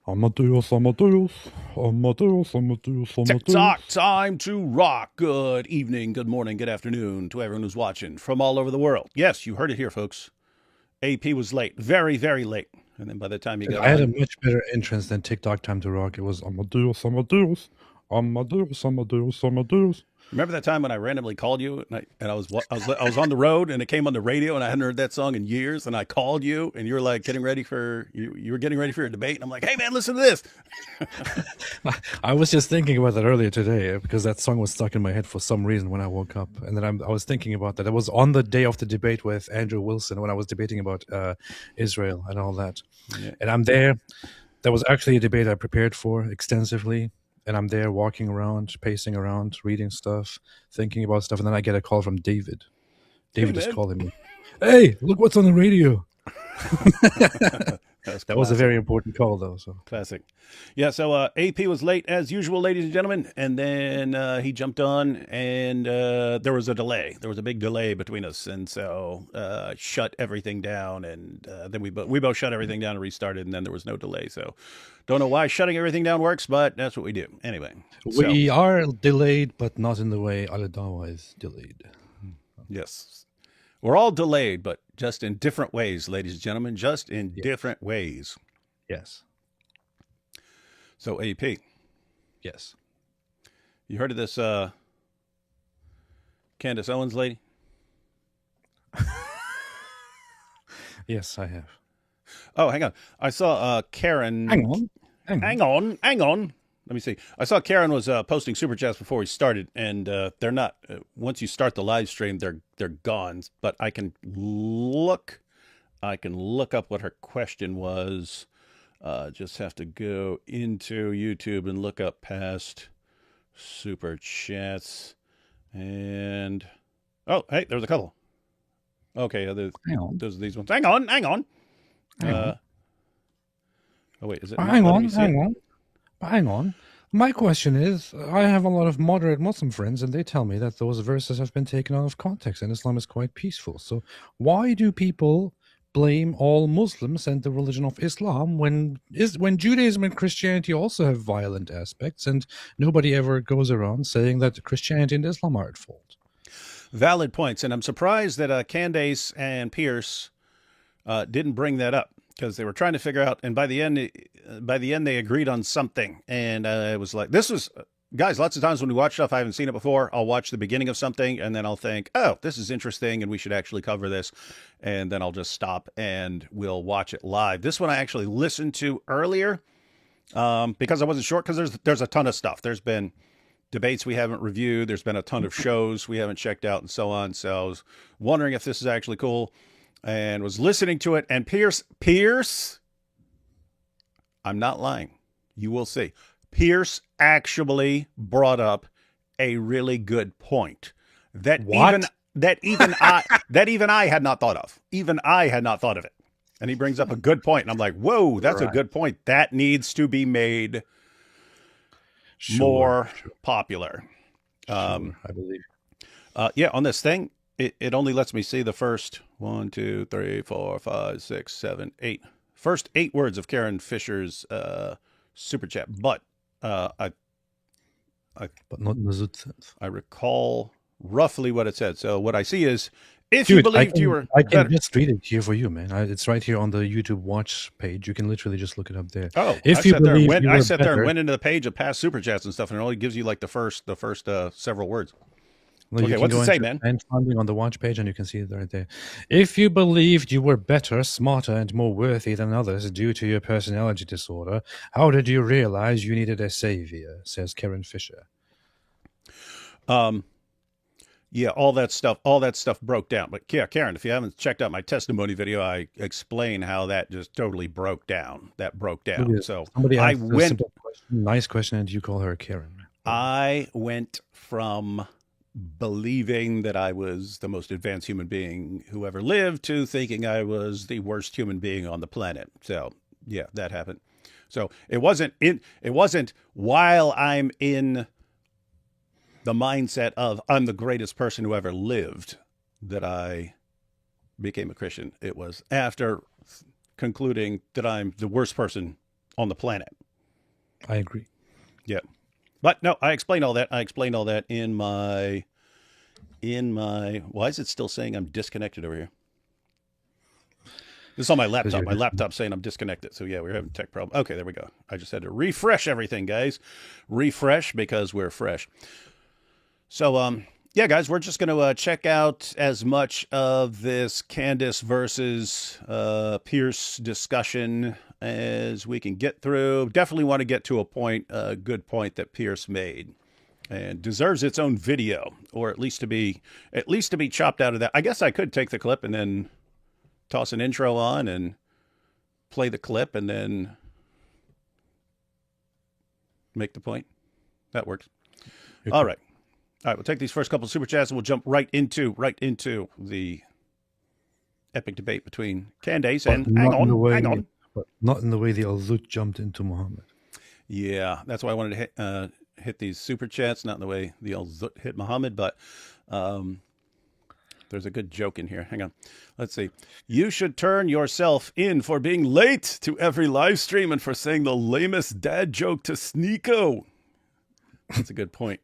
Amadeus, Amadeus, Amadeus, Amadeus, Amadeus. TikTok time to rock. Good evening, good morning, good afternoon to everyone who's watching from all over the world. Yes, you heard it here, folks. AP was late, very, very late. And then by the time he got I had a on, much better entrance than TikTok Time to Rock. It was Amadeus, Amadeus, Amadeus, Amadeus, Amadeus. remember that time when I randomly called you and I was on the road and it came on the radio and I hadn't heard that song in years and I called you and you were like getting ready for you were getting ready for your debate and I'm like, hey man, listen to this. I was just thinking about that earlier today because that song was stuck in my head for some reason when I woke up. And then I was thinking about that. It was on the day of the debate with Andrew Wilson when I was debating about Israel and all that. Yeah. And I'm there. That was actually a debate I prepared for extensively. And I'm there walking around, pacing around, reading stuff, thinking about stuff. And then I get a call from David. David is calling me. Hey, look what's on the radio. That was a very important call, though. So classic. Yeah, so AP was late as usual, ladies and gentlemen. And then he jumped on and there was a delay. There was a big delay between us. And so shut everything down. And then we both shut everything down and restarted. And then there was no delay. So don't know why shutting everything down works, but that's what we do. Anyway. We are delayed, but not in the way Aladawa is delayed. Yes. We're all delayed, but just in different ways, ladies and gentlemen, just in different ways. Yes. So AP. Yes. You heard of this Candace Owens lady? Yes, I have. Oh, hang on. I saw Karen. Hang on. Hang on. Let me see. I saw Karen was posting super chats before we started, and they're not. Once you start the live stream, they're gone. But I can look up what her question was. Just have to go into YouTube and look up past super chats. And oh, hey, there's a couple. Okay, those are these ones. Hang on. Oh wait, is it? Hang on. My question is, I have a lot of moderate Muslim friends, and they tell me that those verses have been taken out of context, and Islam is quite peaceful. So why do people blame all Muslims and the religion of Islam when Judaism and Christianity also have violent aspects, and nobody ever goes around saying that Christianity and Islam are at fault? Valid points, and I'm surprised that Candace and Piers didn't bring that up because they were trying to figure out. And by the end, they agreed on something, and it was like this was. Guys, lots of times when we watch stuff, I haven't seen it before. I'll watch the beginning of something and then I'll think, oh, this is interesting and we should actually cover this. And then I'll just stop and we'll watch it live. This one I actually listened to earlier because I wasn't sure because there's a ton of stuff. There's been debates we haven't reviewed. There's been a ton of shows we haven't checked out and so on. So I was wondering if this is actually cool and was listening to it. And Pierce, I'm not lying. You will see. Pierce actually brought up a really good point that even I had not thought of. Even I had not thought of it. And he brings up a good point. And I'm like, whoa, that's a good point. That needs to be made more popular. I believe. Yeah, on this thing, it only lets me see the first 1, 2, 3, 4, 5, 6, 7, 8. First 8 words of Karen Fisher's super chat. But but not in the good sense. I recall roughly what it said. So what I see is, if you believed you were, I can just read it here for you, man. It's right here on the YouTube Watch page. You can literally just look it up there. Oh, I sat there and went into the page of past super chats and stuff, and it only gives you like the first several words. Well, okay, what's it say, man? And funding on the Watch page, and you can see it right there. If you believed you were better, smarter, and more worthy than others due to your personality disorder, how did you realize you needed a savior? Says Karen Fisher. Yeah, all that stuff broke down. But yeah, Karen, if you haven't checked out my testimony video, I explain how that just totally broke down. That broke down. So I went. Nice question, and you call her Karen. I went from believing that I was the most advanced human being who ever lived to thinking I was the worst human being on the planet. So yeah, that happened. So it wasn't while I'm in the mindset of I'm the greatest person who ever lived that I became a Christian. It was after concluding that I'm the worst person on the planet. I agree. Yeah. But no, I explained all that. I explained all that in my why is it still saying I'm disconnected over here? This is on my Because laptop. you're My laptop's saying I'm disconnected. So yeah, we're having a tech problem. Okay, there we go. I just had to refresh everything, guys. Refresh because we're fresh. So yeah, guys, we're just going to check out as much of this Candace versus Pierce discussion as we can get through. Definitely want to get to a good point that Pierce made, and deserves its own video, or at least to be chopped out of that. I guess I could take the clip and then toss an intro on and play the clip and then make the point. That works. All right. All right, we'll take these first couple of super chats and we'll jump right into the epic debate between Candace and hang on. But not in the way the Al-Zut jumped into Muhammad. Yeah, that's why I wanted to hit these super chats, not in the way the Al-Zut hit Muhammad, but there's a good joke in here. Hang on. Let's see. You should turn yourself in for being late to every live stream and for saying the lamest dad joke to Sneeko. That's a good point.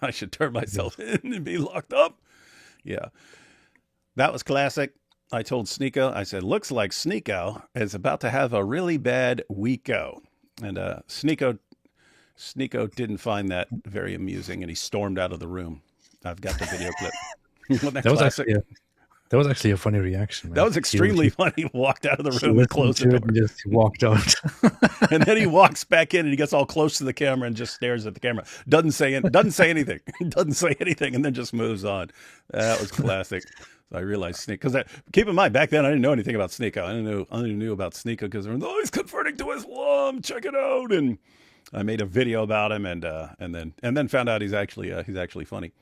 I should turn myself in and be locked up. Yeah. That was classic. I told Sneeko, I said, looks like Sneeko is about to have a really bad weeko. And Sneeko didn't find that very amusing, and he stormed out of the room. I've got the video clip. That was actually a funny reaction. Man. That was extremely funny. He walked out of the room and closed the door. And just walked out. And then he walks back in and he gets all close to the camera and just stares at the camera. Doesn't say anything. Doesn't say anything, and then just moves on. That was classic. So I realized Sneeko, because keep in mind, back then I didn't know anything about Sneeko. I only knew about Sneeko because he's converting to Islam. Check it out. And I made a video about him, and then found out he's actually funny.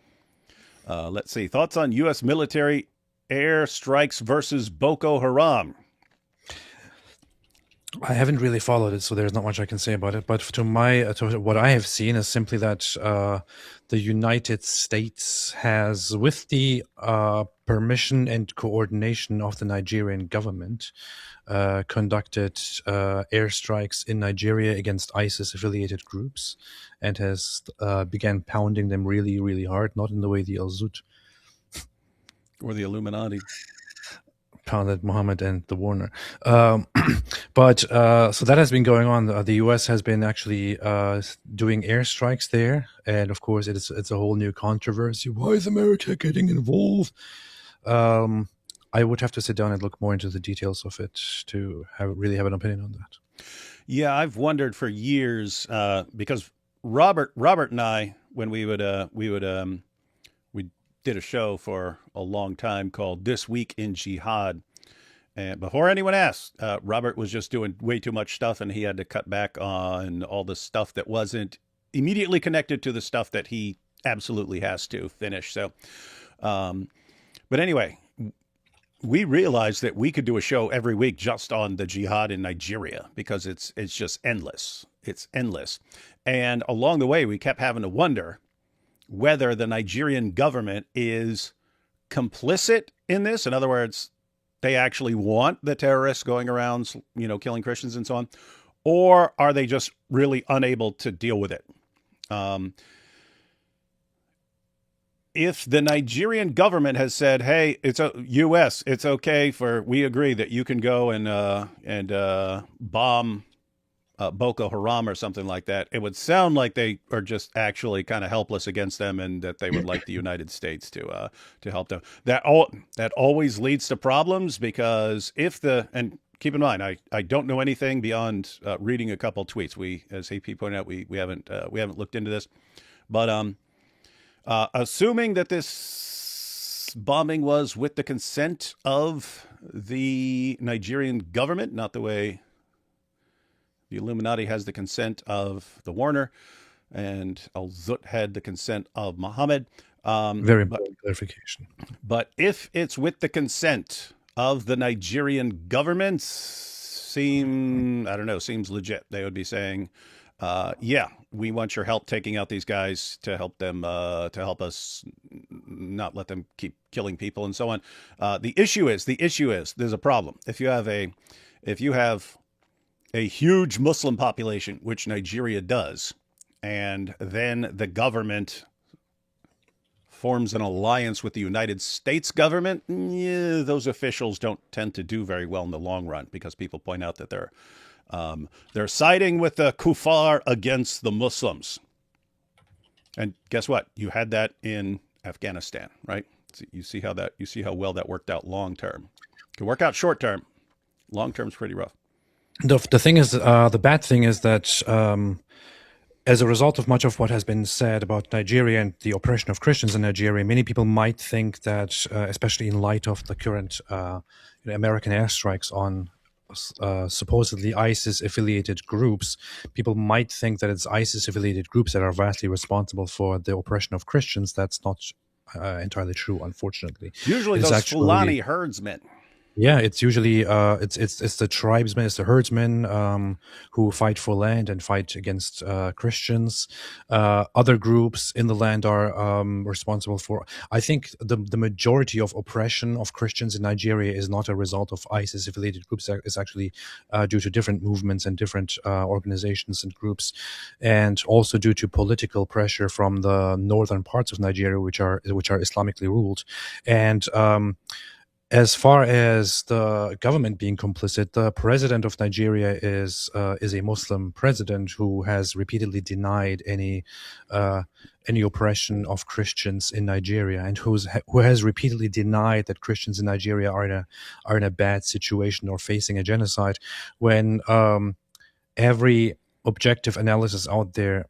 Let's see. Thoughts on U.S. military air strikes versus Boko Haram? I haven't really followed it, so there's not much I can say about it. But to what I have seen is simply that the United States has, with the permission and coordination of the Nigerian government, conducted airstrikes in Nigeria against ISIS-affiliated groups, and has began pounding them really, really hard. Not in the way the Al-Zut or the Illuminati pounded Muhammad and the Warner. But so that has been going on. The U.S. has been actually doing airstrikes there. And of course, it's a whole new controversy. Why is America getting involved? I would have to sit down and look more into the details of it to really have an opinion on that. Yeah, I've wondered for years because Robert and I, when we did a show for a long time called This Week in Jihad. And before anyone asked, Robert was just doing way too much stuff, and he had to cut back on all the stuff that wasn't immediately connected to the stuff that he absolutely has to finish. So, but anyway, we realized that we could do a show every week just on the jihad in Nigeria because it's just endless. It's endless. And along the way, we kept having to wonder whether the Nigerian government is complicit in this. In other words, they actually want the terrorists going around, killing Christians and so on, or are they just really unable to deal with it? If the Nigerian government has said, "Hey, it's a U.S., it's okay we agree that you can go and bomb Boko Haram or something like that," it would sound like they are just actually kind of helpless against them, and that they would like the United States to help them. That always leads to problems, because and keep in mind, I don't know anything beyond reading a couple tweets. We, as AP pointed out, we haven't looked into this, but assuming that this bombing was with the consent of the Nigerian government, not the way the Illuminati has the consent of the Warner, and Al-Zut had the consent of Muhammad. Very important clarification. But if it's with the consent of the Nigerian government, seems legit. They would be saying, yeah, we want your help taking out these guys to help them, to help us not let them keep killing people and so on. The issue is there's a problem. If you have a huge Muslim population, which Nigeria does, and then the government forms an alliance with the United States government, yeah, those officials don't tend to do very well in the long run because people point out that they're siding with the kuffar against the Muslims. And guess what? You had that in Afghanistan, right? So you see how well that worked out long term. It can work out short term. Long term is pretty rough. The thing is, the bad thing is that as a result of much of what has been said about Nigeria and the oppression of Christians in Nigeria, many people might think that, especially in light of the current American airstrikes on supposedly ISIS-affiliated groups, people might think that it's ISIS-affiliated groups that are vastly responsible for the oppression of Christians. That's not entirely true, unfortunately. Usually It's those actually Fulani herdsmen. Yeah, it's usually it's the tribesmen, it's the herdsmen who fight for land and fight against Christians. Other groups in the land are responsible for. I think the majority of oppression of Christians in Nigeria is not a result of ISIS-affiliated groups. It's actually due to different movements and different organizations and groups, and also due to political pressure from the northern parts of Nigeria, which are Islamically ruled, and as far as the government being complicit, the president of Nigeria is a Muslim president who has repeatedly denied any oppression of Christians in Nigeria, and who has repeatedly denied that Christians in Nigeria are in a bad situation or facing a genocide, when every objective analysis out there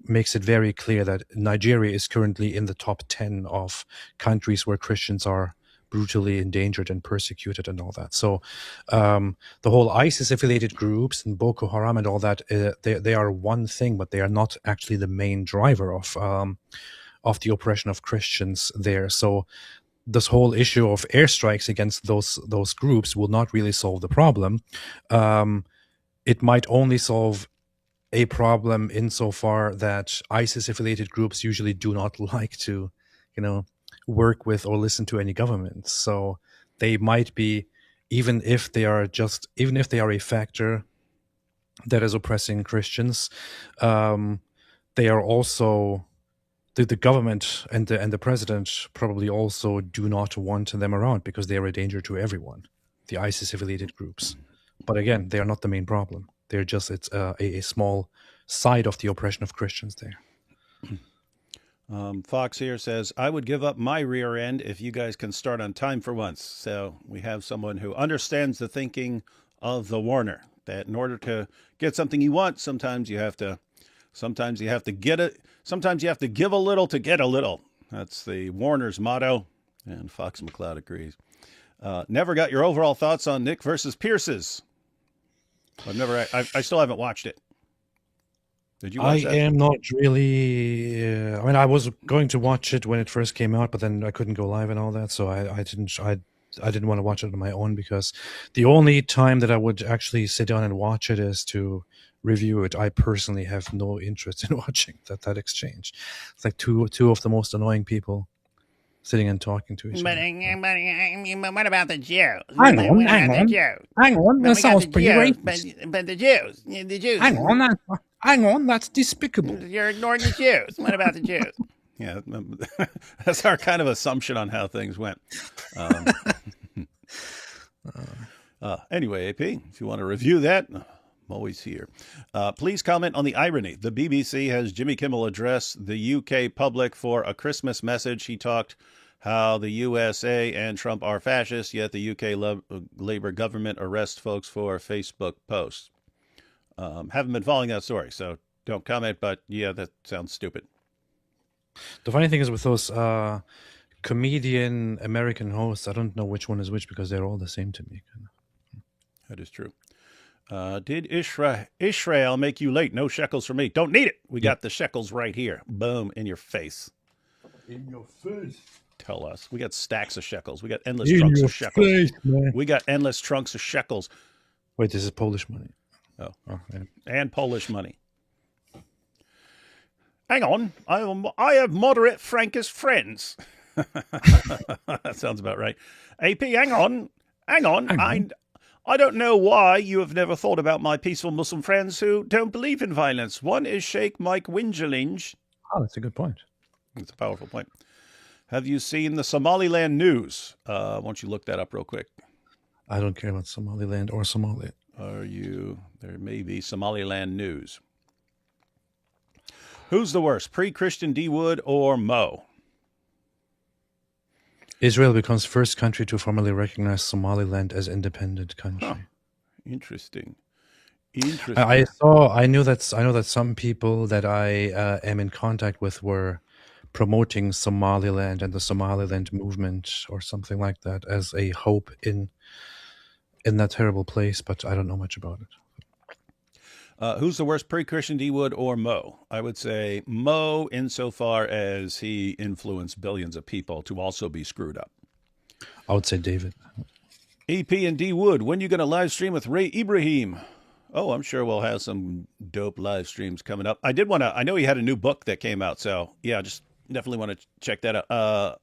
makes it very clear that Nigeria is currently in the top 10 of countries where Christians are brutally endangered and persecuted and all that. So the whole ISIS-affiliated groups and Boko Haram and all that, they are one thing, but they are not actually the main driver of the oppression of Christians there. So this whole issue of airstrikes against those groups will not really solve the problem. It might only solve a problem insofar that ISIS-affiliated groups usually do not like to, work with or listen to any government. So they might be, even if they are a factor that is oppressing Christians, they are also the government and the president probably also do not want them around because they are a danger to everyone, the ISIS-affiliated groups. But again, they are not the main problem. It's a small side of the oppression of Christians there. Fox here says, I would give up my rear end if you guys can start on time for once. So we have someone who understands the thinking of the Warner, that in order to get something you want, sometimes you have to get it. Sometimes you have to give a little to get a little. That's the Warner's motto. And Fox McCloud agrees. Never got your overall thoughts on Nick versus Pierce's. I still haven't watched it. Did you watch that? I am not really. I was going to watch it when it first came out, but then I couldn't go live and all that, so I didn't. I didn't want to watch it on my own, because the only time that I would actually sit down and watch it is to review it. I personally have no interest in watching that exchange. It's like two of the most annoying people sitting and talking to each other. But what about the Jews? Hang on. That sounds pretty racist. But the Jews. Hang on. That's despicable. You're ignoring the Jews. What about the Jews? Yeah, that's our kind of assumption on how things went. Anyway, AP, if you want to review that, I'm always here. Please comment on the irony. The BBC has Jimmy Kimmel address the UK public for a Christmas message. He talked how the USA and Trump are fascists, yet the UK Labour government arrests folks for Facebook posts. Haven't been following that story, so don't comment, but yeah, that sounds stupid. The funny thing is with those comedian American hosts, I don't know which one is which because they're all the same to me. That is true. Did Israel make you late? No shekels for me. Don't need it. We got the shekels right here. Boom, in your face. In your face. Tell us. We got stacks of shekels. We got endless trunks of shekels. Face, we got endless trunks of shekels. Wait, this is Polish money. Oh yeah. And Polish money. Hang on. I have moderate Frankish friends. That sounds about right. AP, hang on. I don't know why you have never thought about my peaceful Muslim friends who don't believe in violence. One is Sheikh Mike Wingelinge. Oh, that's a good point. It's a powerful point. Have you seen the Somaliland news? Why don't you look that up real quick? I don't care about Somaliland or Somalia. There may be Somaliland news. Who's the worst, pre-Christian D. Wood or Mo? Israel becomes first country to formally recognize Somaliland as independent country. Huh. Interesting. I know that some people that I am in contact with were promoting Somaliland and the Somaliland movement or something like that as a hope in that terrible place, but I don't know much about it. Who's the worst, pre-Christian D. Wood or Mo? I would say Mo, insofar as he influenced billions of people to also be screwed up. I would say David. EP and D. Wood, when you going to live stream with Ray Ibrahim? Oh, I'm sure we'll have some dope live streams coming up. I know he had a new book that came out, so yeah, just definitely want to check that out.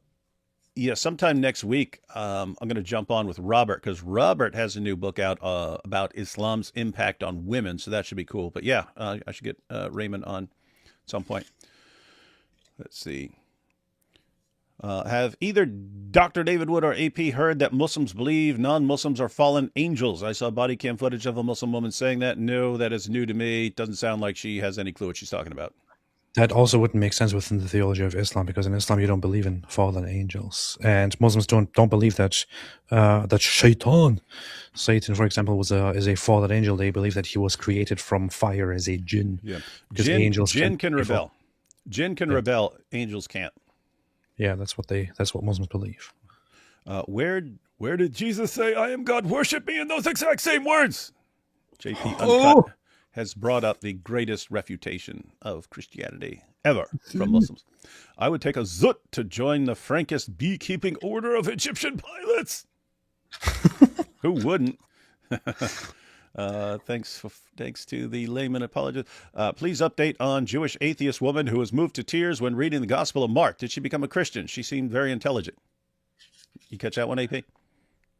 Yeah, sometime next week, I'm going to jump on with Robert, because Robert has a new book out about Islam's impact on women, so that should be cool. But yeah, I should get Raymond on at some point. Let's see. Have either Dr. David Wood or AP heard that Muslims believe non-Muslims are fallen angels? I saw body cam footage of a Muslim woman saying that. No, that is new to me. Doesn't sound like she has any clue what she's talking about. That also wouldn't make sense within the theology of Islam, because in Islam you don't believe in fallen angels, and Muslims don't believe that that Satan, for example, is a fallen angel. They believe that he was created from fire as a jinn. Yeah, because jinn can rebel. Jinn can rebel. Angels can't. Yeah, that's what Muslims believe. Where did Jesus say, "I am God, worship me" in those exact same words? JP Uncut has brought up the greatest refutation of Christianity ever from Muslims. I would take a zut to join the frankest beekeeping order of Egyptian pilots. Who wouldn't? Thanks to the layman apologist. Please update on Jewish atheist woman who was moved to tears when reading the Gospel of Mark. Did she become a Christian? She seemed very intelligent. You catch that one, AP?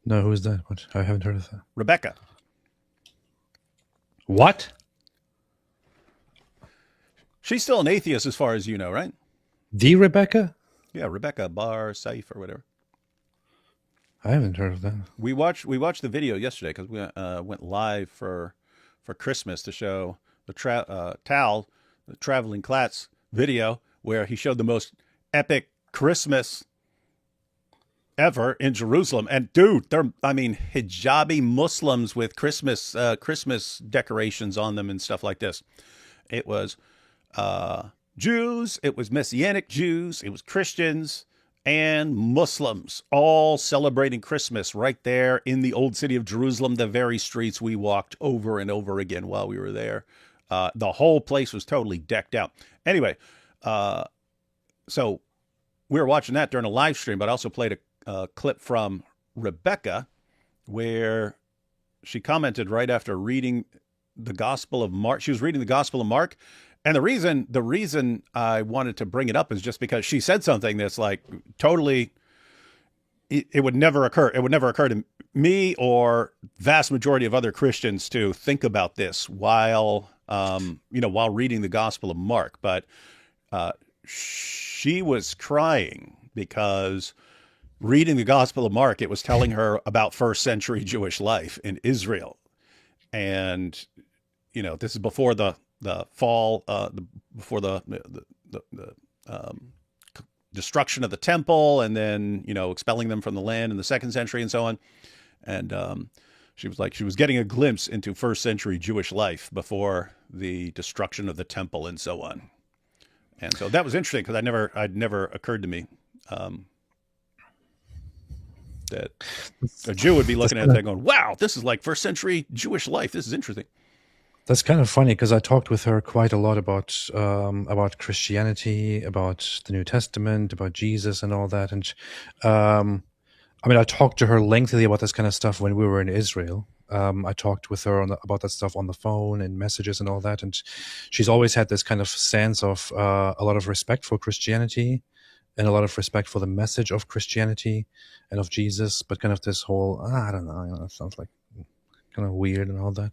No, who is that? What? I haven't heard of that. Rebecca. What? She's still an atheist as far as you know, right? The Rebecca? Yeah, Rebecca Bar Saif or whatever. I haven't heard of that. We watched the video yesterday because we went live for Christmas to show the the Traveling Klats video, where he showed the most epic Christmas ever in Jerusalem. And dude, hijabi Muslims with Christmas decorations on them and stuff like this. It was Jews, it was Messianic Jews, it was Christians and Muslims all celebrating Christmas right there in the old city of Jerusalem, the very streets we walked over and over again while we were there. The whole place was totally decked out. Anyway, so we were watching that during a live stream, but I also played a clip from Rebecca where she commented right after reading the Gospel of Mark. She was reading the Gospel of Mark. And the reason I wanted to bring it up is just because she said something that's like totally, it would never occur. It would never occur to me or vast majority of other Christians to think about this while reading the Gospel of Mark. But she was crying because reading the Gospel of Mark, it was telling her about first century Jewish life in Israel. And, this is before the fall, before the destruction of the temple, and then expelling them from the land in the 2nd century and so on. And she was getting a glimpse into first century Jewish life before the destruction of the temple and so on. And so that was interesting because I'd never occurred to me that a Jew would be looking at it and going, "Wow, this is like first century Jewish life. This is interesting." That's kind of funny because I talked with her quite a lot about Christianity, about the New Testament, about Jesus and all that. And I talked to her lengthily about this kind of stuff when we were in Israel. I talked with her about that stuff on the phone and messages and all that. And she's always had this kind of sense of a lot of respect for Christianity and a lot of respect for the message of Christianity and of Jesus. But kind of this whole, I don't know, it sounds like kind of weird and all that.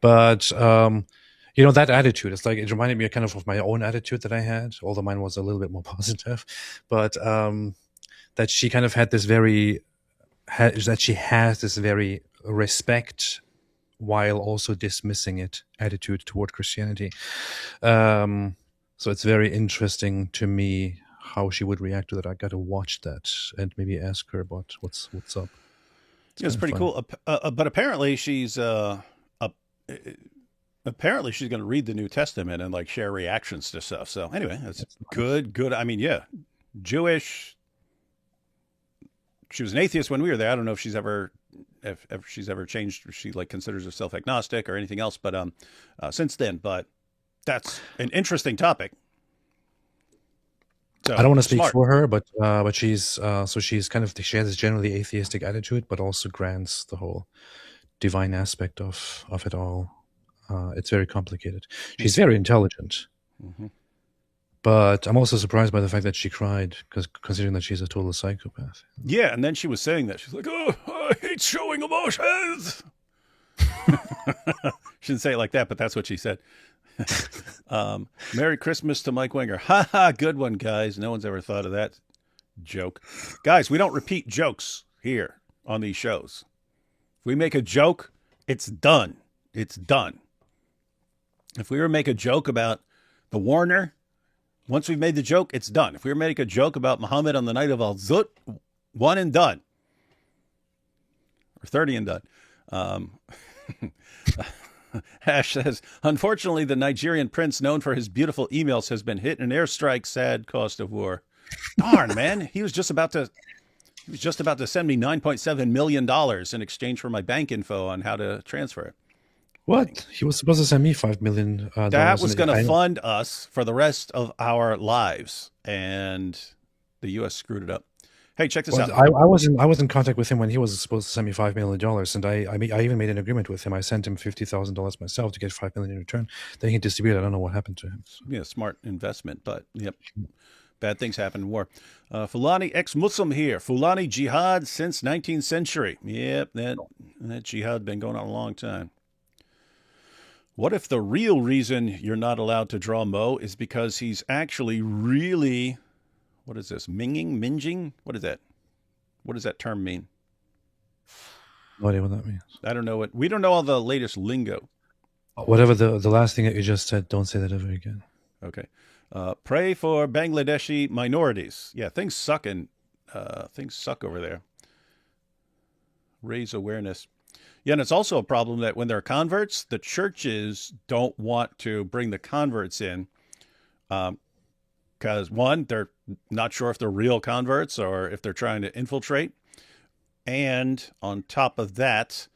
But that attitude, it's like it reminded me kind of my own attitude that I had, although mine was a little bit more positive. But that she kind of had this that she has this very respect while also dismissing it attitude toward Christianity. So it's very interesting to me how she would react to that. I got to watch that and maybe ask her about what's up. It's pretty cool. But apparently she's going to read the New Testament and like share reactions to stuff. So anyway, that's good. I mean, yeah, Jewish. She was an atheist when we were there. I don't know if she's ever changed. She like considers herself agnostic or anything else. But since then, but that's an interesting topic. So, I don't want to speak for her, but she's she's kind of she has this generally atheistic attitude, but also grants the whole divine aspect of it all. It's very complicated. She's very intelligent, but I'm also surprised by the fact that she cried, because considering that she's a total psychopath. Yeah, and then she was saying that she's like, "Oh, I hate showing emotions." She didn't say it like that, but that's what she said. Merry Christmas to Mike Winger. Ha ha, good one, guys. No one's ever thought of that joke. Guys, we don't repeat jokes here on these shows. If we make a joke, it's done. It's done. If we were to make a joke about the Warner, once we've made the joke, it's done. If we were to make a joke about Muhammad on the night of Al-Zut, one and done. Or 30 and done. Ash says, unfortunately, the Nigerian prince known for his beautiful emails has been hit in an airstrike. Sad cost of war. Darn, man. He was just about to send me $9.7 million in exchange for my bank info on how to transfer it. What? He was supposed to send me $5 million. That was going to fund us for the rest of our lives, and the U.S. screwed it up. Hey, check this out. I was in contact with him when he was supposed to send me $5 million, and I even made an agreement with him. I sent him $50,000 myself to get $5 million in return. Then he disappeared. I don't know what happened to him. So. Yeah, smart investment, but yep, bad things happen in war. Fulani ex-Muslim here. Fulani jihad since 19th century. Yep, that jihad been going on a long time. What if the real reason you're not allowed to draw Mo is because he's actually really... What is this? Minging? What is that? What does that term mean? No idea what that means. I don't know we don't know all the latest lingo. Whatever the last thing that you just said, don't say that ever again. Okay. Pray for Bangladeshi minorities. Yeah, things suck over there. Raise awareness. Yeah, and it's also a problem that when there are converts, the churches don't want to bring the converts in. Because one, they're not sure if they're real converts or if they're trying to infiltrate. And on top of that,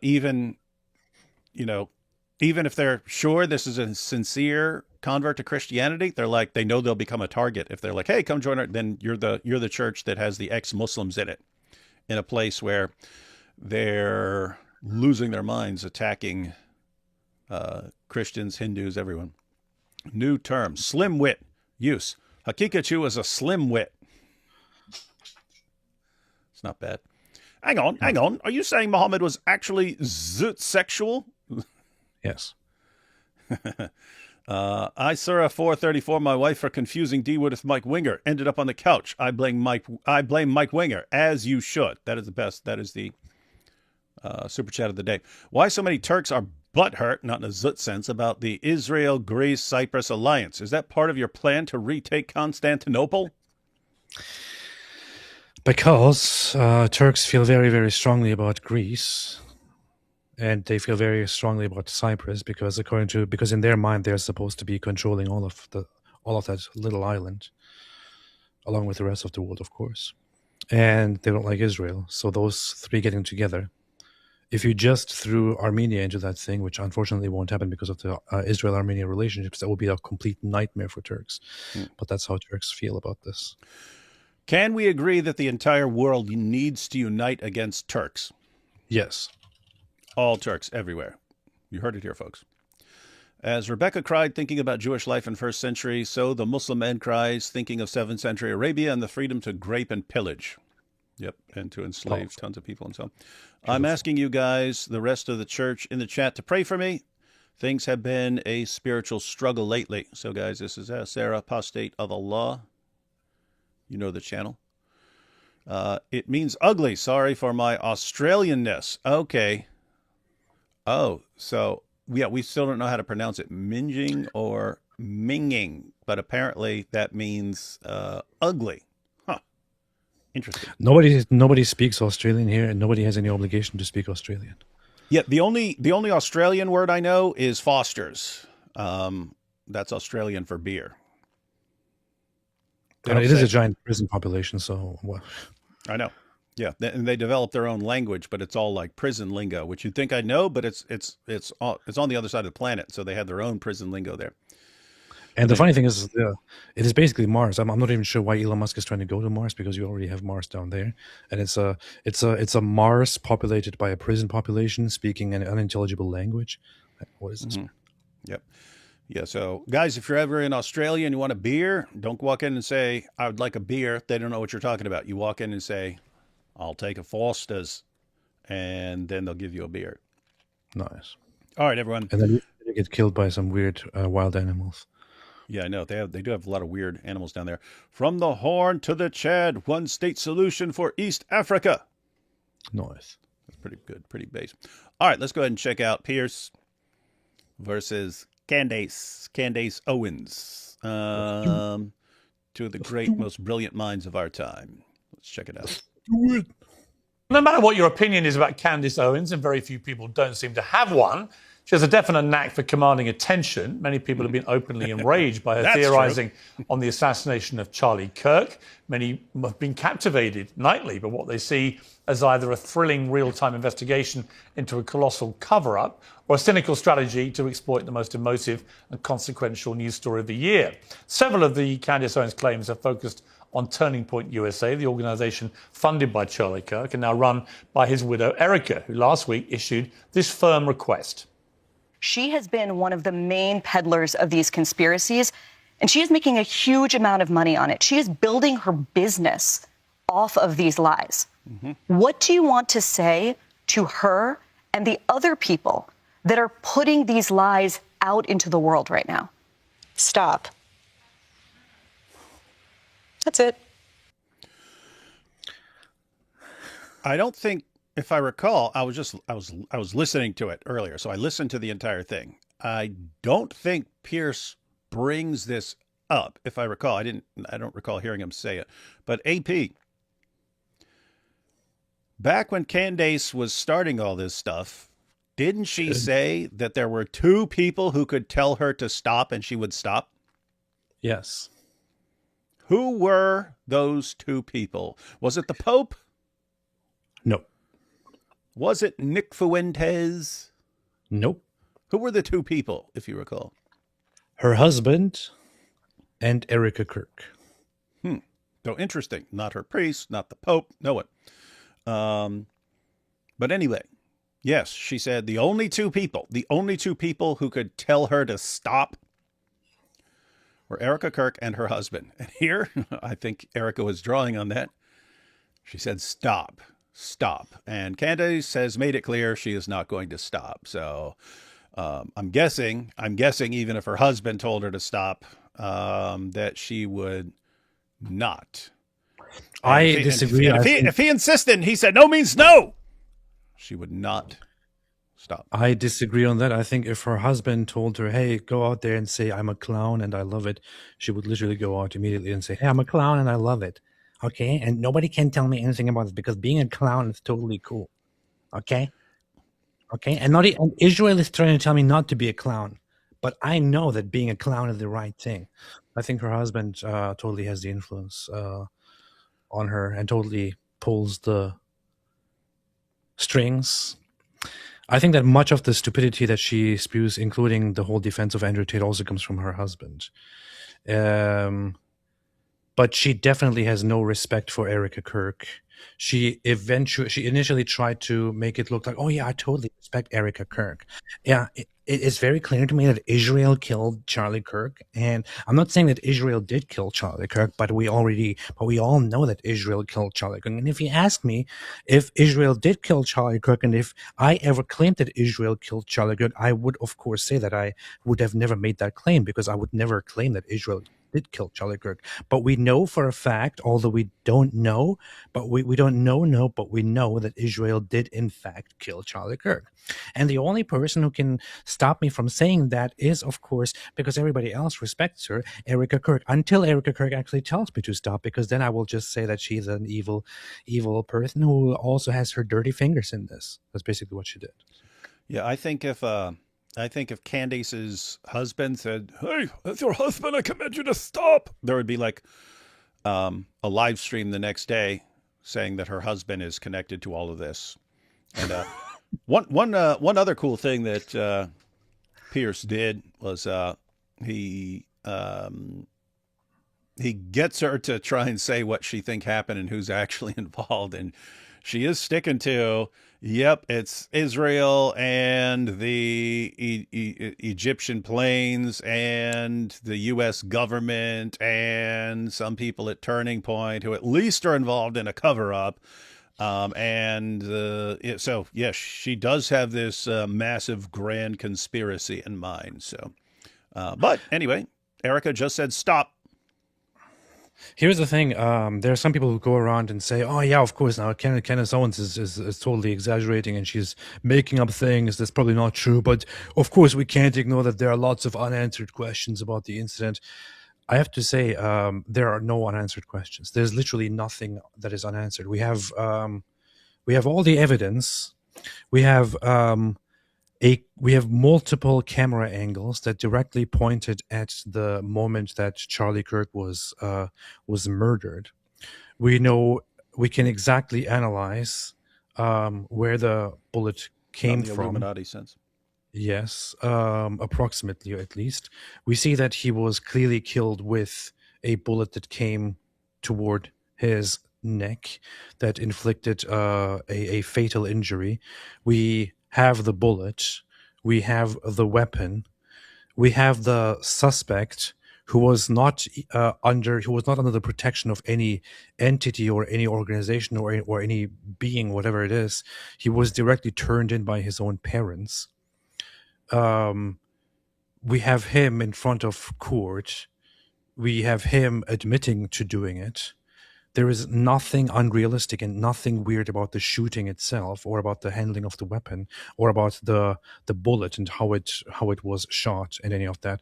even if they're sure this is a sincere convert to Christianity, they know they'll become a target. If they're like, hey, come join our, then you're the church that has the ex-Muslims in it, in a place where they're losing their minds, attacking Christians, Hindus, everyone. New term, slim wit. Use. Hakikachu is a slim wit. It's not bad. Hang on. Are you saying Muhammad was actually sexual? Yes. I Surah 434, my wife for confusing D-Wood with Mike Winger. Ended up on the couch. I blame Mike Winger, as you should. That is the best. That is the super chat of the day. Why so many Turks are butthurt, not in a zut sense, about the Israel-Greece-Cyprus alliance? Is that part of your plan to retake Constantinople? Because Turks feel very, very strongly about Greece, and they feel very strongly about Cyprus because in their mind they're supposed to be controlling all of that little island, along with the rest of the world, of course. And they don't like Israel, so those three getting together. If you just threw Armenia into that thing, which unfortunately won't happen because of the Israel-Armenia relationships, that would be a complete nightmare for Turks. But that's how Turks feel about this. Can we agree that the entire world needs to unite against Turks? Yes. All Turks everywhere. You heard it here, folks. As Rebecca cried thinking about Jewish life in 1st century, so the Muslim man cries thinking of 7th century Arabia and the freedom to grape and pillage. Yep, and to enslave tons of people and so on. I'm asking you guys, the rest of the church in the chat, to pray for me. Things have been a spiritual struggle lately. So, guys, this is Sarah, Apostate of Allah. You know the channel. It means ugly. Sorry for my Australianness. Okay. Oh, so, yeah, we still don't know how to pronounce it. Minging or minging. But apparently that means ugly. Huh. Interesting. Nobody speaks Australian here, and nobody has any obligation to speak Australian. Yeah, the only Australian word I know is Foster's. That's Australian for beer. It is a giant prison population, so what? I know. Yeah, and they develop their own language, but it's all like prison lingo, which you'd think I'd know, but it's on the other side of the planet, so they have their own prison lingo there. And the funny thing is, it is basically Mars. I'm not even sure why Elon Musk is trying to go to Mars, because you already have Mars down there, and it's a Mars populated by a prison population speaking an unintelligible language. What is this? Mm-hmm. Yep. Yeah. So, guys, if you're ever in Australia and you want a beer, don't walk in and say, "I would like a beer." They don't know what you're talking about. You walk in and say, "I'll take a Foster's," and then they'll give you a beer. Nice. All right, everyone. And then you get killed by some weird wild animals. Yeah, I know. They do have a lot of weird animals down there. From the Horn to the Chad, one state solution for East Africa. Nice. That's pretty good, pretty base. All right, let's go ahead and check out Piers versus Candace Owens. Two of the great, most brilliant minds of our time. Let's check it out. Do it. No matter what your opinion is about Candace Owens, and very few people don't seem to have one, she has a definite knack for commanding attention. Many people have been openly enraged by her theorizing on the assassination of Charlie Kirk. Many have been captivated nightly by what they see as either a thrilling real-time investigation into a colossal cover-up or a cynical strategy to exploit the most emotive and consequential news story of the year. Several of the Candace Owens claims are focused on Turning Point USA, the organization funded by Charlie Kirk and now run by his widow, Erica, who last week issued this firm request. She has been one of the main peddlers of these conspiracies, and she is making a huge amount of money on it. She is building her business off of these lies. Mm-hmm. What do you want to say to her and the other people that are putting these lies out into the world right now? Stop. That's it. I don't think, if I recall, I was listening to it earlier, so I listened to the entire thing. I don't think Piers brings this up, if I recall. I don't recall hearing him say it. But AP, back when Candace was starting all this stuff, didn't she say that there were two people who could tell her to stop and she would stop? Yes. Who were those two people? Was it the Pope? No. Was it Nick Fuentes? Nope. Who were the two people, if you recall? Her husband and Erica Kirk. So interesting. Not her priest, not the Pope, no one. But anyway, yes, she said the only two people who could tell her to stop were Erica Kirk and her husband. And here, I think Erica was drawing on that. She said, stop. And Candace has made it clear she is not going to stop. So I'm guessing even if her husband told her to stop, that she would not. I disagree. If he insisted and he said no means no, she would not stop. I disagree on that. I think if her husband told her, hey, go out there and say, I'm a clown and I love it, she would literally go out immediately and say, hey, I'm a clown and I love it. Okay? And nobody can tell me anything about it because being a clown is totally cool. Okay? Okay? And Israel is trying to tell me not to be a clown. But I know that being a clown is the right thing. I think her husband totally has the influence on her and totally pulls the strings. I think that much of the stupidity that she spews, including the whole defense of Andrew Tate, also comes from her husband. But she definitely has no respect for Erica Kirk. She initially tried to make it look like, oh yeah, I totally respect Erica Kirk. Yeah, it's very clear to me that Israel killed Charlie Kirk, and I'm not saying that Israel did kill Charlie Kirk, but we all know that Israel killed Charlie Kirk. And if you ask me if Israel did kill Charlie Kirk, and if I ever claimed that Israel killed Charlie Kirk, I would of course say that I would have never made that claim, because I would never claim that Israel did kill Charlie Kirk. But we know for a fact, although we don't know, but we don't know, but we know that Israel did in fact kill Charlie Kirk. And the only person who can stop me from saying that is, of course, because everybody else respects her, Erica Kirk, until Erica Kirk actually tells me to stop, because then I will just say that she's an evil person who also has her dirty fingers in this. That's basically what she did. Yeah, I think if Candace's husband said, "Hey, that's your husband. I command you to stop," there would be like a live stream the next day saying that her husband is connected to all of this. And one other cool thing that Piers did was he gets her to try and say what she think happened and who's actually involved, and she is sticking to, yep, it's Israel and the Egyptian planes and the U.S. government and some people at Turning Point who at least are involved in a cover-up. So, yes, she does have this massive grand conspiracy in mind. So, but anyway, Erica just said stop. Here's the thing. There are some people who go around and say, "Oh yeah, of course." Now, Candace Owens is totally exaggerating and she's making up things that's probably not true. But of course, we can't ignore that there are lots of unanswered questions about the incident. I have to say, there are no unanswered questions. There's literally nothing that is unanswered. We have all the evidence. We have multiple camera angles that directly pointed at the moment that Charlie Kirk was murdered. We can exactly analyze where the bullet came the from. Illuminati sense. Yes, approximately, at least. We see that he was clearly killed with a bullet that came toward his neck that inflicted a fatal injury. We have the bullet. We have the weapon. We have the suspect who was not under the protection of any entity or any organization or any being, whatever it is. He was directly turned in by his own parents. We have him in front of court. We have him admitting to doing it. There is nothing unrealistic and nothing weird about the shooting itself, or about the handling of the weapon, or about the bullet and how it was shot, and any of that.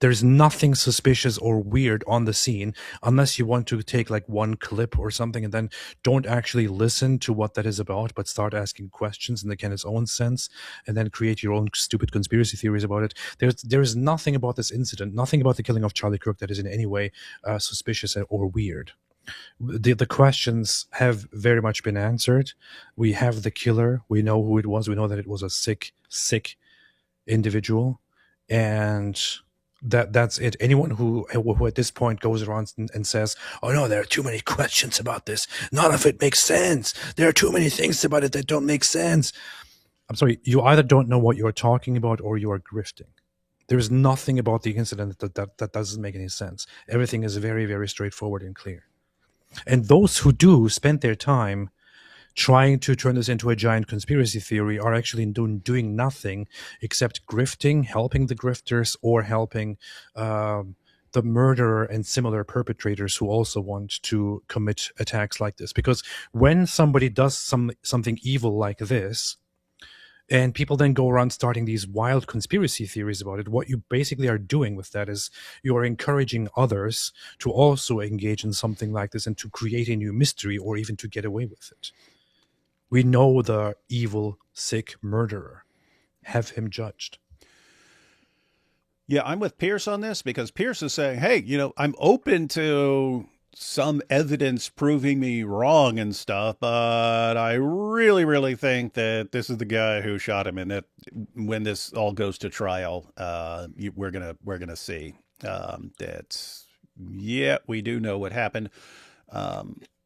There's nothing suspicious or weird on the scene, unless you want to take like one clip or something and then don't actually listen to what that is about, but start asking questions in the Candace Owens sense, and then create your own stupid conspiracy theories about it. There's nothing about this incident, nothing about the killing of Charlie Kirk that is in any way suspicious or weird. The questions have very much been answered. We have the killer. We know who it was. We know that it was a sick individual, and that's it. Anyone who at this point goes around and says, "Oh no, there are too many questions about this. None of it makes sense. There are too many things about it that don't make sense." I'm sorry, you either don't know what you're talking about or you are grifting. There is nothing about the incident that doesn't make any sense. Everything is very, very straightforward and clear. And those who do spend their time trying to turn this into a giant conspiracy theory are actually doing nothing except grifting, helping the grifters, or helping the murderer and similar perpetrators who also want to commit attacks like this. Because when somebody does something evil like this, and people then go around starting these wild conspiracy theories about it, what you basically are doing with that is you are encouraging others to also engage in something like this and to create a new mystery, or even to get away with it. We know the evil, sick murderer. Have him judged. Yeah, I'm with Piers on this, because Piers is saying, hey, I'm open to some evidence proving me wrong and stuff, but I really, really think that this is the guy who shot him, and that when this all goes to trial, we're gonna see that, yeah, we do know what happened.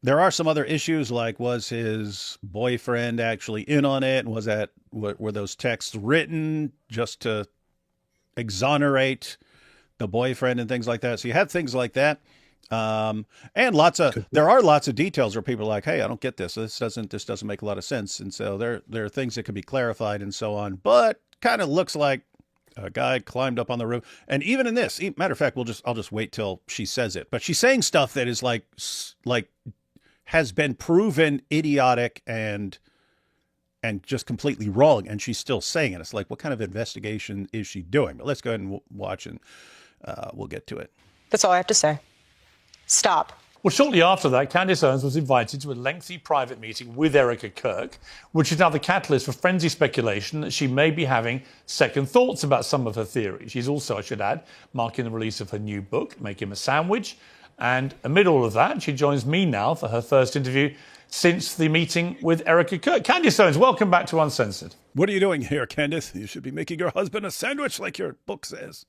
there are some other issues, like was his boyfriend actually in on it? And were those texts written just to exonerate the boyfriend and things like that? So you have things like that. And there are lots of details where people are like, hey, I don't get this. This doesn't make a lot of sense. And so there are things that could be clarified and so on, but kind of looks like a guy climbed up on the roof. And even in this, matter of fact, I'll just wait till she says it, but she's saying stuff that is like has been proven idiotic and just completely wrong. And she's still saying it. It's like, what kind of investigation is she doing? But let's go ahead and watch, and we'll get to it. That's all I have to say. Stop. Well, shortly after that, Candace Owens was invited to a lengthy private meeting with Erica Kirk, which is now the catalyst for frenzied speculation that she may be having second thoughts about some of her theories. She's also, I should add, marking the release of her new book, Make Him a Sandwich. And amid all of that, she joins me now for her first interview since the meeting with Erica Kirk. Candace Owens, welcome back to Uncensored. What are you doing here, Candace? You should be making your husband a sandwich like your book says.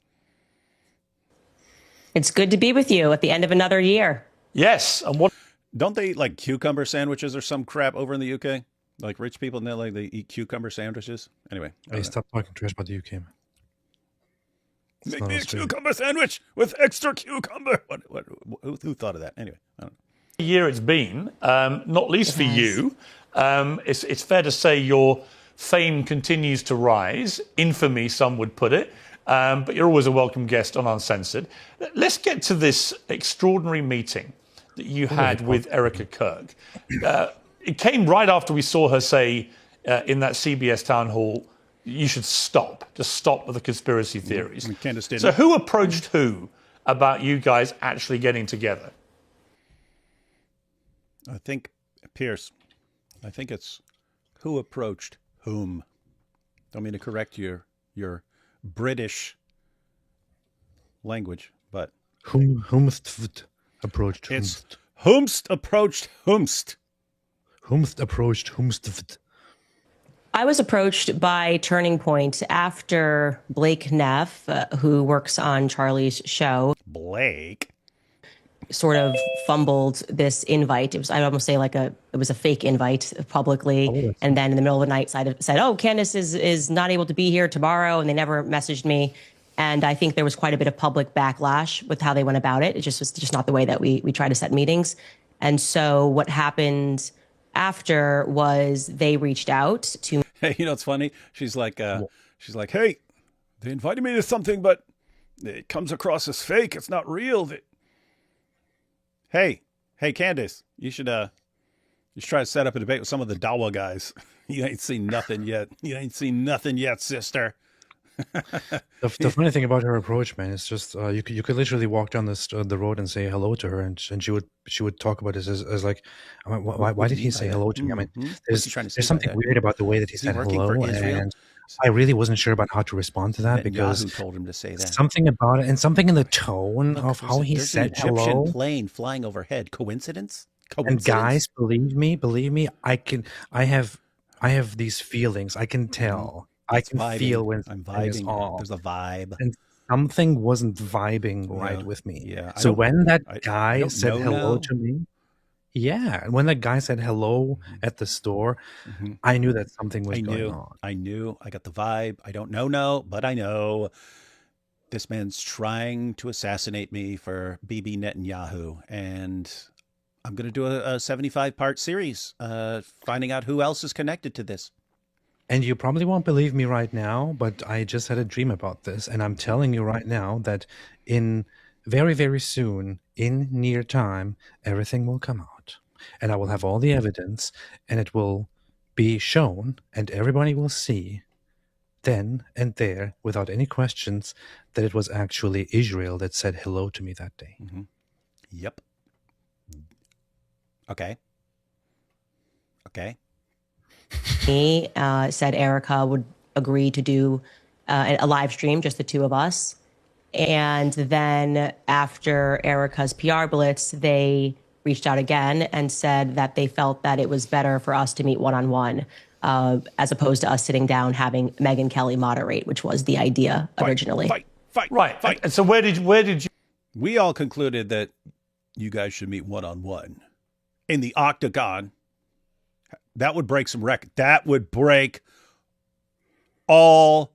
It's good to be with you at the end of another year. Yes, and what? Don't they eat like cucumber sandwiches or some crap over in the UK? Like rich people, they eat cucumber sandwiches. Anyway, Hey, stop talking trash about the UK, man. It's make not me a Australia. cucumber sandwich with extra cucumber. Who thought of that? Anyway, I don't know. Year it's been, not least for you. It's fair to say your fame continues to rise. Infamy, some would put it. But you're always a welcome guest on Uncensored. Let's get to this extraordinary meeting that you had with Erica Kirk. It came right after we saw her say in that CBS town hall, you should just stop with the conspiracy theories. Candace didn't. So who approached who about you guys actually getting together? I think, Piers, I think it's who approached whom. Don't mean to correct your British language, but Whomst approached it's whomst. whomst approached whomst. Whomst approached whomst. I was approached by Turning Point after Blake Neff, who works on Charlie's show, Blake. sort of fumbled this invite. I'd almost say it was a fake invite publicly. And then in the middle of the night said, oh, Candace is not able to be here tomorrow. And they never messaged me. And I think there was quite a bit of public backlash with how they went about it. It just was just not the way that we try to set meetings. And so what happened after was they reached out to. Hey, you know what's funny? She's like, hey, they invited me to something, but it comes across as fake. It's not real. Hey, Candace, you should try to set up a debate with some of the Dawa guys. You ain't seen nothing yet. You ain't seen nothing yet, sister. The funny thing about her approach, man, is just you could literally walk down the road and say hello to her, and she would talk about this as like, I mean, why did he say hello to me? I mean, there's something weird about the way that he said hello, and I really wasn't sure about how to respond to that because Netanyahu told him to say that. Something about it, and something in the tone of how he said an Egyptian hello. plane flying overhead. Coincidence? And guys, believe me, I have these feelings. I can tell. I can feel when I'm something is vibing. off. There's a vibe. And something wasn't vibing right with me. Yeah. So when that I guy don't said know hello now. to me, when that guy said hello at the store, I knew that something was going on. I knew. I got the vibe. I don't know, but I know this man's trying to assassinate me for Bibi Netanyahu, and I'm going to do a 75-part series finding out who else is connected to this. And you probably won't believe me right now, but I just had a dream about this. And I'm telling you right now that in very, very soon, in near time, everything will come out. And I will have all the evidence, and it will be shown, and everybody will see then and there, without any questions, that it was actually Israel that said hello to me that day. Mm-hmm. Yep. Okay. He said Erica would agree to do a live stream, just the two of us. And then after Erica's PR blitz, they reached out again and said that they felt that it was better for us to meet one-on-one as opposed to us sitting down having Megyn Kelly moderate, which was the idea originally. Fight. And so where did you? We all concluded that you guys should meet one-on-one. in the octagon, that would break some record. That would break all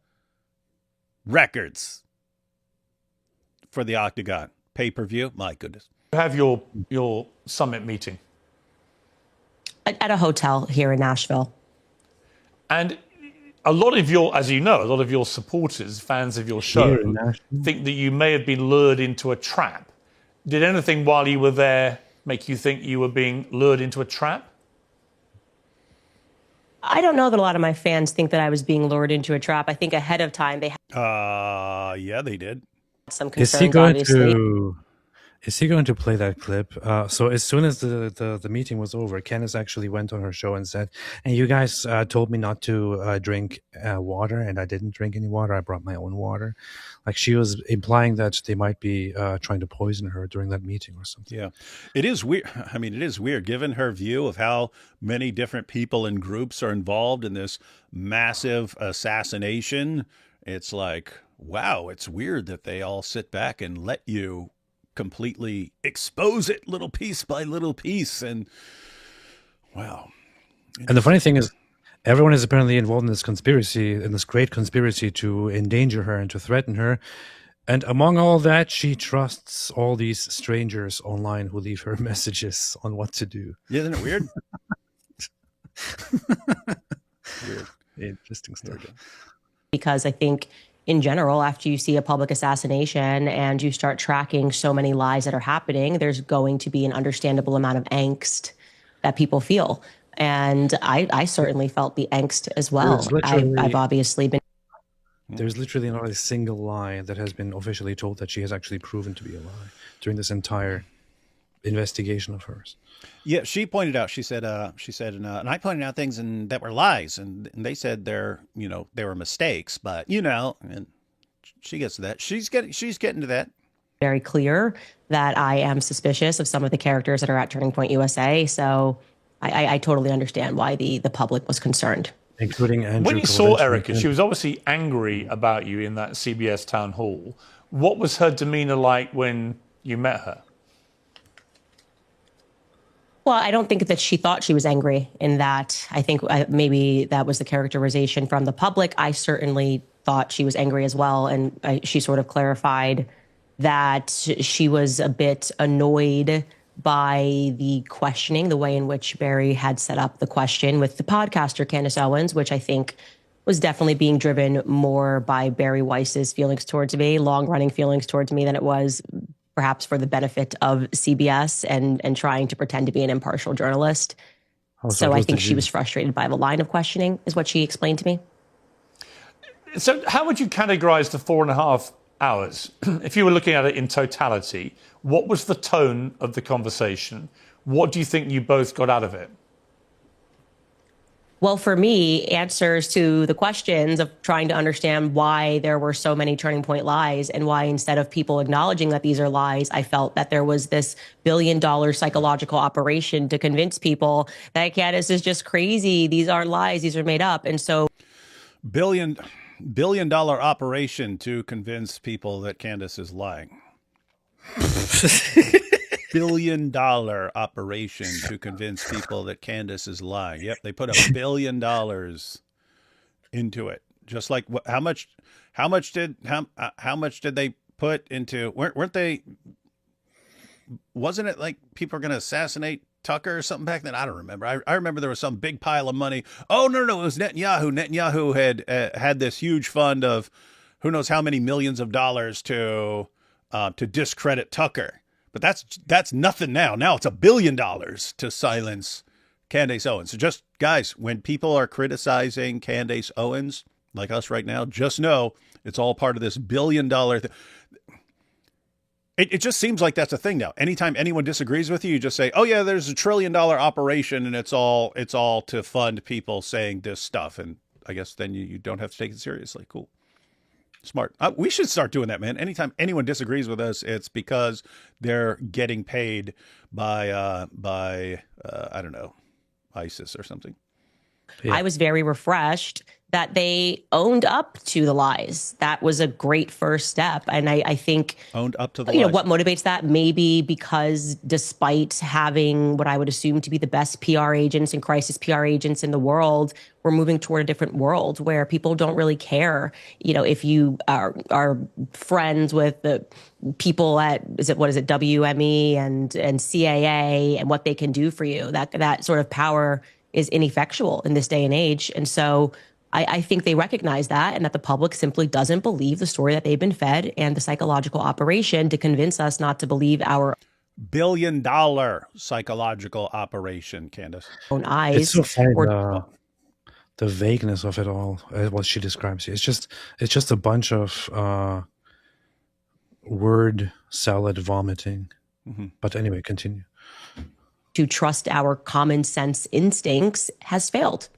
records for the octagon pay-per-view. My goodness. Have your summit meeting At a hotel here in Nashville. and a lot of your, as you know, a lot of your supporters, fans of your show, Here in Nashville? think that you may have been lured into a trap. Did anything while you were there make you think you were being lured into a trap? I don't know that a lot of my fans think that I was being lured into a trap. I think ahead of time they had Yeah, they did. some Is he concerns, going obviously. to? Is he going to play that clip? So as soon as the meeting was over, Candace actually went on her show and said, "And you guys told me not to drink water, and I didn't drink any water. I brought my own water." Like she was implying that they might be trying to poison her during that meeting or something. Yeah, it is weird. I mean, it is weird given her view of how many different people and groups are involved in this massive assassination. It's like, wow, it's weird that they all sit back and let you completely expose it little piece by little piece. And wow. And the funny thing is, everyone is apparently involved in this conspiracy, in this great conspiracy to endanger her and to threaten her. And among all that, she trusts all these strangers online who leave her messages on what to do. Yeah, isn't it weird? Weird. Interesting stuff. Because I think in general, after you see a public assassination and you start tracking so many lies that are happening, there's going to be an understandable amount of angst that people feel. And I certainly felt the angst as well. I've obviously been. There's literally not a single lie that has been officially told that she has actually proven to be a lie during this entire investigation of hers. Yeah, she pointed out. She said, and I pointed out things that were lies, and they said they were mistakes. But and she gets to that. She's getting to that. Very clear that I am suspicious of some of the characters that are at Turning Point USA. So I totally understand why the public was concerned. Including Andrew. When you saw Erica, she was obviously angry about you in that CBS town hall. What was her demeanor like when you met her? Well, I don't think that she thought she was angry in that. I think maybe that was the characterization from the public. I certainly thought she was angry as well. And she sort of clarified that she was a bit annoyed by the questioning, the way in which Barry had set up the question with the podcaster Candace Owens, which I think was definitely being driven more by Barry Weiss's feelings towards me, long-running feelings towards me, than it was perhaps for the benefit of CBS and trying to pretend to be an impartial journalist. So I think she was frustrated by the line of questioning, is what she explained to me. So how would you categorize the 4.5 hours? If you were looking at it in totality, what was the tone of the conversation? What do you think you both got out of it? Well, for me, answers to the questions of trying to understand why there were so many Turning Point lies and why instead of people acknowledging that these are lies, I felt that there was this billion-dollar psychological operation to convince people that Candace is just crazy. These aren't lies. These are made up. And so billion-dollar operation to convince people that Candace is lying. Billion-dollar operation to convince people that Candace is lying. Yep, they put $1 billion into it. Just like how much did they put into? Weren't they? Wasn't it like people are going to assassinate Tucker or something back then? I don't remember. I remember there was some big pile of money. Oh no, it was Netanyahu. Netanyahu had this huge fund of who knows how many millions of dollars to discredit Tucker. But that's nothing now. Now it's $1 billion to silence Candace Owens. So just, guys, when people are criticizing Candace Owens, like us right now, just know it's all part of this $1 billion thing. It just seems like that's a thing now. Anytime anyone disagrees with you, you just say, oh, yeah, there's $1 trillion operation, and it's all to fund people saying this stuff. And I guess then you don't have to take it seriously. Cool. Smart. We should start doing that, man. Anytime anyone disagrees with us, it's because they're getting paid by I don't know, ISIS or something. Yeah. I was very refreshed that they owned up to the lies. That was a great first step. And I think Owned up to the you know lies. what motivates that, maybe because despite having what I would assume to be the best PR agents and crisis PR agents in the world, we're moving toward a different world where people don't really care, you know, if you are friends with the people at what is it WME and CAA and what they can do for you. That sort of power is ineffectual in this day and age. And so I think they recognize that, and that the public simply doesn't believe the story that they've been fed, and the psychological operation to convince us not to believe our $1 billion psychological operation, Candace. own eyes. It's so funny or the vagueness of it all, what she describes here. It's just a bunch of word salad vomiting. But anyway, continue. to trust our common sense instincts has failed.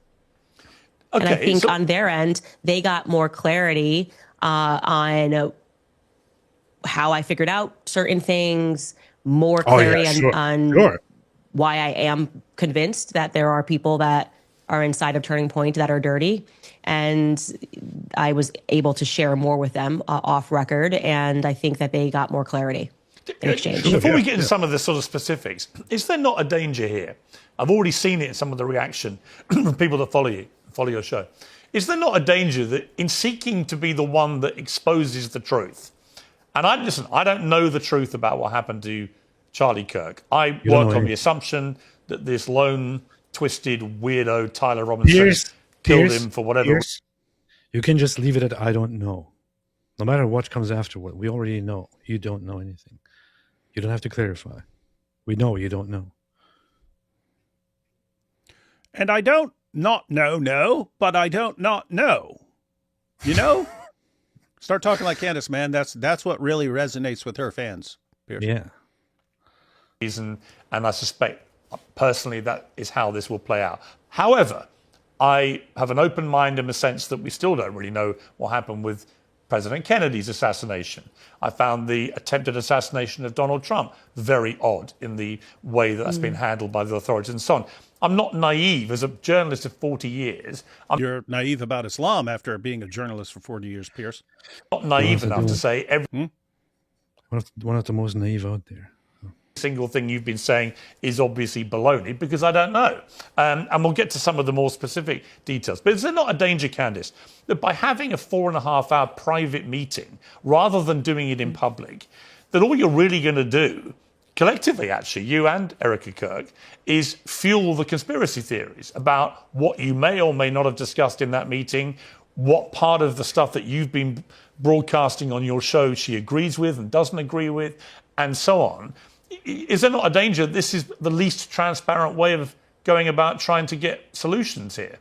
Okay, And I think so- on their end, they got more clarity on how I figured out certain things, more clarity on why I am convinced that there are people that are inside of Turning Point that are dirty. And I was able to share more with them off record. And I think that they got more clarity in exchange. Before we get into some of the sort of specifics, is there not a danger here? I've already seen it in some of the reaction from people that follow your show. Is there not a danger that in seeking to be the one that exposes the truth, and I don't know the truth about what happened to Charlie Kirk. I work on the assumption that this lone, twisted, weirdo Tyler Robinson killed him for whatever. You can just leave it at I don't know. No matter what comes afterward, we already know you don't know anything. You don't have to clarify. We know you don't know. And I don't not know, but I don't not know. You know? Start talking like Candace, man. That's what really resonates with her fans. Piers. Yeah. And I suspect personally that is how this will play out. However, I have an open mind in the sense that we still don't really know what happened with President Kennedy's assassination. I found the attempted assassination of Donald Trump very odd in the way that that's been handled by the authorities and so on. I'm not naive. As a journalist of 40 years, I'm You're naive about Islam after being a journalist for 40 years, Piers. not naive enough to say every One of the most naive out there. single thing you've been saying is obviously baloney, because I don't know. And we'll get to some of the more specific details. But is there not a danger, Candace, that by having a 4.5-hour private meeting, rather than doing it in public, that all you're really going to do, collectively actually, you and Erica Kirk, is fuel the conspiracy theories about what you may or may not have discussed in that meeting, what part of the stuff that you've been broadcasting on your show she agrees with and doesn't agree with, and so on. Is there not a danger this is the least transparent way of going about trying to get solutions here?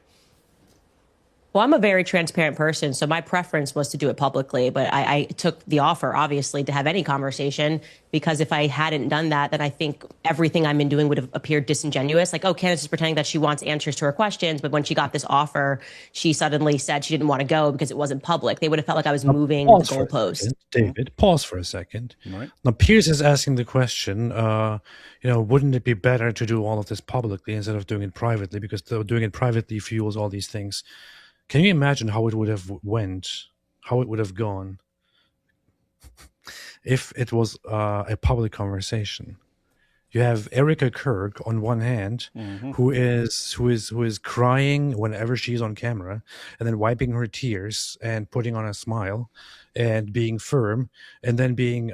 Well, I'm a very transparent person, so my preference was to do it publicly, but I took the offer, obviously, to have any conversation, because if I hadn't done that, then I think everything I'm been doing would have appeared disingenuous. Like, oh, Candace is pretending that she wants answers to her questions, but when she got this offer, she suddenly said she didn't want to go because it wasn't public. They would have felt like I was moving the goalpost. David, pause for a second. Right. Now, Piers is asking the question, wouldn't it be better to do all of this publicly instead of doing it privately? Because doing it privately fuels all these things. Can you imagine how it would have how it would have gone if it was a public conversation? You have Erica Kirk on one hand, who is crying whenever she's on camera, and then wiping her tears and putting on a smile, and being firm, and then being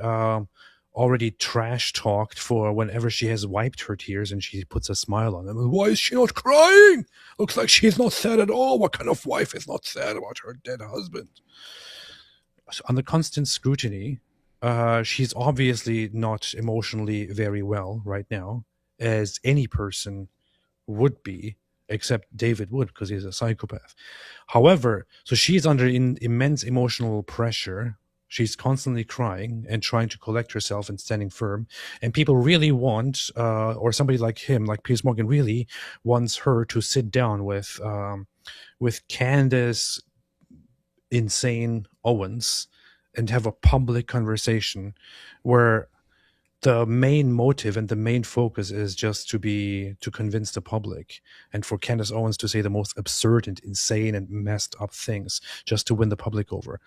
already trash talked for whenever she has wiped her tears and she puts a smile on them. Why is she not crying? Looks like she's not sad at all. What kind of wife is not sad about her dead husband? So under constant scrutiny, she's obviously not emotionally very well right now, as any person would be, except David would, because he's a psychopath. However, so she's under immense emotional pressure. She's constantly crying and trying to collect herself and standing firm. And people really want, or somebody like him, like Piers Morgan, really wants her to sit down with Candace insane Owens and have a public conversation where the main motive and the main focus is just to convince the public, and for Candace Owens to say the most absurd and insane and messed up things just to win the public over.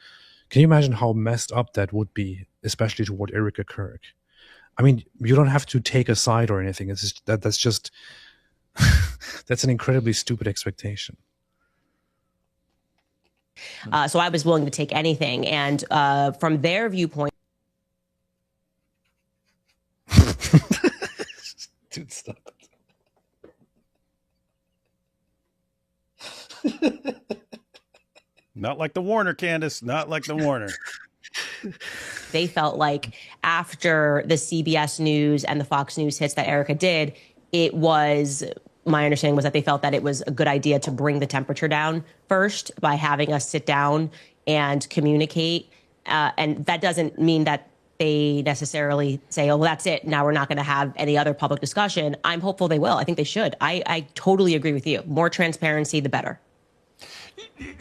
Can you imagine how messed up that would be, especially toward Erica Kirk? I mean, you don't have to take a side or anything. It's just that's just that's an incredibly stupid expectation. So I was willing to take anything, and from their viewpoint. Dude, stop it. Not like the Warner, Candace. Not like the Warner. They felt like after the CBS News and the Fox News hits that Erica did, it was, my understanding was that they felt that it was a good idea to bring the temperature down first by having us sit down and communicate. And that doesn't mean that they necessarily say, oh, well, that's it. Now we're not going to have any other public discussion. I'm hopeful they will. I think they should. I totally agree with you. More transparency, the better.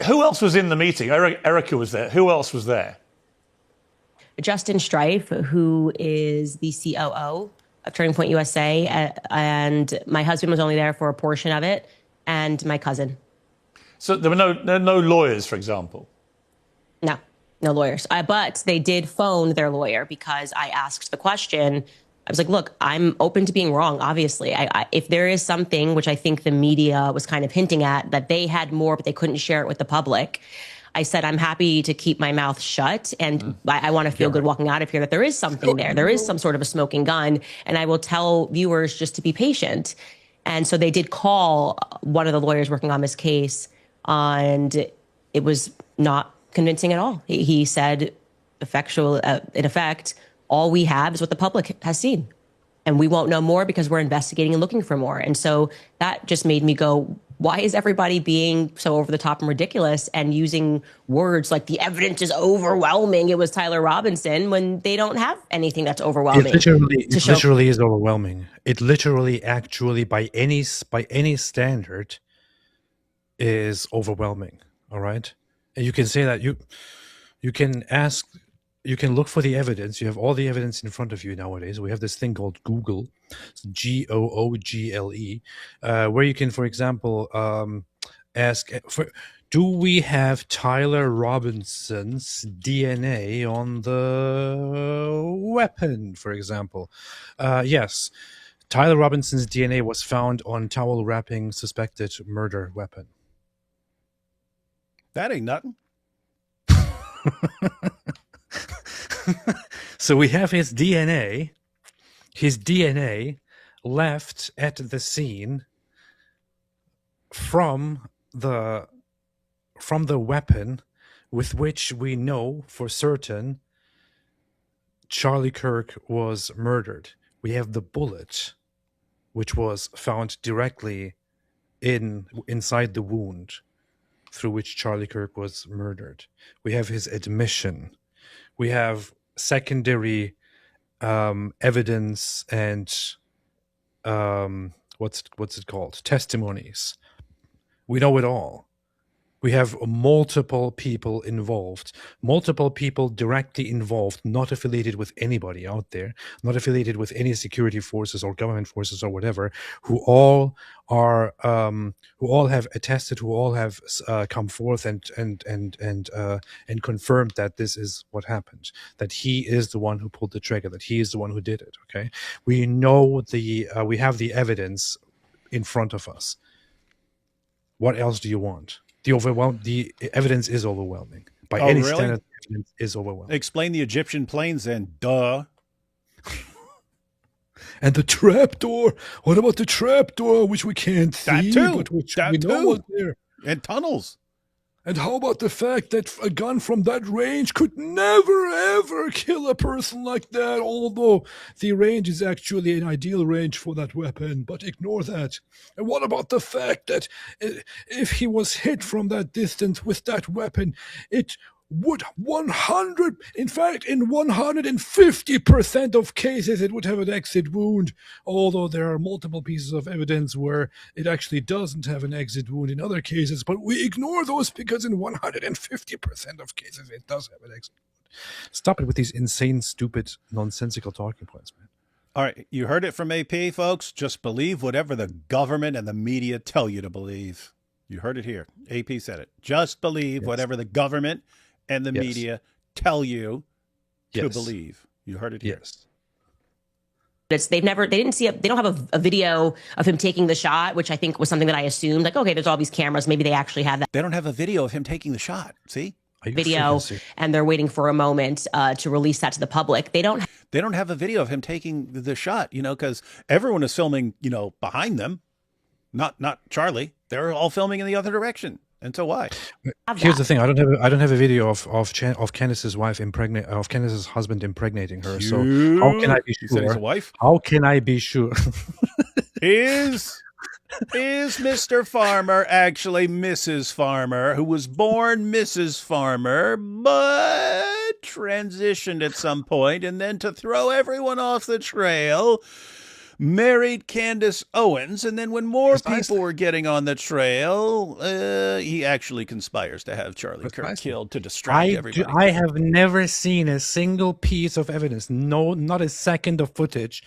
Who else was in the meeting? Erica was there. Who else was there? Justin Strife, who is the COO of Turning Point USA, and my husband was only there for a portion of it, and my cousin. So there were no lawyers, for example? No lawyers. But they did phone their lawyer because I asked the question. I was like, look, I'm open to being wrong, obviously. If there is something, which I think the media was kind of hinting at, that they had more, but they couldn't share it with the public, I said, I'm happy to keep my mouth shut, and I want to feel good walking out of here that there is something there. There is some sort of a smoking gun, and I will tell viewers just to be patient. And so they did call one of the lawyers working on this case, and it was not convincing at all. He said, in effect, all we have is what the public has seen, and we won't know more because we're investigating and looking for more. And so that just made me go, why is everybody being so over the top and ridiculous and using words like the evidence is overwhelming? It was Tyler Robinson, when they don't have anything that's overwhelming. It literally is overwhelming. It literally, actually, by any standard, is overwhelming. All right, and you can say that you can ask. You can look for the evidence. You have all the evidence in front of you nowadays. We have this thing called Google, Google, where you can, for example, ask, do we have Tyler Robinson's DNA on the weapon, for example? Yes, Tyler Robinson's DNA was found on towel wrapping suspected murder weapon. That ain't nothing. So we have his DNA left at the scene from the weapon with which we know for certain Charlie Kirk was murdered. We have the bullet, which was found directly inside the wound through which Charlie Kirk was murdered. We have his admission. We have secondary evidence and what's it called? Testimonies. We know it all. We have multiple people involved, multiple people directly involved, not affiliated with anybody out there, not affiliated with any security forces or government forces or whatever, who all have attested, who all have come forth and confirmed that this is what happened, that he is the one who pulled the trigger, that he is the one who did it. Okay, we know we have the evidence in front of us. What else do you want? The evidence is overwhelming. By any standard, the evidence is overwhelming. Explain the Egyptian planes then, duh. And the trapdoor. What about the trapdoor, which we can't see, but which we know was there? And tunnels. And how about the fact that a gun from that range could never, ever kill a person like that, although the range is actually an ideal range for that weapon, but ignore that. And what about the fact that if he was hit from that distance with that weapon, it would in 150% of cases, it would have an exit wound, although there are multiple pieces of evidence where it actually doesn't have an exit wound in other cases, but we ignore those because in 150% of cases, it does have an exit wound. Stop it with these insane, stupid, nonsensical talking points, man. All right, you heard it from AP, folks. Just believe whatever the government and the media tell you to believe. You heard it here. AP said it. Just believe whatever the government and the media tell you to believe. You heard it here. They don't have a video of him taking the shot, which I think was something that I assumed. Like, okay, there's all these cameras. Maybe they actually have that They don't have a video of him taking the shot. See? video, and they're waiting for a moment to release that to the public. They don't have a video of him taking the shot, because everyone is filming, behind them. Not Charlie. They're all filming in the other direction. And so why? Here's the thing: I don't have a video of Candace's wife of Candace's husband impregnating her. So how can I be He said he's a sure? wife. How can I be sure? Is Mr. Farmer actually Mrs. Farmer, who was born Mrs. Farmer, but transitioned at some point, and then to throw everyone off the trail, married Candace Owens, and then when more people were getting on the trail, he actually conspires to have Charlie Kirk killed to distract everybody. I have never seen a single piece of evidence, no, not a second of footage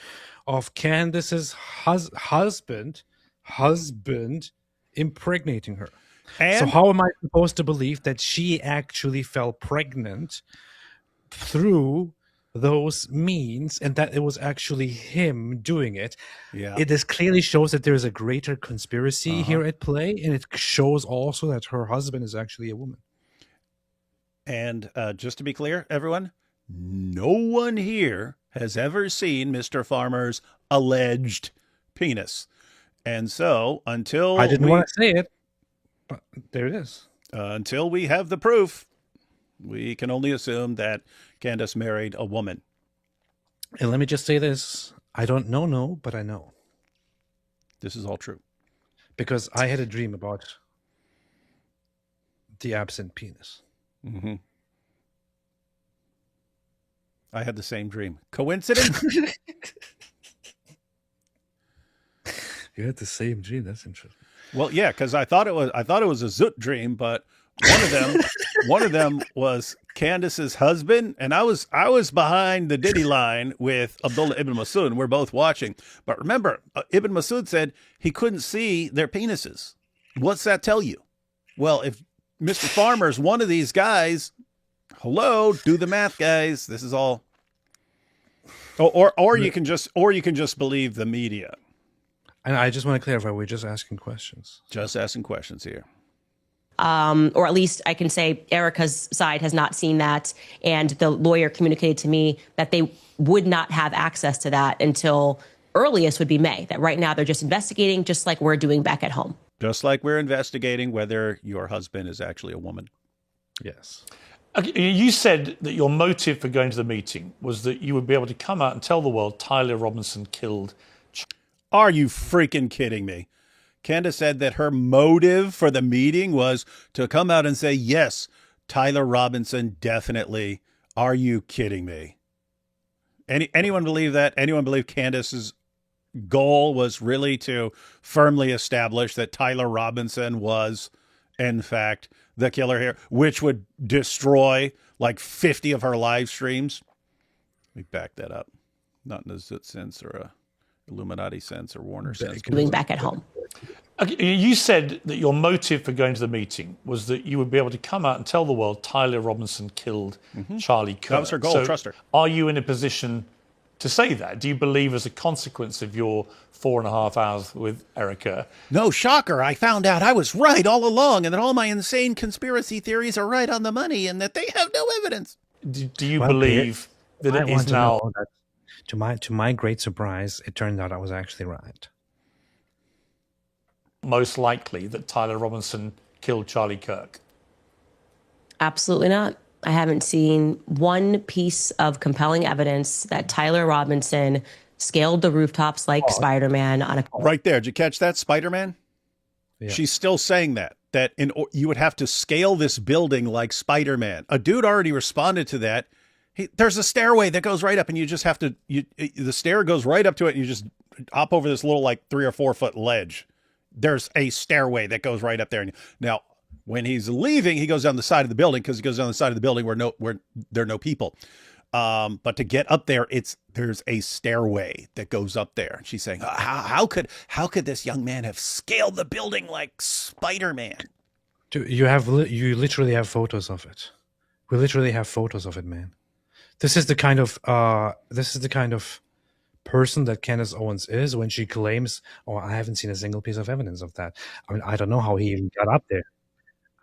of Candace's husband impregnating her. So how am I supposed to believe that she actually fell pregnant through those means and that it was actually him doing it? It clearly shows that there's a greater conspiracy here at play, and it shows also that her husband is actually a woman. And just to be clear, everyone, no one here has ever seen Mr. Farmer's alleged penis. And so until I didn't want to say it, but there it is. Until we have the proof, we can only assume that Candace married a woman. And let me just say this. I don't know, but I know. This is all true. Because I had a dream about the absent penis. Mm-hmm. I had the same dream. Coincidence? You had the same dream. That's interesting. Well, yeah, because I thought it was a Zoot dream, but one of them was Candace's husband, and I was behind the Diddy line with Abdullah ibn Masud, and we're both watching. But remember, Ibn Masud said he couldn't see their penises. What's that tell you? Well, if Mr. Farmer's one of these guys, hello, do the math, guys. This is all. Or you can just believe the media. And I just want to clarify, we're just asking questions. Just asking questions here. Or at least I can say Erica's side has not seen that. And the lawyer communicated to me that they would not have access to that until earliest would be May. That right now they're just investigating, just like we're doing back at home. Just like we're investigating whether your husband is actually a woman. Yes. Okay, you said that your motive for going to the meeting was that you would be able to come out and tell the world Tyler Robinson killed. Are you freaking kidding me? Candace said that her motive for the meeting was to come out and say, yes, Tyler Robinson, definitely. Are you kidding me? Anyone believe that? Anyone believe Candace's goal was really to firmly establish that Tyler Robinson was, in fact, the killer here, which would destroy like 50 of her live streams? Let me back that up. Not in a Zut sense or a Illuminati sense or Warner sense. Doing back at home. Okay, you said that your motive for going to the meeting was that you would be able to come out and tell the world Tyler Robinson killed Charlie Kirk. That was her goal. So trust her. Are you in a position to say that? Do you believe as a consequence of your 4.5 hours with Erica? No, shocker. I found out I was right all along and that all my insane conspiracy theories are right on the money and that they have no evidence. Do you believe that it is now... To my great surprise, it turned out I was actually right. Most likely that Tyler Robinson killed Charlie Kirk? Absolutely not. I haven't seen one piece of compelling evidence that Tyler Robinson scaled the rooftops like Spider-Man on a... Right there. Did you catch that, Spider-Man? Yeah. She's still saying that you would have to scale this building like Spider-Man. A dude already responded to that. There's a stairway that goes right up, and you just have to. The stair goes right up to it, and you just hop over this little 3 or 4 foot ledge. There's a stairway that goes right up there. Now, when he's leaving, he goes down the side of the building because he goes down the side of the building where there are no people. But to get up there, there's a stairway that goes up there. She's saying, how could this young man have scaled the building like Spider-Man? You literally have photos of it. We literally have photos of it, man. This is the kind of person that Candace Owens is when she claims, "Oh, I haven't seen a single piece of evidence of that." I mean, I don't know how he even got up there.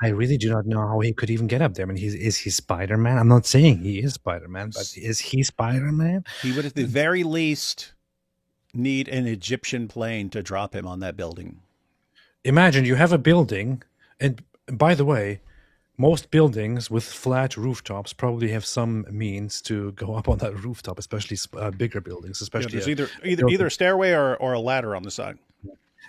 I really do not know how he could even get up there. I mean, is he Spider-Man? I'm not saying he is Spider-Man, but is he Spider-Man? He would at the very least need an Egyptian plane to drop him on that building. Imagine you have a building, and by the way, most buildings with flat rooftops probably have some means to go up on that rooftop, especially bigger buildings. Especially there's either a stairway or a ladder on the side.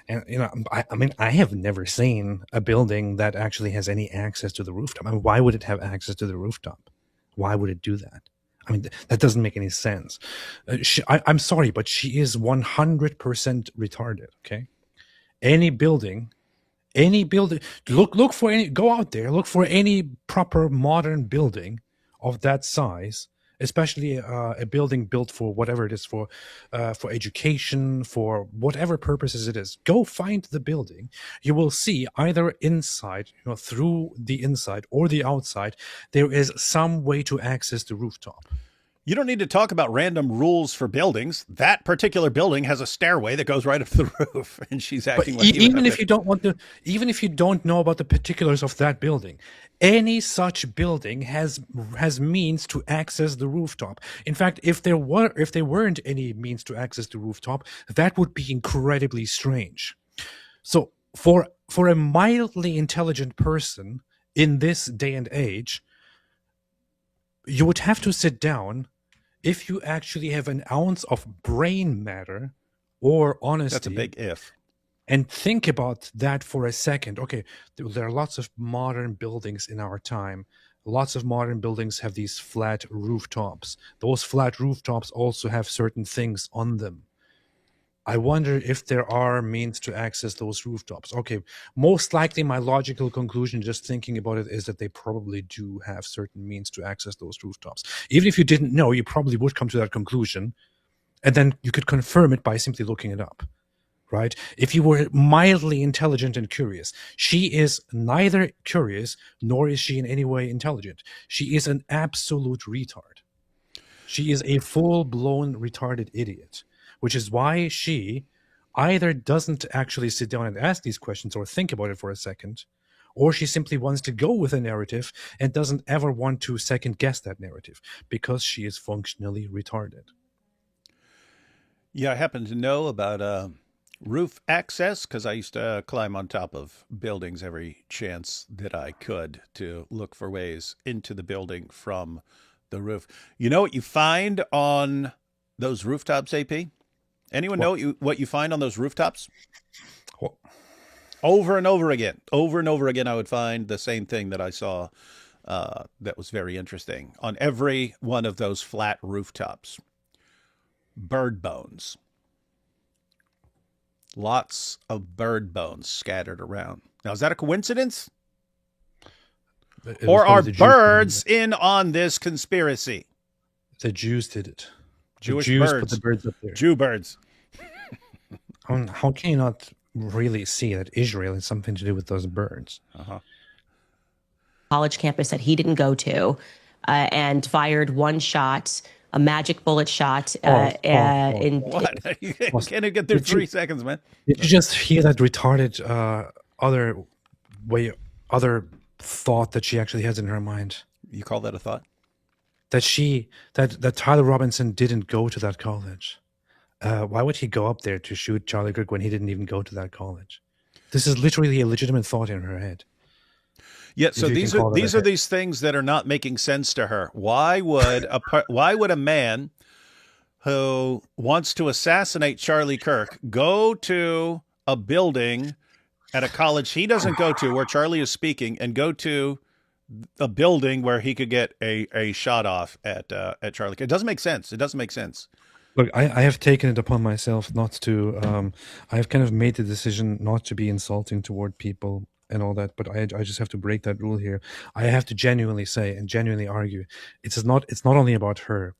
And I mean, I have never seen a building that actually has any access to the rooftop. I mean, why would it have access to the rooftop? Why would it do that? I mean, that doesn't make any sense. I'm sorry, but she is 100% retarded. Okay, any building, look for any. Go out there, look for any proper modern building of that size. Especially a building built for whatever it is, for education, for whatever purposes it is. Go find the building. You will see either inside, through the inside or the outside, there is some way to access the rooftop. You don't need to talk about random rules for buildings. That particular building has a stairway that goes right up the roof, and she's acting like even if you don't know about the particulars of that building, any such building has means to access the rooftop. In fact, if there weren't any means to access the rooftop, that would be incredibly strange. So for a mildly intelligent person in this day and age, you would have to sit down. If you actually have an ounce of brain matter or honesty, that's a big if, and think about that for a second. Okay, there are lots of modern buildings in our time. Lots of modern buildings have these flat rooftops. Those flat rooftops also have certain things on them. I wonder if there are means to access those rooftops. Okay, most likely my logical conclusion, just thinking about it, is that they probably do have certain means to access those rooftops. Even if you didn't know, you probably would come to that conclusion, and then you could confirm it by simply looking it up, right? If you were mildly intelligent and curious. She is neither curious, nor is she in any way intelligent. She is an absolute retard. She is a full-blown retarded idiot. Which is why she either doesn't actually sit down and ask these questions or think about it for a second, or she simply wants to go with a narrative and doesn't ever want to second guess that narrative because she is functionally retarded. Yeah, I happen to know about roof access because I used to climb on top of buildings every chance that I could to look for ways into the building from the roof. You know what you find on those rooftops, AP? Anyone know what you find on those rooftops? What? Over and over again, I would find the same thing that I saw that was very interesting on every one of those flat rooftops. Bird bones. Lots of bird bones scattered around. Now, is that a coincidence? Or are birds in on this conspiracy? The Jews did it. Jewish Jews birds. put the birds up there. Jew birds. How can you not really see that Israel has something to do with those birds? College campus that he didn't go to, and fired one shot, a magic bullet shot. What? You can't even get through 3 seconds, man. Did you just hear that retarded other thought that she actually has in her mind? You call that a thought? That Tyler Robinson didn't go to that college. Why would he go up there to shoot Charlie Kirk when he didn't even go to that college? This is literally a legitimate thought in her head. Yeah, so these are these things that are not making sense to her. Why would a man who wants to assassinate Charlie Kirk go to a building at a college he doesn't go to where Charlie is speaking and go to a building where he could get a shot off at Charlie? It doesn't make sense. It doesn't make sense. Look, I have taken it upon myself not to. I have kind of made the decision not to be insulting toward people and all that, but I just have to break that rule here. I have to genuinely say and genuinely argue, it's not only about her.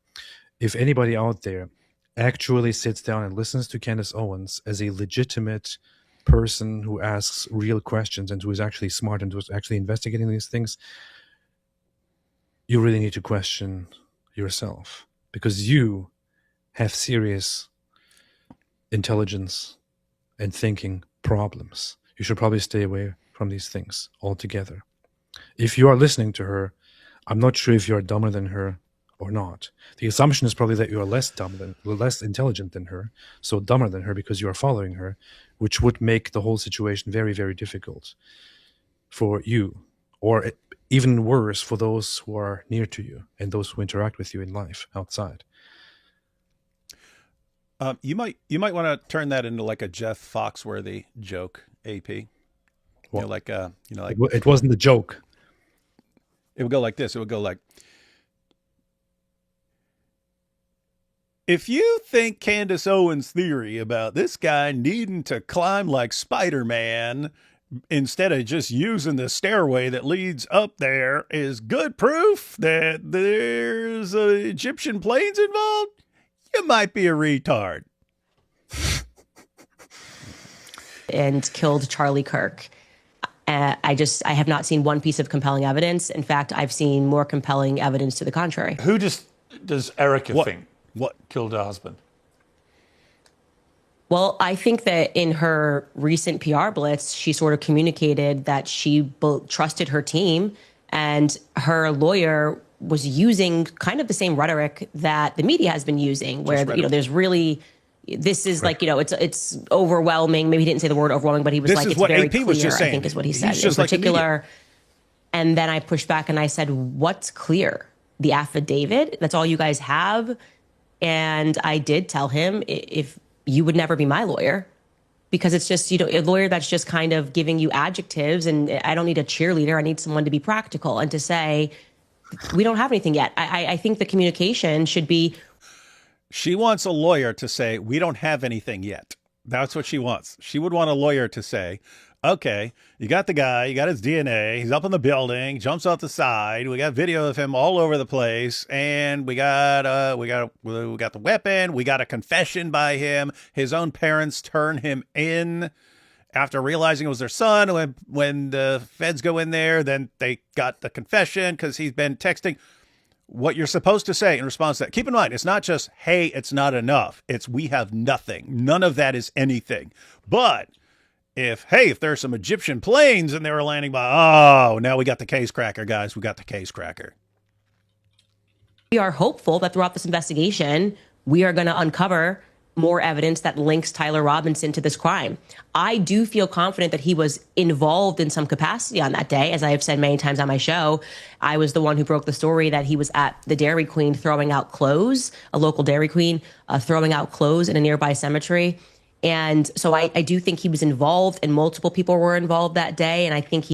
If anybody out there actually sits down and listens to Candace Owens as a legitimate person who asks real questions and who is actually smart and who is actually investigating these things, you really need to question yourself, because you have serious intelligence and thinking problems. You should probably stay away from these things altogether. If you are listening to her, I'm not sure if you are dumber than her or not. The assumption is probably that you are less intelligent than her, so dumber than her because you are following her, which would make the whole situation very, very difficult for you, or even worse for those who are near to you and those who interact with you in life outside. You might want to turn that into like a Jeff Foxworthy joke, AP. Well, like it wasn't a joke. It would go like this. It would go like, if you think Candace Owens' theory about this guy needing to climb like Spider-Man instead of just using the stairway that leads up there is good proof that there's Egyptian planes involved, you might be a retard. And killed Charlie Kirk. I have not seen one piece of compelling evidence. In fact, I've seen more compelling evidence to the contrary. Who does Erica think What killed her husband? Well, I think that in her recent PR blitz, she sort of communicated that she trusted her team, and her lawyer was using kind of the same rhetoric that the media has been using, where there's really, this is like, it's overwhelming. Maybe he didn't say the word overwhelming, but he was it's very AP clear, was just saying. I think is what he said in particular. And then I pushed back and I said, what's clear? The affidavit? That's all you guys have? And I did tell him, if you would never be my lawyer, because it's just, a lawyer that's just kind of giving you adjectives, and I don't need a cheerleader. I need someone to be practical and to say, we don't have anything yet. I think the communication should be. She wants a lawyer to say, we don't have anything yet. That's what she wants. She would want a lawyer to say, okay, you got the guy, you got his DNA, he's up in the building, jumps off the side, we got video of him all over the place, and we got the weapon, we got a confession by him. His own parents turn him in after realizing it was their son. When the feds go in there, then they got the confession because he's been texting. What you're supposed to say in response to that. Keep in mind, it's not just, hey, it's not enough. It's, we have nothing. None of that is anything. But if there's some Egyptian planes and they were landing by, now we got the case cracker, guys. We got the case cracker. We are hopeful that throughout this investigation, we are going to uncover more evidence that links Tyler Robinson to this crime. I do feel confident that he was involved in some capacity on that day. As I have said many times on my show, I was the one who broke the story that he was at the Dairy Queen throwing out clothes, a local Dairy Queen, throwing out clothes in a nearby cemetery. And so I do think he was involved, and multiple people were involved that day. And I think he.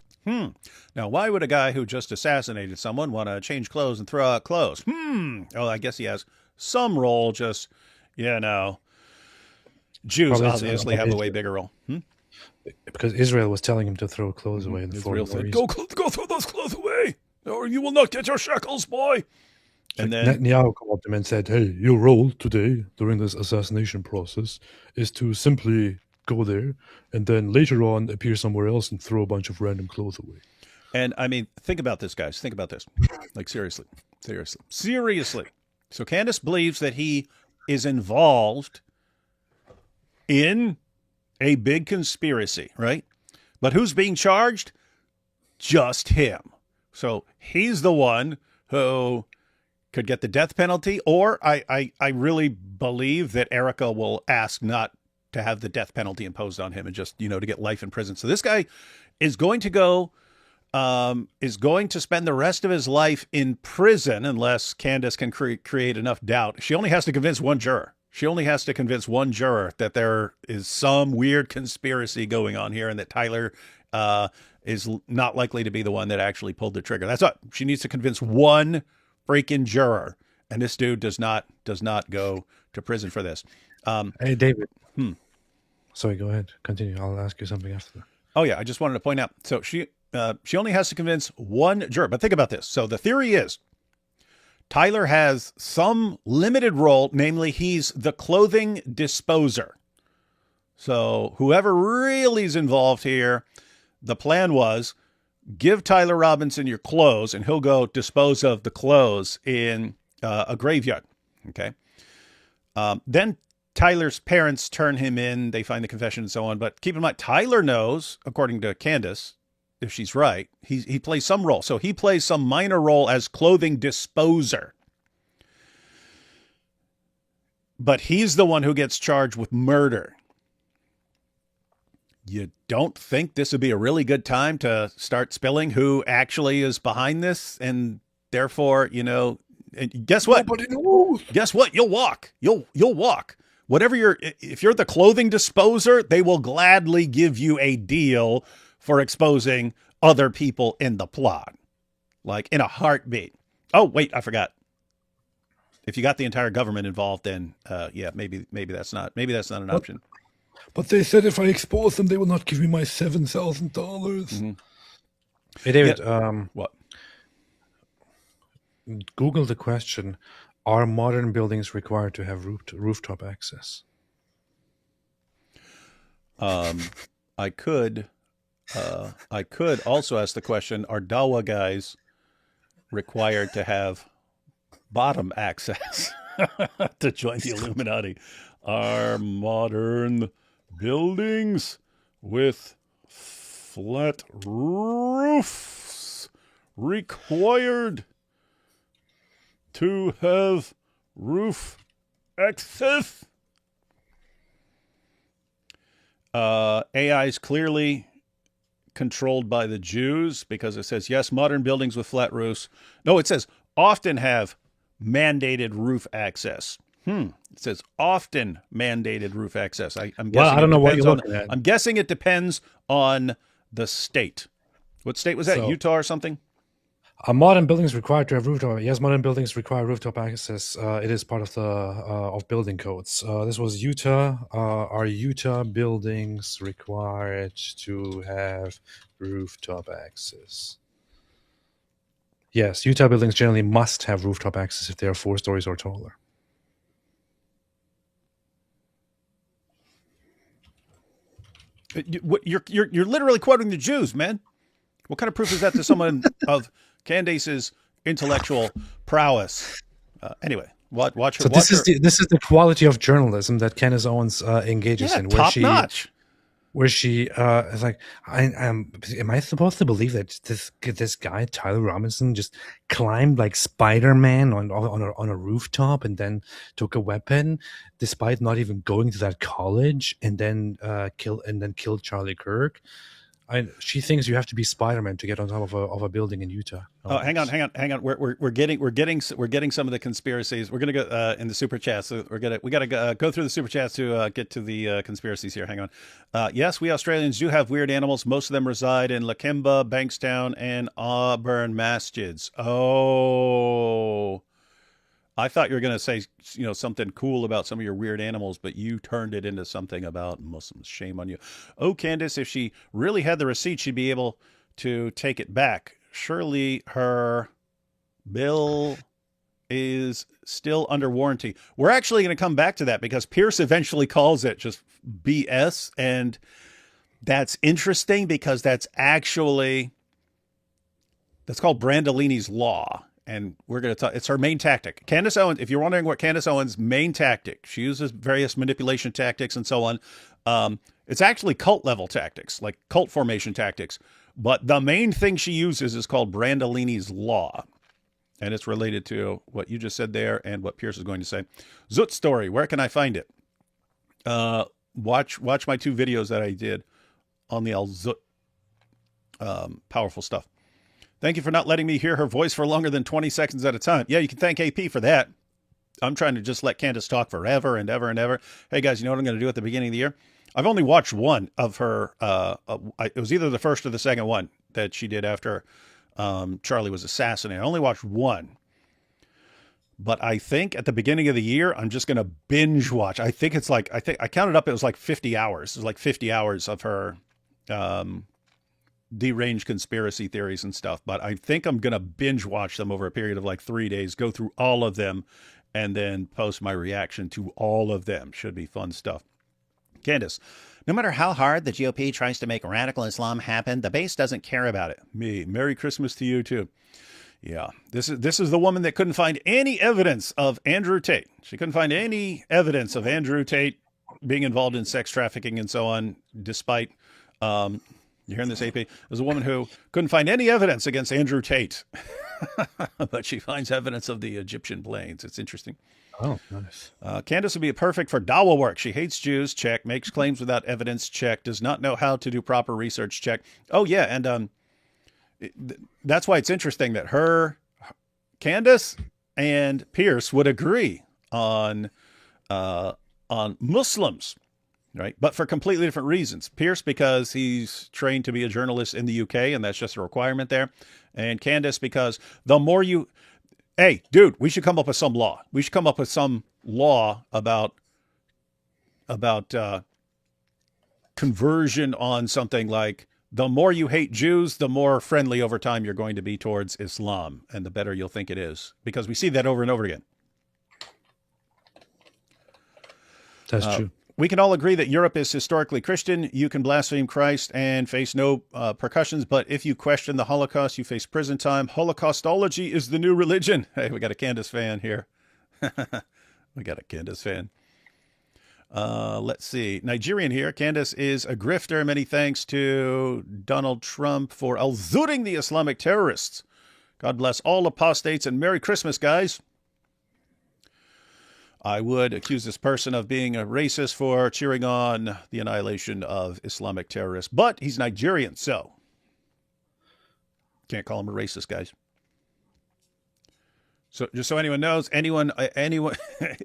Now, why would a guy who just assassinated someone want to change clothes and throw out clothes? Oh, I guess he has some role, just, Jews Probably obviously have a way bigger role. Because Israel was telling him to throw clothes away. Israel said, go throw those clothes away, or you will not get your shekels, boy. And then Netanyahu came up to him and said, hey, your role today during this assassination process is to simply go there and then later on appear somewhere else and throw a bunch of random clothes away. And I mean, think about this, guys. Think about this. Like, seriously. So Candace believes that he is involved in a big conspiracy, right? But who's being charged? Just him. So he's the one who could get the death penalty, or I really believe that Erica will ask not to have the death penalty imposed on him and just, to get life in prison. So this guy is going to spend the rest of his life in prison unless Candace can create enough doubt. She only has to convince one juror. That there is some weird conspiracy going on here and that Tyler is not likely to be the one that actually pulled the trigger. That's what she needs to convince one freaking juror. And this dude does not go to prison for this. Hey, David. Sorry, go ahead. Continue. I'll ask you something after that. Oh yeah, I just wanted to point out. So she only has to convince one juror. But think about this. So the theory is Tyler has some limited role, namely he's the clothing disposer. So whoever really is involved here, the plan was give Tyler Robinson your clothes and he'll go dispose of the clothes in a graveyard. Okay. Then Tyler's parents turn him in. They find the confession and so on. But keep in mind, Tyler knows, according to Candace, if she's right, he plays some role. So he plays some minor role as clothing disposer. But he's the one who gets charged with murder. You don't think this would be a really good time to start spilling who actually is behind this? And therefore, and guess what? Nobody knows. Guess what? You'll walk. You'll walk. If you're the clothing disposer, they will gladly give you a deal for exposing other people in the plot. Like in a heartbeat. Oh, wait, I forgot. If you got the entire government involved, then maybe that's not an option. But they said if I expose them, they will not give me my $7,000. Mm-hmm. Hey, David. What? Google the question: are modern buildings required to have rooftop access? I could also ask the question: are Dawa guys required to have bottom access to join the Illuminati? Are modern buildings with flat roofs required to have roof access? AI is clearly controlled by the Jews because it says, yes, modern buildings with flat roofs. No, it says often have mandated roof access. It says often mandated roof access. I'm guessing. Well, I don't know what you're looking at. I'm guessing it depends on the state. What state was that? So, Utah or something? Modern buildings required to have rooftop. Yes, modern buildings require rooftop access. It is part of the of building codes. This was Utah. Are Utah buildings required to have rooftop access? Yes, Utah buildings generally must have rooftop access if they are 4 stories or taller. You're literally quoting the Jews, man. What kind of proof is that to someone of Candace's intellectual prowess? Anyway, watch her. So this is the quality of journalism that Candace Owens engages in, top notch. Where she is like, am I supposed to believe that this guy Tyler Robinson just climbed like Spider-Man on a rooftop and then took a weapon, despite not even going to that college, and then killed Charlie Kirk? She thinks you have to be Spider-Man to get on top of a building in Utah. Oh, hang on. We're getting some of the conspiracies. We're gonna go in the super chat. So we gotta go through the super chats to get to the conspiracies here. Hang on. Yes, we Australians do have weird animals. Most of them reside in Lakemba, Bankstown, and Auburn masjids. Oh, I thought you were going to say, something cool about some of your weird animals, but you turned it into something about Muslims. Shame on you. Oh, Candace, if she really had the receipt, she'd be able to take it back. Surely her bill is still under warranty. We're actually going to come back to that because Piers eventually calls it just BS. And that's interesting because that's called Brandolini's Law. And we're going to talk, it's her main tactic. Candace Owens, if you're wondering what Candace Owens' main tactic, she uses various manipulation tactics and so on. It's actually cult level tactics, like cult formation tactics. But the main thing she uses is called Brandolini's Law. And it's related to what you just said there and what Piers is going to say. Zoot story, where can I find it? Watch my 2 videos that I did on the Al Zoot. Powerful stuff. Thank you for not letting me hear her voice for longer than 20 seconds at a time. Yeah, you can thank AP for that. I'm trying to just let Candace talk forever and ever and ever. Hey, guys, you know what I'm going to do at the beginning of the year? I've only watched one of her. It was either the first or the second one that she did after Charlie was assassinated. I only watched one. But I think at the beginning of the year, I'm just going to binge watch. I think I counted up, it was like 50 hours. It was like 50 hours of her deranged conspiracy theories and stuff, but I think I'm going to binge watch them over a period of like 3 days, go through all of them, and then post my reaction to all of them. Should be fun stuff. Candace, No matter how hard the GOP tries to make radical Islam happen, the base doesn't care about it. me. Merry Christmas to you too. Yeah, this is the woman that couldn't find any evidence of Andrew Tate. She couldn't find any evidence of Andrew Tate being involved in sex trafficking and so on, despite, you're hearing this, AP? There's a woman who couldn't find any evidence against Andrew Tate, but she finds evidence of the Egyptian planes. It's interesting. Oh, nice. Candace would be perfect for dawah work. She hates Jews, check. Makes claims without evidence, check. Does not know how to do proper research, check. Oh, yeah, and that's why it's interesting that Candace and Piers would agree on Muslims, right? But for completely different reasons. Piers because he's trained to be a journalist in the UK, and that's just a requirement there. And Candace because the more you... Hey, dude, we should come up with some law. We should come up with some law about conversion on something like the more you hate Jews, the more friendly over time you're going to be towards Islam, and the better you'll think it is. Because we see that over and over again. That's true. We can all agree that Europe is historically Christian. You can blaspheme Christ and face no repercussions, but if you question the Holocaust, you face prison time. Holocaustology is the new religion. Hey, we got a Candace fan here. We got a Candace fan. Let's see. Nigerian here. Candace is a grifter. Many thanks to Donald Trump for al-Zuring the Islamic terrorists. God bless all apostates and Merry Christmas, guys. I would accuse this person of being a racist for cheering on the annihilation of Islamic terrorists, but he's Nigerian, so can't call him a racist, guys. So just so anyone knows, anyone in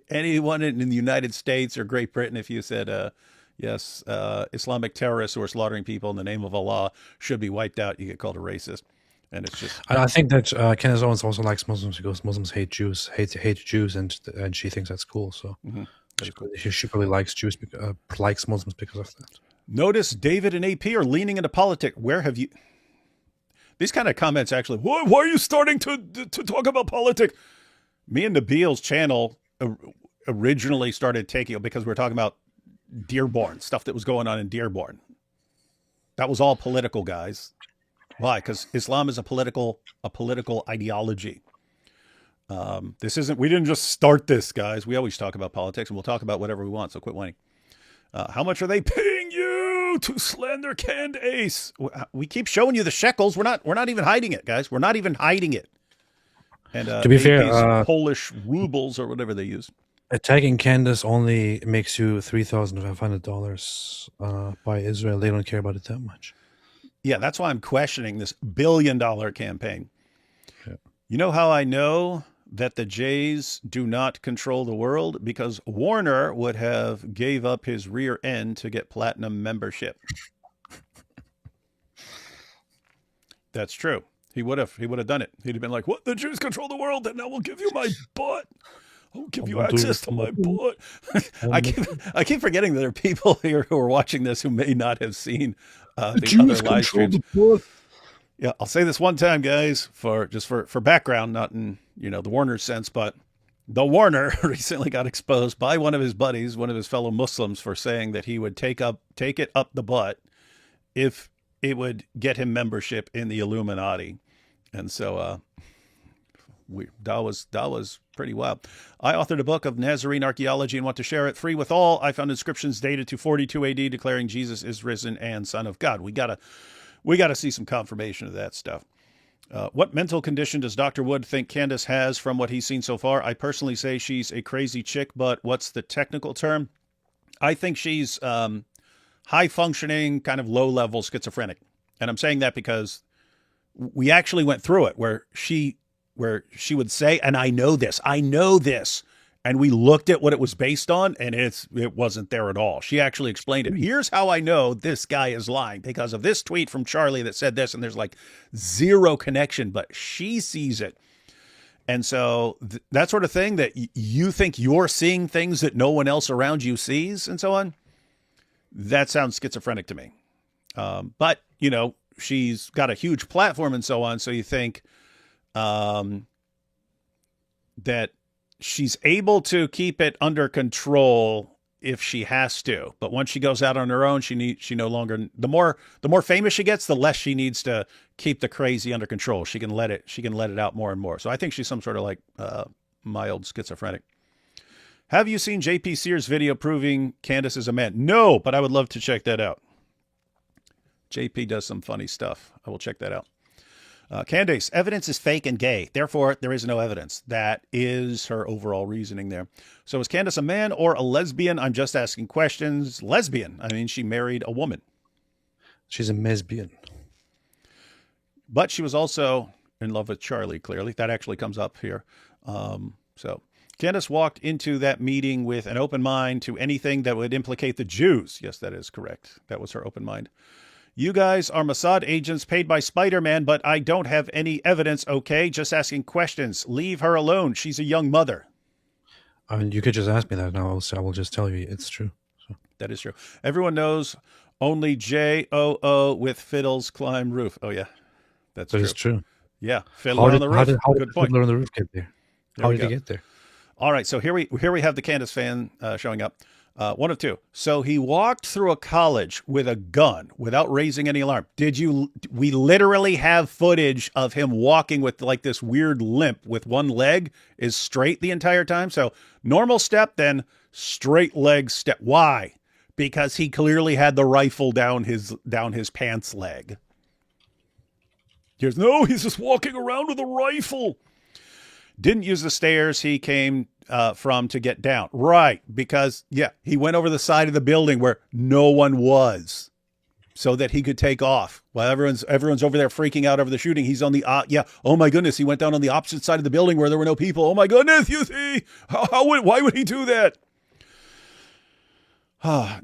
the United States or Great Britain, if you said, yes, Islamic terrorists who are slaughtering people in the name of Allah should be wiped out, you get called a racist. And it's just... I think that Candace Owens also likes Muslims because Muslims hate Jews, hate Jews, and she thinks that's cool. So she probably likes Jews, likes Muslims because of that. Notice David and AP are leaning into politics. Where have you... These kind of comments actually, why are you starting to talk about politics? Me and Nabil's channel originally started taking it because we were talking about Dearborn, stuff that was going on in Dearborn. That was all political, guys. Why? Because Islam is a political ideology. We didn't just start this, guys. We always talk about politics, and we'll talk about whatever we want, so quit whining. How much are they paying you to slander Candace? We keep showing you the shekels. We're not even hiding it, guys. We're not even hiding it. And to be fair, Polish rubles or whatever they use. Attacking Candace only makes you $3,500 by Israel. They don't care about it that much. Yeah, that's why I'm questioning this $1 billion campaign. Yeah. You know how I know that the Jays do not control the world? Because Warner would have gave up his rear end to get platinum membership. That's true. He would have done it. He'd have been like, what? The Jews control the world, and now we'll give you my butt. I'll give you access to my butt. I keep forgetting that there are people here who are watching this who may not have seen the other live streams. Yeah, I'll say this one time, guys, for background, not in the Warner sense, but the Warner recently got exposed by one of his buddies, one of his fellow Muslims, for saying that he would take it up the butt if it would get him membership in the Illuminati, and so that was pretty wild. I authored a book of Nazarene archaeology and want to share it free with all. I found inscriptions dated to 42 AD declaring Jesus is risen and Son of God. We gotta see some confirmation of that stuff. What mental condition does Dr. Wood think Candace has from what he's seen so far? I personally say she's a crazy chick, but what's the technical term? I think she's high functioning, kind of low level schizophrenic. And I'm saying that because we actually went through it where she would say, and I know this, and we looked at what it was based on, and it wasn't there at all. She actually explained it. Here's how I know this guy is lying, because of this tweet from Charlie that said this, and there's like zero connection, but she sees it. And so that sort of thing that you think you're seeing things that no one else around you sees and so on, that sounds schizophrenic to me. But, you know, she's got a huge platform and so on. So you think that she's able to keep it under control if she has to. But once she goes out on her own, she no longer, the more famous she gets, the less she needs to keep the crazy under control. She can let it out more and more. So I think she's some sort of like mild schizophrenic. Have you seen JP Sears' video proving Candace is a man? No, but I would love to check that out. JP does some funny stuff. I will check that out. Candace, Evidence is fake and gay. Therefore, there is no evidence. that is her overall reasoning there. So is Candace a man or a lesbian? I'm just asking questions. Lesbian. I mean, she married a woman. She's a lesbian. But she was also in love with Charlie, clearly. That actually comes up here. So Candace walked into that meeting with an open mind to anything that would implicate the Jews. Yes, that is correct. That was her open mind. You guys are Mossad agents paid by Spider-Man, but I don't have any evidence, okay? Just asking questions. Leave her alone. She's a young mother. I mean, you could just ask me that now. I will just tell you it's true. So. That is true. Everyone knows only J-O-O with fiddles climb roof. Oh, yeah. That's true. That is true. Yeah. Fiddler on the roof. How Good did point. Fiddler on the Roof get there? How did he get there? All right. So here we have the Candace fan showing up. One of two. So he walked through a college with a gun without raising any alarm. We literally have footage of him walking with like this weird limp with one leg is straight the entire time. So normal step, then straight leg step. Why? Because he clearly had the rifle down his pants leg. He's just walking around with a rifle. Didn't use the stairs he came from to get down. Right, because, yeah, he went over the side of the building where no one was so that he could take off. While everyone's over there freaking out over the shooting, he's on the, oh my goodness, he went down on the opposite side of the building where there were no people. Oh my goodness, you see, why would he do that?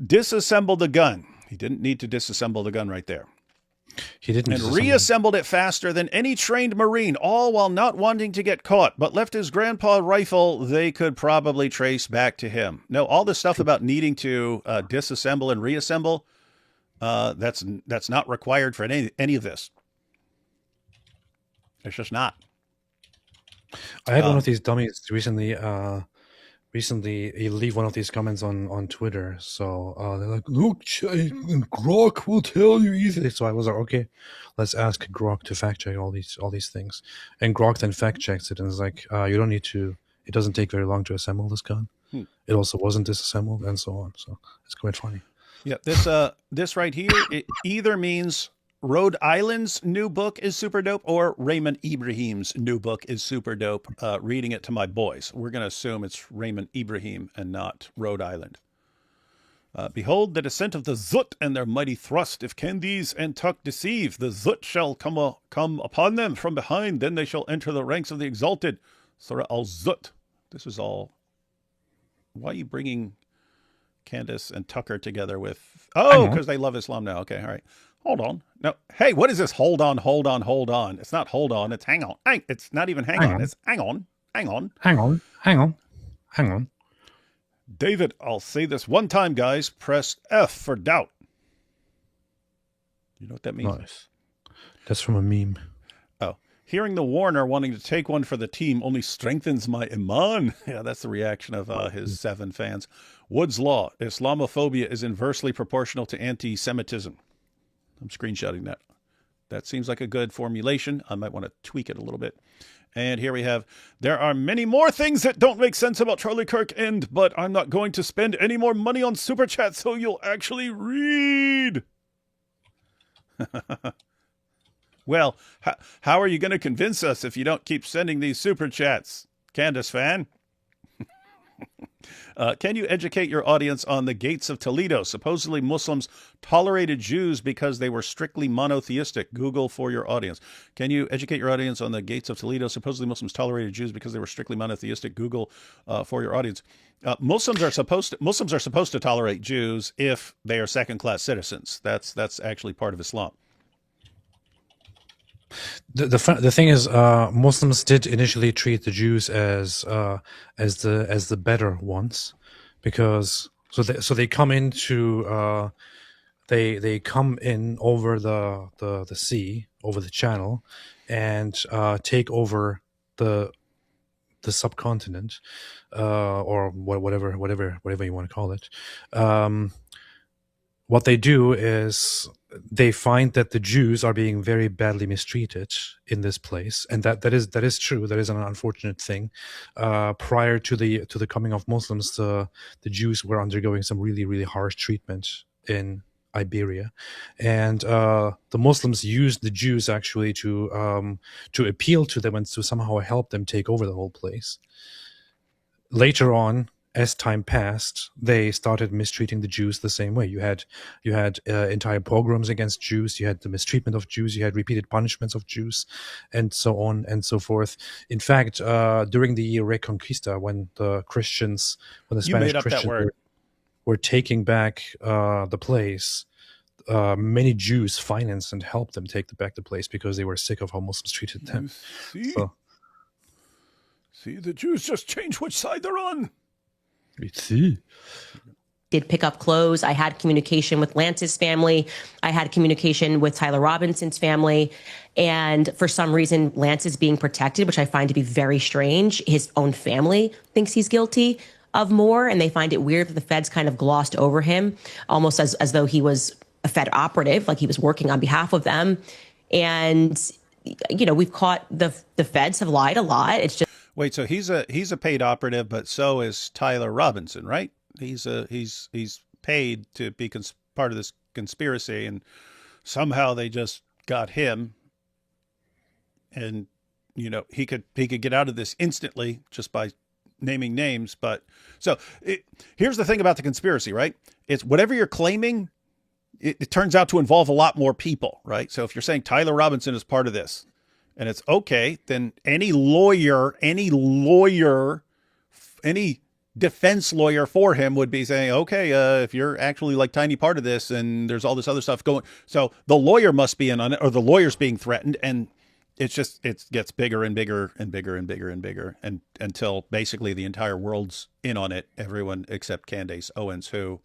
Disassembled the gun. He didn't need to disassemble the gun right there. He didn't. And reassembled it faster than any trained Marine, all while not wanting to get caught, but left his grandpa rifle they could probably trace back to him. No, all this stuff about needing to disassemble and reassemble, that's not required for any of this. It's just not. I had one of these dummies recently leave one of these comments on Twitter. So they're like, look, Grok will tell you easily. So I was like, okay, let's ask Grok to fact check all these things. And Grok then fact checks it and is like, you don't need to. It doesn't take very long to assemble this gun. It also wasn't disassembled and so on. So it's quite funny. Yeah, this right here, it either means Rhode Island's new book is super dope or Raymond Ibrahim's new book is super dope. Reading it to my boys. We're going to assume it's Raymond Ibrahim and not Rhode Island. Behold the descent of the Zut and their mighty thrust. If Candace and Tuck deceive, the Zut shall come upon them from behind. Then they shall enter the ranks of the exalted. Surah al-Zut. This is all. Why are you bringing Candace and Tucker together with... Oh, because they love Islam now. Okay, all right. Hold on. No. Hey, what is this? Hold on. It's not hold on. It's hang on. It's not even hang on. It's hang on. Hang on. David, I'll say this one time, guys. Press F for doubt. You know what that means? Nice. That's from a meme. Oh. Hearing the Warner wanting to take one for the team only strengthens my iman. Yeah, that's the reaction of his 7 fans. Wood's Law. Islamophobia is inversely proportional to anti-Semitism. I'm screenshotting that. That seems like a good formulation. I might want to tweak it a little bit. And here we have, there are many more things that don't make sense about Charlie Kirk but I'm not going to spend any more money on Super Chat, so you'll actually read. Well, how are you going to convince us if you don't keep sending these Super Chats? Candace fan? Can you educate your audience on the gates of Toledo? Supposedly Muslims tolerated Jews because they were strictly monotheistic. Google for your audience. Can you educate your audience on the gates of Toledo? Supposedly Muslims tolerated Jews because they were strictly monotheistic. Google for your audience. Muslims are supposed to tolerate Jews if they are second-class citizens. That's actually part of Islam. The thing is, Muslims did initially treat the Jews as the better ones, because so they come into they come in over the sea, over the channel, and take over the subcontinent, or whatever you want to call it. What they do is they find that the Jews are being very badly mistreated in this place, and that is true. That is an unfortunate thing. Prior to the coming of Muslims, the Jews were undergoing some really harsh treatment in Iberia, and the Muslims used the Jews actually to appeal to them and to somehow help them take over the whole place. Later on, as time passed, they started mistreating the Jews the same way. You had entire pogroms against Jews. You had the mistreatment of Jews. You had repeated punishments of Jews, and so on and so forth. In fact, during the Reconquista, when the Spanish Christians were taking back the place, many Jews financed and helped them take back the place because they were sick of how Muslims treated them. See, the Jews just change which side they're on. Did pick up clothes. I had communication with Lance's family. I had communication with Tyler Robinson's family. And for some reason, Lance is being protected, which I find to be very strange. His own family thinks he's guilty of more, and they find it weird that the feds kind of glossed over him, almost as though he was a Fed operative, like he was working on behalf of them. And, we've caught the feds have lied a lot. It's just. Wait, so he's a paid operative, but so is Tyler Robinson, right? He's paid to be part of this conspiracy, and somehow they just got him, and he could get out of this instantly just by naming names. But here's the thing about the conspiracy, right? It's whatever you're claiming, it turns out to involve a lot more people, right? So if you're saying Tyler Robinson is part of this, and it's okay, then any defense lawyer for him would be saying, okay, if you're actually like tiny part of this and there's all this other stuff going, so the lawyer must be in on it, or the lawyer's being threatened, and it gets bigger and bigger and bigger and bigger and bigger, and until basically the entire world's in on it, everyone except Candace Owens, who,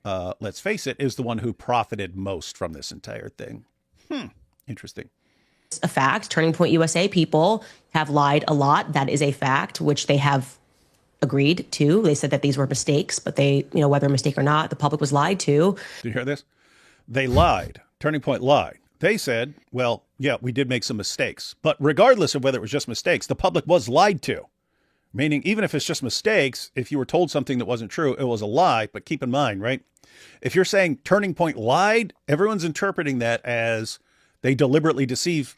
let's face it, is the one who profited most from this entire thing. Interesting. A fact. Turning Point USA people have lied a lot. That is a fact, which they have agreed to. They said that these were mistakes, but they, whether a mistake or not, the public was lied to. Do you hear this? They lied. Turning Point lied. They said, well, yeah, we did make some mistakes, but regardless of whether it was just mistakes, the public was lied to. Meaning, even if it's just mistakes, if you were told something that wasn't true, it was a lie. But keep in mind, right? If you're saying Turning Point lied, everyone's interpreting that as they deliberately deceive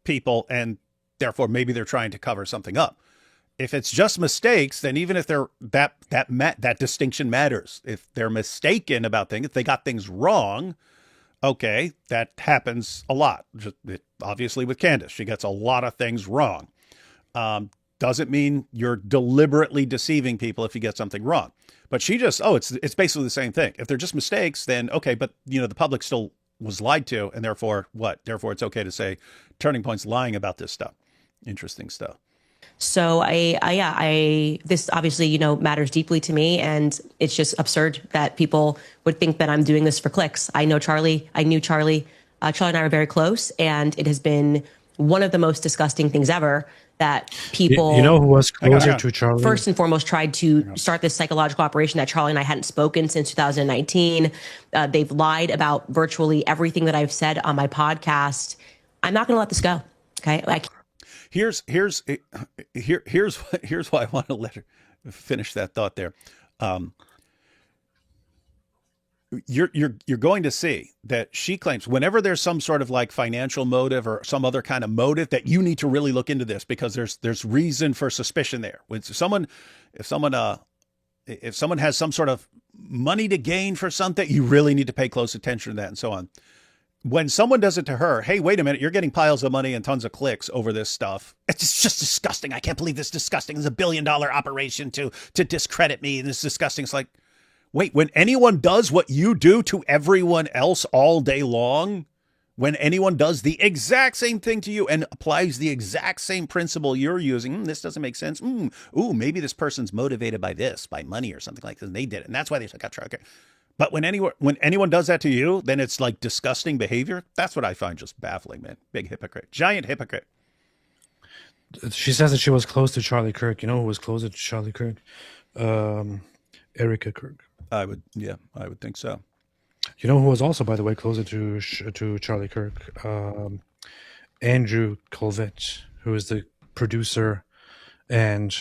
people, and therefore maybe they're trying to cover something up. If it's just mistakes, then even if they're that distinction matters. If they're mistaken about things, if they got things wrong, okay, that happens a lot. Obviously with Candace, she gets a lot of things wrong. Doesn't mean you're deliberately deceiving people if you get something wrong. But she just, it's basically the same thing. If they're just mistakes, then okay, but the public still was lied to, and therefore what? Therefore it's okay to say Turning Point's lying about this stuff. Interesting stuff. So this obviously, matters deeply to me, and it's just absurd that people would think that I'm doing this for clicks. I know Charlie. I knew Charlie. Charlie and I are very close, and it has been one of the most disgusting things ever that people, who was closer to Charlie? First and foremost, tried to start this psychological operation that Charlie and I hadn't spoken since 2019. They've lied about virtually everything that I've said on my podcast. I'm not going to let this go. Okay. Here's why I want to let her finish that thought there. You're going to see that she claims whenever there's some sort of like financial motive or some other kind of motive that you need to really look into this, because there's reason for suspicion there. If someone has some sort of money to gain for something, you really need to pay close attention to that, and so on. When someone does it to her, hey, wait a minute, you're getting piles of money and tons of clicks over this stuff. It's just disgusting. I can't believe this is disgusting. It's $1 billion operation to discredit me. This is disgusting. It's like, wait, when anyone does what you do to everyone else all day long, when anyone does the exact same thing to you and applies the exact same principle you're using, this doesn't make sense. Maybe this person's motivated by this, by money or something like this, and they did it. And that's why they got tried. Okay. But when anyone does that to you, then it's like disgusting behavior. That's what I find just baffling, man. Big hypocrite. Giant hypocrite. She says that she was close to Charlie Kirk. You know who was closer to Charlie Kirk? Erica Kirk. I would think so. You know who was also, by the way, closer to Charlie Kirk? Andrew Colvett, who is the producer and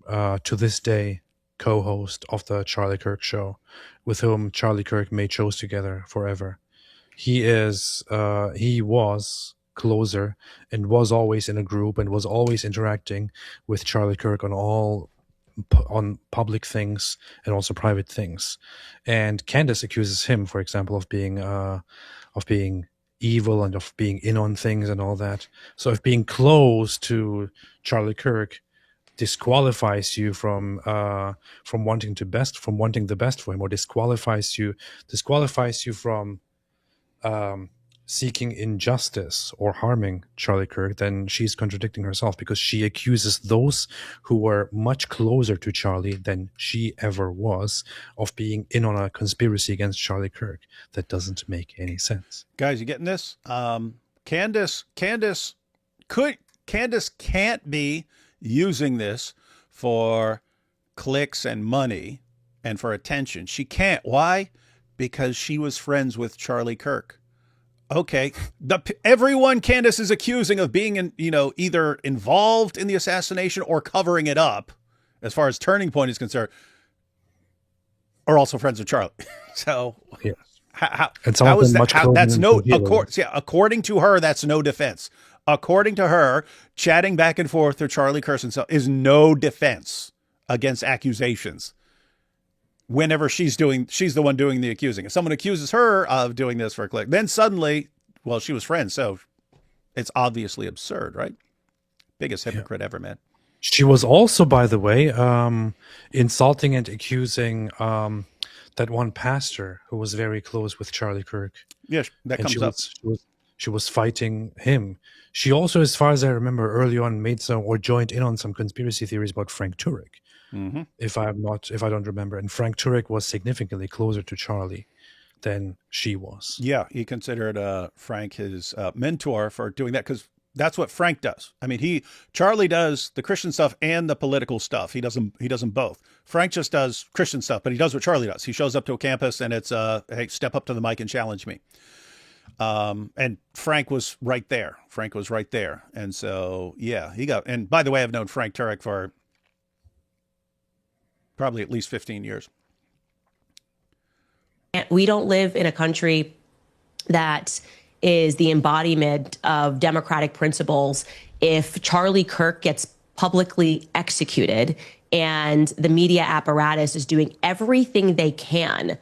to this day co-host of the Charlie Kirk show, with whom Charlie Kirk made shows together forever. He was closer and was always in a group and was always interacting with Charlie Kirk on public things and also private things. And Candace accuses him, for example, of being evil and of being in on things and all that. So if being close to Charlie Kirk disqualifies you from wanting the best for him, or disqualifies you from seeking injustice or harming Charlie Kirk, then she's contradicting herself, because she accuses those who were much closer to Charlie than she ever was of being in on a conspiracy against Charlie Kirk. That doesn't make any sense. Guys, you getting this? Candace can't be using this for clicks and money and for attention. She can't. Why? Because she was friends with Charlie Kirk. Okay, everyone Candace is accusing of being either involved in the assassination or covering it up, as far as Turning Point is concerned, are also friends with Charlie. So yes. How is that? That's no, according to her, that's no defense. According to her, chatting back and forth with Charlie Kirk is no defense against accusations. Whenever she's the one doing the accusing. If someone accuses her of doing this for a click, then suddenly, well, she was friends, so it's obviously absurd, right? Biggest hypocrite ever, man. She was also, by the way, insulting and accusing that one pastor who was very close with Charlie Kirk. Yes, that comes up. She was fighting him. She also, as far as I remember, early on joined in on some conspiracy theories about Frank Turek. Mm-hmm. If I don't remember. And Frank Turek was significantly closer to Charlie than she was. Yeah, he considered Frank his mentor for doing that, because that's what Frank does. I mean, Charlie does the Christian stuff and the political stuff. He does them both. Frank just does Christian stuff, but he does what Charlie does. He shows up to a campus and it's hey, step up to the mic and challenge me. And Frank was right there. And so, yeah, and by the way, I've known Frank Turek for probably at least 15 years. We don't live in a country that is the embodiment of democratic principles if Charlie Kirk gets publicly executed and the media apparatus is doing everything they can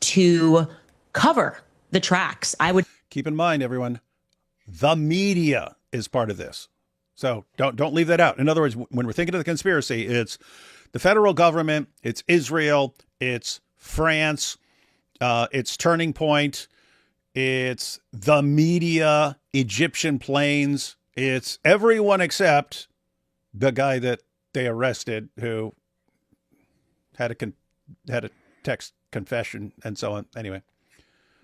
to cover the tracks. I would keep in mind, everyone, the media is part of this. So don't leave that out. In other words, when we're thinking of the conspiracy, it's the federal government, it's Israel, it's France, it's Turning Point, it's the media, Egyptian planes, it's everyone except the guy that they arrested who had a text confession and so on. Anyway.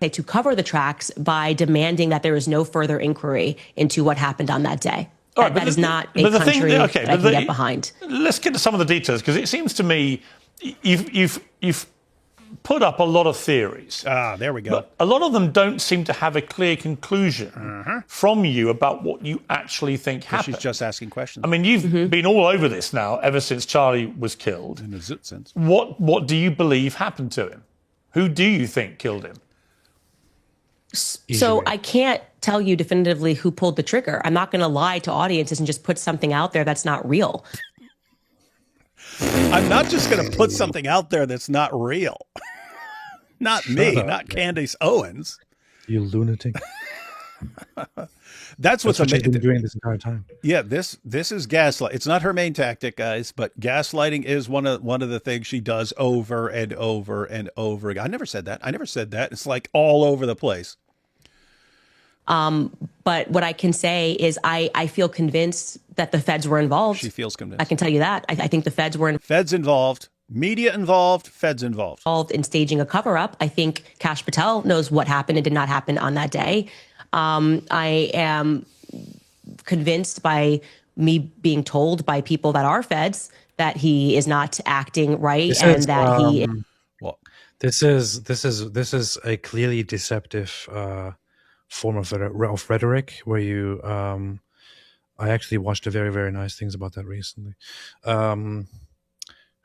To cover the tracks by demanding that there is no further inquiry into what happened on that day. Right, that is not a country that I can get behind. Let's get to some of the details, because it seems to me you've put up a lot of theories. There we go. But a lot of them don't seem to have a clear conclusion from you about what you actually think happened. She's just asking questions. I mean, you've been all over this now ever since Charlie was killed. In a zit sense. What do you believe happened to him? Who do you think killed him? So I can't tell you definitively who pulled the trigger. I'm not going to lie to audiences and just put something out there that's not real. I'm not just going to put something out there that's not real. Not me, not Candace Owens. You lunatic. That's what she's been doing this entire time. Yeah, this is gaslight. It's not her main tactic, guys, but gaslighting is one of the things she does over and over and over again. I never said that. It's like all over the place. But what I can say is I feel convinced that the feds were involved. She feels convinced. I can tell you that. I think the feds were Feds involved. Media involved, feds involved. Involved in staging a cover-up. I think Kash Patel knows what happened and did not happen on that day. I am convinced by me being told by people that are feds that he is not acting right Well, This is a clearly deceptive form of rhetoric where you. I actually watched a very, very nice things about that recently,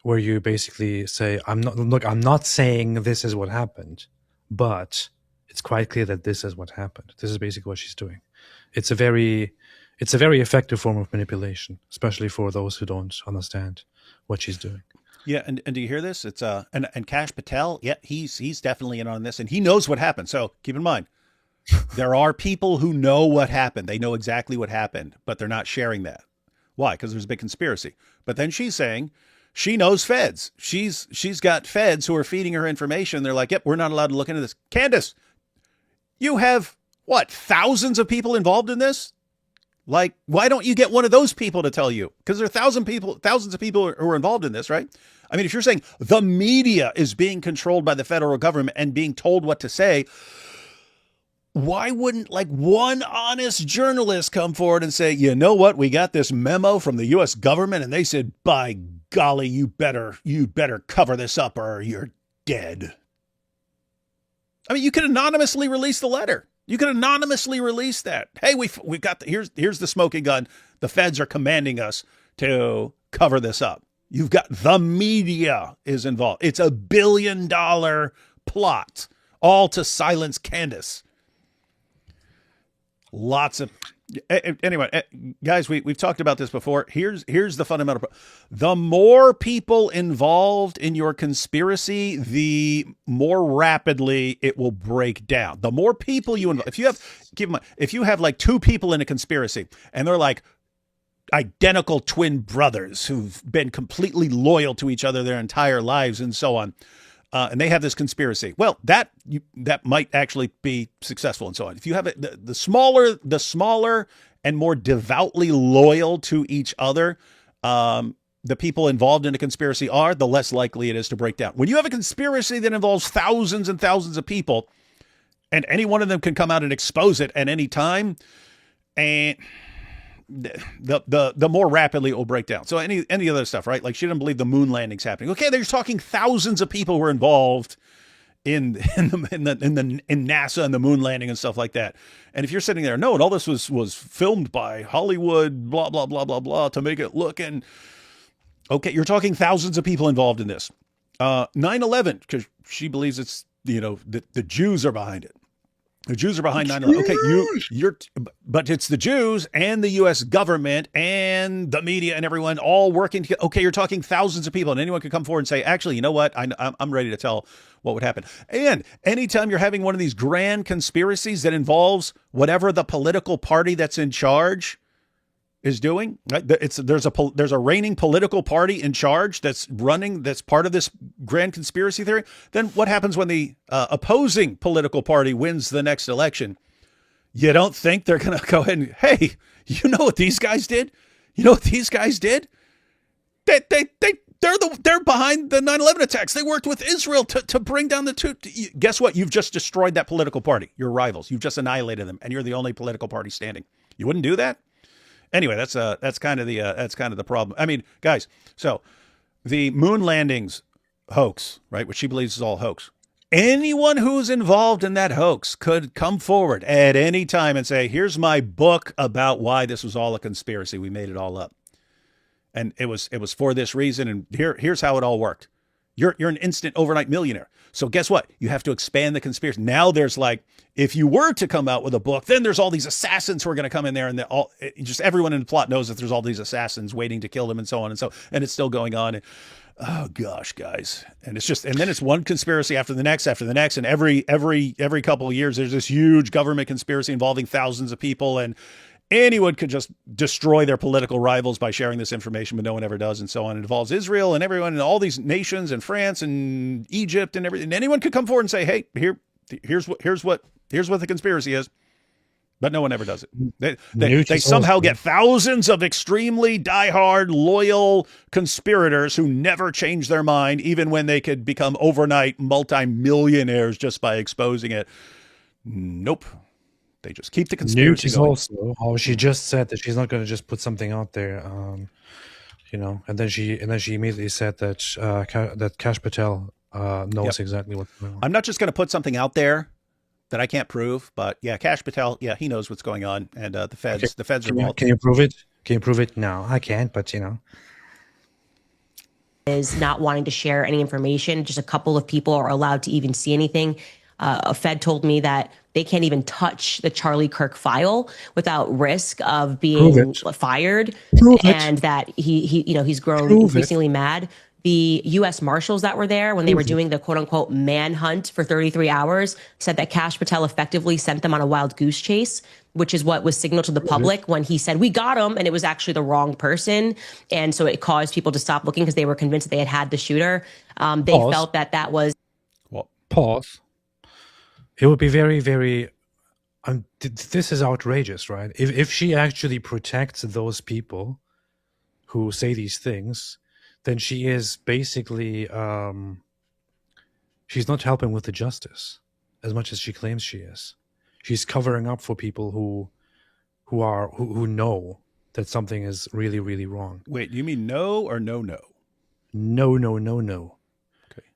where you basically say, I'm not saying this is what happened, but it's quite clear that this is what happened. This is basically what she's doing. It's a very effective form of manipulation, especially for those who don't understand what she's doing. yeah, and do you hear this? It's and Kash Patel, yeah, he's definitely in on this, and he knows what happened. So keep in mind, there are people who know what happened. They know exactly what happened, but they're not sharing that. Why? Because there's a big conspiracy. But then she's saying she knows feds. She's got feds who are feeding her information. They're like, yep, we're not allowed to look into this. Candace, you have what, thousands of people involved in this? Like, why don't you get one of those people to tell you? Because there are thousands of people who are involved in this, right? I mean, if you're saying the media is being controlled by the federal government and being told what to say, why wouldn't like one honest journalist come forward and say, you know what, we got this memo from the U.S. government and they said, by golly, you better cover this up or you're dead. I mean, you could anonymously release the letter. You could anonymously release that. Hey, we've got here's the smoking gun. The feds are commanding us to cover this up. You've got the media is involved. It's $1 billion plot, all to silence Candace. Lots of anyway, guys, we've talked about this before. Here's the fundamental. The more people involved in your conspiracy, the more rapidly it will break down. The more people you involve. If you have like two people in a conspiracy and they're like identical twin brothers who've been completely loyal to each other their entire lives and so on. And they have this conspiracy. Well, that might actually be successful and so on. If you have it, the smaller and more devoutly loyal to each other, the people involved in a conspiracy are, the less likely it is to break down. When you have a conspiracy that involves thousands and thousands of people, and any one of them can come out and expose it at any time, and the more rapidly it will break down. So any other stuff, right? Like she didn't believe the moon landing's happening. Okay, they're talking thousands of people were involved in NASA and the moon landing and stuff like that. And if you're sitting there, no, and all this was filmed by Hollywood, blah blah blah blah blah, to make it look. And okay, you're talking thousands of people involved in this. 9/11, because she believes it's the Jews are behind it. The Jews are behind 9/11. Okay, but it's the Jews and the U.S. government and the media and everyone all working together. Okay, you're talking thousands of people, and anyone could come forward and say, actually, you know what? I'm ready to tell what would happen. And anytime you're having one of these grand conspiracies that involves whatever the political party that's in charge is doing, right? There's a reigning political party in charge that's part of this grand conspiracy theory. Then what happens when the opposing political party wins the next election? You don't think they're going to go ahead and, hey, you know what these guys did? You know what these guys did? They're behind the 9/11 attacks. They worked with Israel to bring down the two. Guess what? You've just destroyed that political party. Your rivals. You've just annihilated them, and you're the only political party standing. You wouldn't do that? Anyway, that's kind of the problem. I mean, guys, so the moon landings hoax, right, which she believes is all hoax. Anyone who's involved in that hoax could come forward at any time and say, here's my book about why this was all a conspiracy. We made it all up. And it was for this reason. And here's how it all worked. You're an instant overnight millionaire. So guess what? You have to expand the conspiracy. Now there's like, if you were to come out with a book, then there's all these assassins who are going to come in there, and just everyone in the plot knows that there's all these assassins waiting to kill them and so on. And it's still going on. And, oh gosh, guys. And then it's one conspiracy after the next, and every couple of years, there's this huge government conspiracy involving thousands of people, and anyone could just destroy their political rivals by sharing this information, but no one ever does, and so on. It involves Israel and everyone and all these nations and France and Egypt and everything. And anyone could come forward and say, hey, here's what the conspiracy is. but no one ever does it. They Newt is somehow also- get thousands of extremely diehard, loyal conspirators who never change their mind, even when they could become overnight multimillionaires just by exposing it. Nope. They just keep the conspiracy Newt is going. also how she just said that she's not going to just put something out there, you know, and then she immediately said that that Kash Patel knows exactly what's going on. I'm not just going to put something out there that I can't prove, but yeah, Kash Patel, yeah, he knows what's going on, and the feds are involved. Can you prove it? Can you prove it? No, I can't, but you know. Is not wanting to share any information. Just a couple of people are allowed to even see anything. A Fed told me that they can't even touch the Charlie Kirk file without risk of being fired, and that he's grown increasingly mad. The U.S. Marshals that were there when they were doing the quote unquote manhunt for 33 hours said that Kash Patel effectively sent them on a wild goose chase, which is what was signaled to the public when he said, "We got him," and it was actually the wrong person. And so it caused people to stop looking because they were convinced that they had the shooter. They felt that was. Well, pause. It would be very, very. This is outrageous, right? If she actually protects those people who say these things, then she is basically she's not helping with the justice as much as she claims she is. She's covering up for people who know that something is really, really wrong. wait, you mean no or no? No, no, no, no. Okay.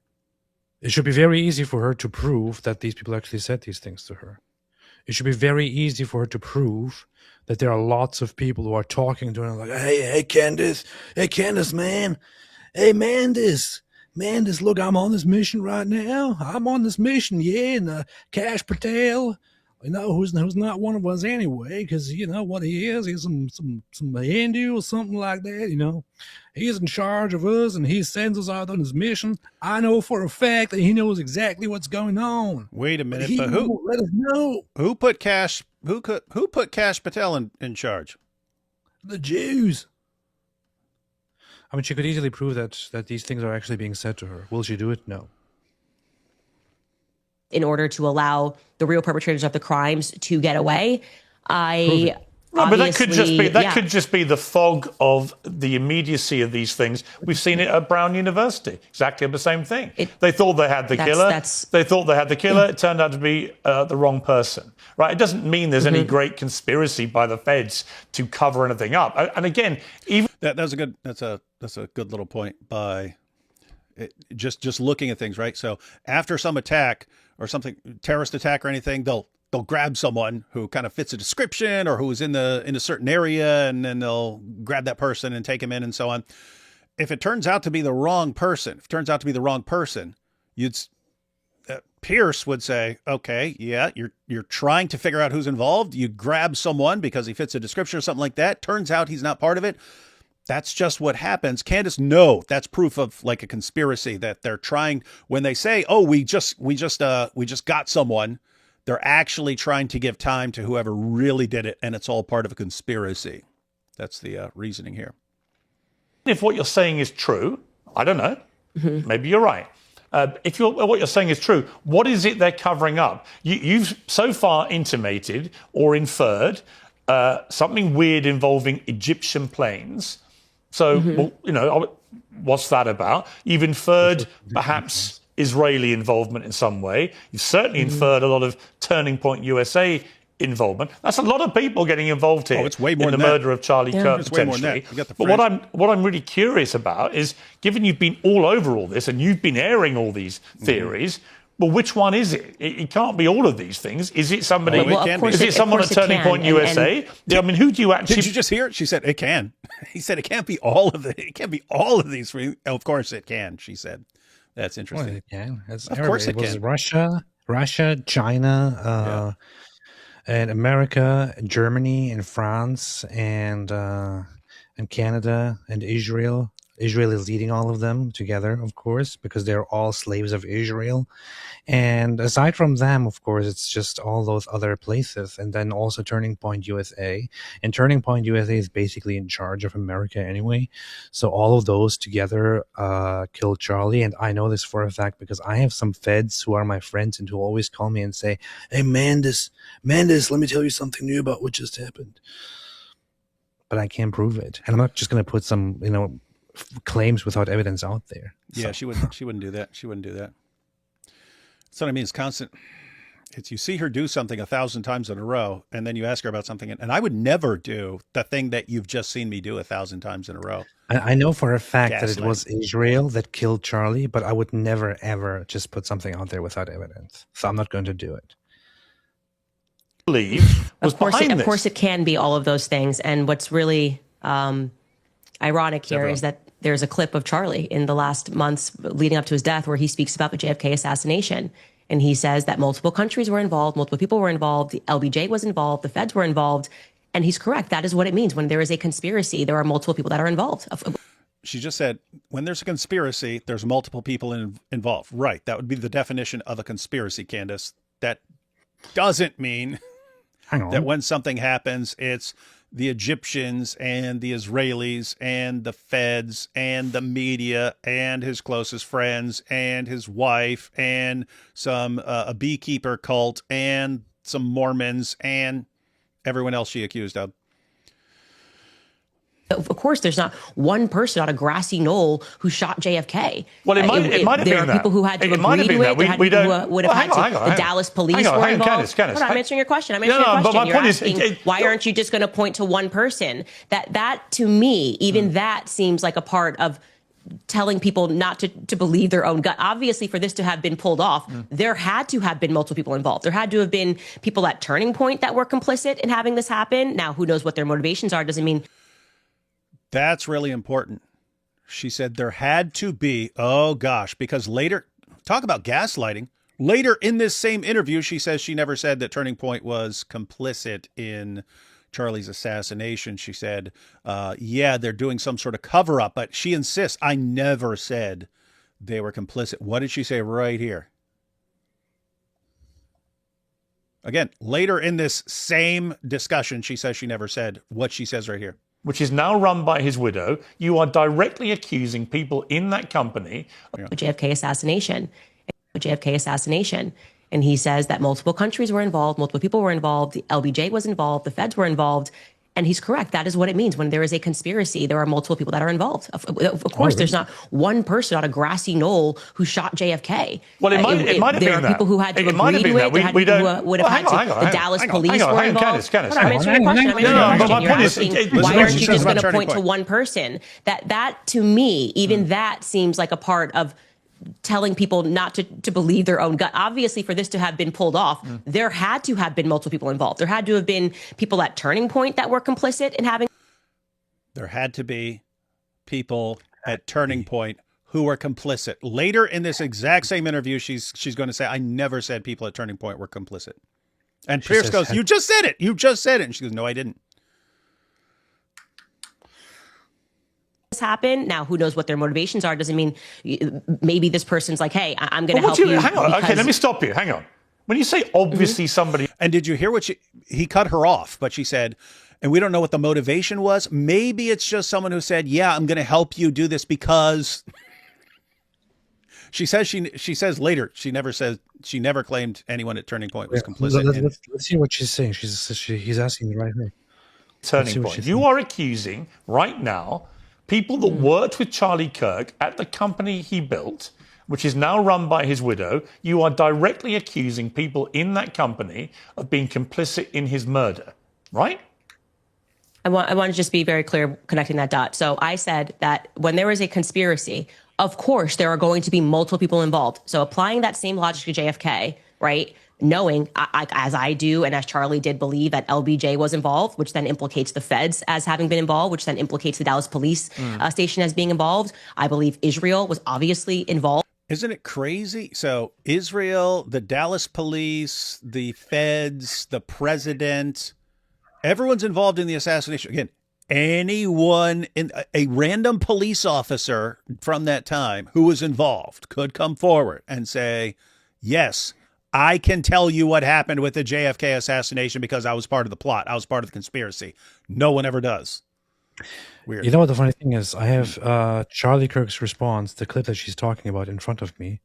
It should be very easy for her to prove that these people actually said these things to her. It should be very easy for her to prove that there are lots of people who are talking to her like, hey, Candace, man. Hey, Mandis, look, I'm on this mission right now. I'm on this mission, yeah, and Kash Patel, you know, who's not one of us anyway, because you know what he is. He's some Hindu or something like that, you know. He's in charge of us, and he sends us out on his mission. I know for a fact that he knows exactly what's going on. Wait a minute, He but won't let us know. who put Kash Patel in charge? The Jews. I mean, she could easily prove that these things are actually being said to her. Will she do it? No. In order to allow the real perpetrators of the crimes to get away. No, but that could just be the fog of the immediacy of these things. We've seen it at Brown University. Exactly the same thing. They thought they had the killer. They thought they had the killer. It turned out to be the wrong person. Right? It doesn't mean there's any great conspiracy by the feds to cover anything up. And again, even That's a good little point by just looking at things, right? So after some attack or something, terrorist attack or anything, they'll grab someone who kind of fits a description or who is in a certain area, and then they'll grab that person and take him in and so on. If it turns out to be the wrong person, Pierce would say, okay, yeah, you're trying to figure out who's involved. You grab someone because he fits a description or something like that. Turns out he's not part of it. That's just what happens. Candace, no, that's proof of like a conspiracy that they're trying. When they say, oh, we just got someone, they're actually trying to give time to whoever really did it, and it's all part of a conspiracy. That's the reasoning here. if what you're saying is true, I don't know, maybe you're right. If what you're saying is true, what is it they're covering up? You've so far intimated or inferred something weird involving Egyptian planes. So, well, you know, what's that about? You've inferred perhaps Israeli involvement in some way. You've certainly inferred a lot of Turning Point USA involvement. That's a lot of people getting involved here. Oh, it's way more in than the that. murder of Charlie Kirk, It's way more than potentially. that. But what I'm really curious about is, given you've been all over all this and you've been airing all these theories, well, which one is it? It can't be all of these things. Is it somebody? Is it someone at Turning Point USA? I mean, who do you actually? Did you just hear it? She said it can. He said it can't be all of it. It can't be all of these. Of course it can. She said. That's interesting. Well, it can. Of course it can. Russia, China, and America, and Germany, and France, and Canada, and Israel, Israel is leading all of them together, of course, because they're all slaves of Israel. And aside from them, of course, it's just all those other places. And then also Turning Point USA. And Turning Point USA is basically in charge of America anyway. So all of those together killed Charlie. And I know this for a fact because I have some feds who are my friends and who always call me and say, "Hey, Mandis, let me tell you something new about what just happened." But I can't prove it. And I'm not just going to put some, claims without evidence out there. Yeah, So. she wouldn't do that. She wouldn't do that. That's what I mean. It's constant. It's you see her do something 1,000 times in a row, and then you ask her about something, and I would never do the thing that you've just seen me do 1,000 times in a row. I know for a fact that it Gaslight. was Israel that killed Charlie, but I would never, ever just put something out there without evidence. So I'm not going to do it. Believe was Of course, behind of this. course, it can be all of those things. And what's really ironic here is that there's a clip of Charlie in the last months leading up to his death where he speaks about the JFK assassination. And he says that multiple countries were involved, multiple people were involved, the LBJ was involved, the feds were involved. And he's correct. That is what it means. When there is a conspiracy, there are multiple people that are involved. She just said, when there's a conspiracy, there's multiple people involved. Right. That would be the definition of a conspiracy, Candace. That doesn't mean that when something happens, it's the Egyptians and the Israelis and the feds and the media and his closest friends and his wife and some a beekeeper cult and some Mormons and everyone else she accused of. Of course, there's not one person on a grassy knoll who shot JFK. Well, it might have been that. There are people who had to agree to it. There had people who would have had to. The Dallas police were involved. Candace. I'm answering your question. I'm answering your question. But my You're point asking, is, why aren't you just going to point to one person? That to me, even that seems like a part of telling people not to believe their own gut. Obviously, for this to have been pulled off, there had to have been multiple people involved. There had to have been people at Turning Point that were complicit in having this happen. Now, who knows what their motivations are? Doesn't mean. That's really important. She said there had to be, oh gosh, because later, talk about gaslighting. Later in this same interview, she says she never said that Turning Point was complicit in Charlie's assassination. She said, yeah, they're doing some sort of cover up, but she insists, I never said they were complicit. What did she say right here? Again, later in this same discussion, she says she never said what she says right here. Which is now run by his widow. You are directly accusing people in that company. The JFK assassination. And he says that multiple countries were involved, multiple people were involved, the LBJ was involved, the feds were involved. And he's correct. That is what it means. When there is a conspiracy, there are multiple people that are involved. Of course, there's not one person on a grassy knoll who shot JFK. Well, it might have been that. There are people who had to agree to it. There had people who would have had to. The Dallas police were involved. Candace. I'm answering your question. You're asking, why aren't you just going to point to one person? That to me, even that seems like a part of telling people not to believe their own gut. Obviously, for this to have been pulled off, there had to have been multiple people involved. There had to have been people at Turning Point that were complicit in having. There had to be people at Turning Point who were complicit. Later in this exact same interview, she's going to say, I never said people at Turning Point were complicit. And Piers goes, you just said it. You just said it. And she goes, no, I didn't. Happen. Now, who knows what their motivations are? Doesn't mean maybe this person's like, hey, I'm going to help you. Hang on. Okay, let me stop you. Hang on. When you say obviously somebody. And did you hear what he cut her off, but she said, and we don't know what the motivation was. Maybe it's just someone who said, yeah, I'm going to help you do this because she says later, she never claimed anyone at Turning Point was complicit. Let's see what she's saying. He's asking me right here. Turning Point. You are accusing right now people that worked with Charlie Kirk at the company he built, which is now run by his widow. You are directly accusing people in that company of being complicit in his murder, right? I want to just be very clear connecting that dot. So I said that when there is a conspiracy, of course, there are going to be multiple people involved. So applying that same logic to JFK, right? Knowing, as I do and as Charlie did, believe that LBJ was involved, which then implicates the feds as having been involved, which then implicates the Dallas police station as being involved. I believe Israel was obviously involved. Isn't it crazy? So Israel, the Dallas police, the feds, the president, everyone's involved in the assassination. Again, anyone in a random police officer from that time who was involved could come forward and say, yes, I can tell you what happened with the JFK assassination because I was part of the plot. I was part of the conspiracy. No one ever does. Weird. You know what the funny thing is? I have Charlie Kirk's response, the clip that she's talking about, in front of me,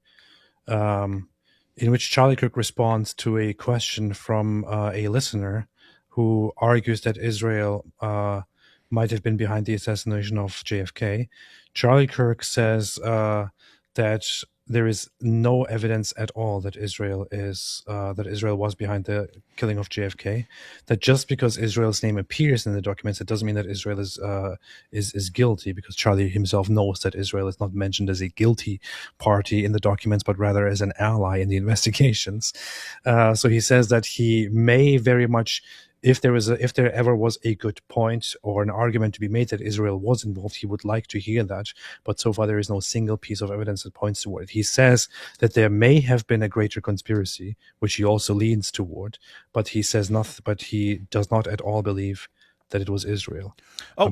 in which Charlie Kirk responds to a question from a listener who argues that Israel might have been behind the assassination of JFK. Charlie Kirk says that there is no evidence at all that Israel was behind the killing of JFK. That just because Israel's name appears in the documents, it doesn't mean that Israel is guilty, because Charlie himself knows that Israel is not mentioned as a guilty party in the documents, but rather as an ally in the investigations. So he says that he may very much, if there ever was a good point or an argument to be made that Israel was involved, he would like to hear that. But so far, there is no single piece of evidence that points toward it. He says that there may have been a greater conspiracy, which he also leans toward, but he says nothing. But he does not at all believe that it was Israel. I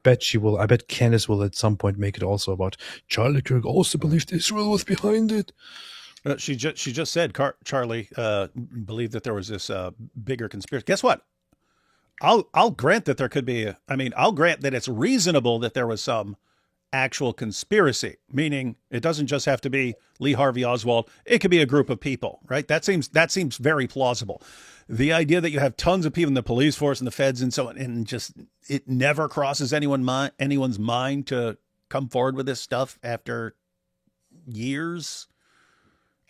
bet she will. I bet Candace will at some point make it also about Charlie Kirk also believed Israel was behind it. She just said Charlie believed that there was this bigger conspiracy. Guess what? I'll grant that there could be. I'll grant that it's reasonable that there was some actual conspiracy. Meaning, it doesn't just have to be Lee Harvey Oswald. It could be a group of people, right? That seems very plausible. The idea that you have tons of people in the police force and the feds and so on, and just it never crosses anyone's mind to come forward with this stuff after years.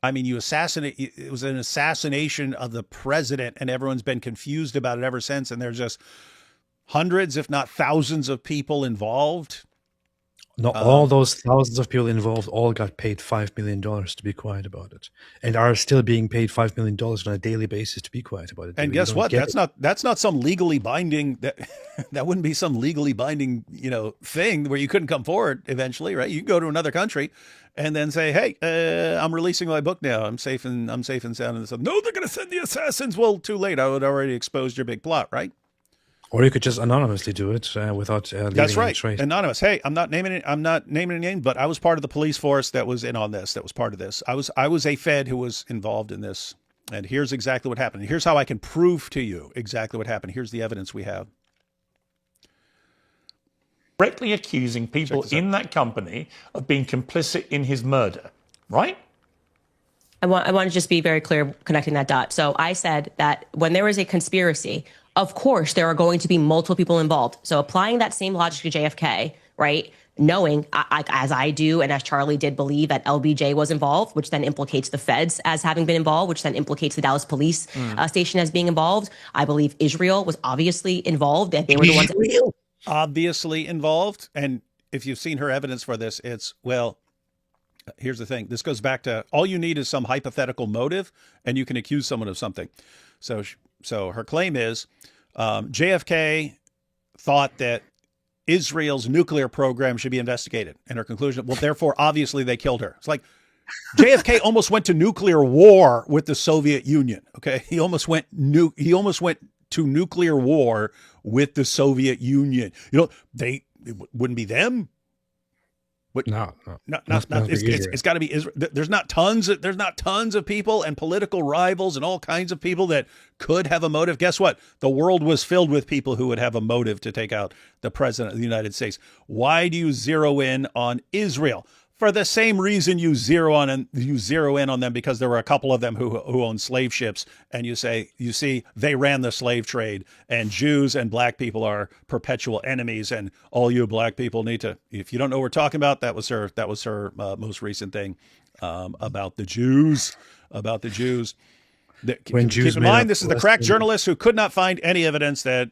It was an assassination of the president, and everyone's been confused about it ever since. And there's just hundreds, if not thousands, of people involved. No, all those thousands of people involved all got paid $5 million to be quiet about it, and are still being paid $5 million on a daily basis to be quiet about it. And guess what? That's not some legally binding that wouldn't be some legally binding thing where you couldn't come forward eventually, right? You can go to another country and then say, hey, I'm releasing my book now. I'm safe and sound. And no, they're going to send the assassins. Well, too late. I would already exposed your big plot, right? Or you could just anonymously do it without leaving That's right. any trace. Anonymous. Hey, I'm not naming a name, but I was part of the police force that was in on this. That was part of this. I was a Fed who was involved in this. And here's exactly what happened. Here's how I can prove to you exactly what happened. Here's the evidence we have. Directly accusing people in that company of being complicit in his murder, right? I want to just be very clear connecting that dot. So I said that when there is a conspiracy, of course, there are going to be multiple people involved. So applying that same logic to JFK, right? Knowing, as I do, and as Charlie did believe that LBJ was involved, which then implicates the feds as having been involved, which then implicates the Dallas police station as being involved. I believe Israel was obviously involved. That they were the ones obviously involved. And if you've seen her evidence for this, here's the thing. This goes back to all you need is some hypothetical motive, and you can accuse someone of something. So her claim is JFK thought that Israel's nuclear program should be investigated. And her conclusion, well, therefore, obviously they killed her. It's like JFK almost went to nuclear war with the Soviet Union. Okay. He almost went to nuclear war with the Soviet Union. It wouldn't be them. No. It's got to be Israel. There's not tons of people and political rivals and all kinds of people that could have a motive. Guess what? The world was filled with people who would have a motive to take out the president of the United States. Why do you zero in on Israel? For the same reason you zero in on them, because there were a couple of them who owned slave ships, and you see, they ran the slave trade, and Jews and black people are perpetual enemies, and all you black people need to, if you don't know what we're talking about, that was her most recent thing about the Jews. Keep in mind, this is the crack journalist who could not find any evidence that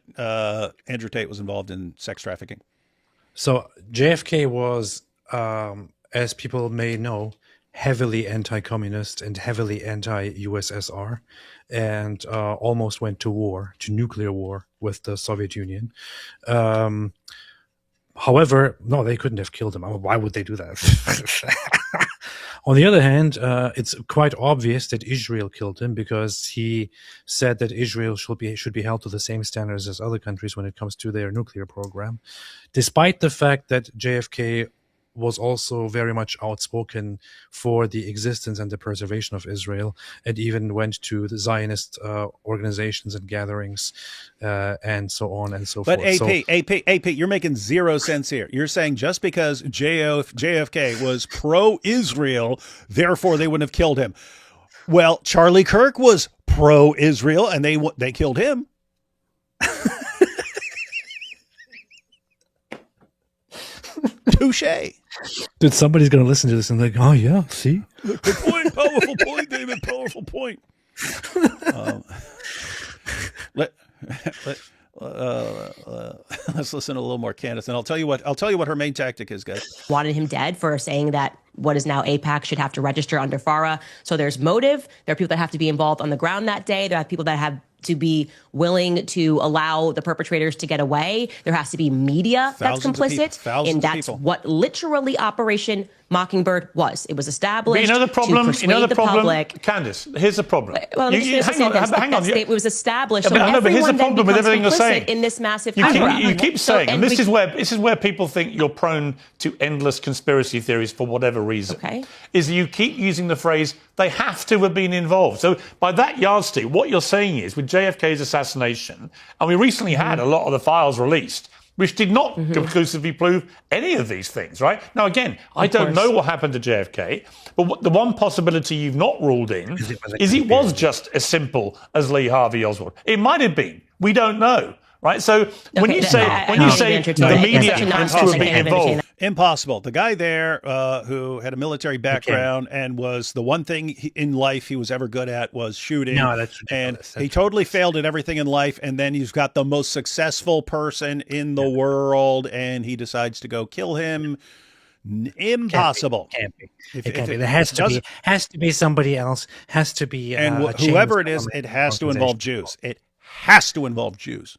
Andrew Tate was involved in sex trafficking. So JFK was, as people may know, heavily anti-communist and heavily anti-USSR, and almost went to nuclear war with the Soviet Union. However, no, they couldn't have killed him. Why would they do that? On the other hand, it's quite obvious that Israel killed him, because he said that Israel should be held to the same standards as other countries when it comes to their nuclear program, despite the fact that JFK was also very much outspoken for the existence and the preservation of Israel, and even went to the Zionist organizations and gatherings and so on and so But forth. AP, you're making zero sense here. You're saying just because JFK was pro-Israel, therefore they wouldn't have killed him. Well, Charlie Kirk was pro-Israel, and they killed him. Touche. Dude, somebody's going to listen to this and like, oh yeah, see? Good point. Powerful point, David. Powerful point. Let's listen a little more, Candace, and I'll tell you what her main tactic is, guys. Wanted him dead for saying that what is now AIPAC should have to register under FARA. So there's motive. There are people that have to be involved on the ground that day. There are people that have to be willing to allow the perpetrators to get away. There has to be media that's complicit. And that's what literally Operation Mockingbird was. It was established to persuade the public. Candace, here's the problem. Well, hang on. It was established. Yeah, but here's the problem with everything you're saying. In this massive you keep saying, and this is where people think you're prone to endless conspiracy theories for whatever reason. Okay. Is you keep using the phrase, they have to have been involved. So by that yardstick, what you're saying is, with JFK's assassination, and we recently had a lot of the files released, which did not conclusively prove any of these things, right? Now, again, I don't know what happened to JFK, but the one possibility you've not ruled in is it was just as simple as Lee Harvey Oswald. It might have been. We don't know, right? So when you say the media has to have been involved, impossible. The guy there who had a military background and was the one thing in life he was ever good at was shooting. No, that's ridiculous. And he totally failed at everything in life. And then you've got the most successful person in the world, and he decides to go kill him. Impossible. Can't be. It can't be. There has to be somebody else. Has to be. And whoever it is, it has to involve Jews. It has to involve Jews.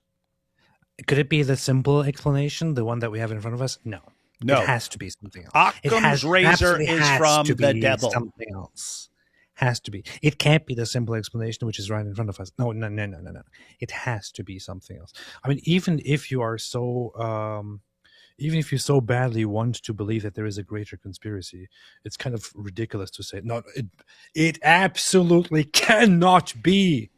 Could it be the simple explanation, the one that we have in front of us? No. No. It has to be something else. Occam's razor is from the devil. Something else. Has to be. It can't be the simple explanation which is right in front of us. No. It has to be something else. I mean, even if you so badly want to believe that there is a greater conspiracy, it's kind of ridiculous to say, no, it absolutely cannot be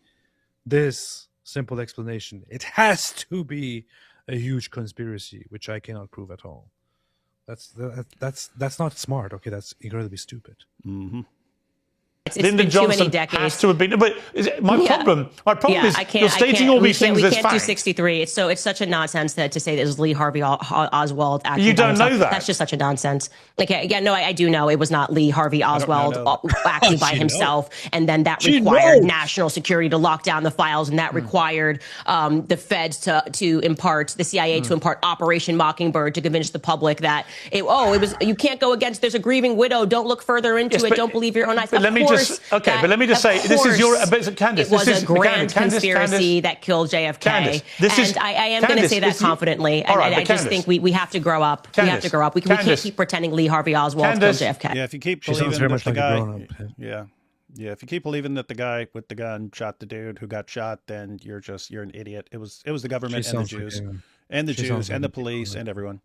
this simple explanation. It has to be a huge conspiracy, which I cannot prove at all. That's not smart. Okay, that's incredibly stupid. Mm-hmm. It's Lyndon been Johnson too many decades. has to have been. But my problem is you're stating all these things as We can't do facts. 63. It's such a nonsense to say that it was Lee Harvey Oswald acting. You by don't himself. know that. That's just such a nonsense. I do know it was not Lee Harvey Oswald acting by himself, and then that required national security to lock down the files, and that required the feds to impart, the CIA to impart Operation Mockingbird to convince the public that it was, you can't go against, there's a grieving widow, don't look further into it, don't believe your own eyes. But let me just say, this is your, Candace. It was this is a grand Candace, conspiracy that killed JFK. Candace, I am going to say that confidently. And I just think we have to grow up. We have to grow up. We can't keep pretending Lee Harvey Oswald killed JFK. Yeah, if you keep believing that the guy, if you keep believing that the guy with the gun shot the dude who got shot, then you're an idiot. It was the government and the Jews and the police and everyone.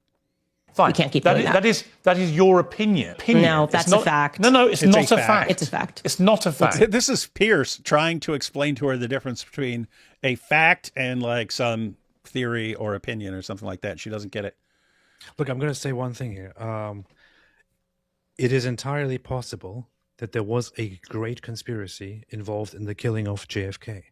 Fine. We can't keep doing that. That is your opinion. No, that's a fact. No, it's not a fact. It's a fact. It's not a fact. This is Piers trying to explain to her the difference between a fact and like some theory or opinion or something like that. She doesn't get it. Look, I'm going to say one thing here. It is entirely possible that there was a great conspiracy involved in the killing of JFK.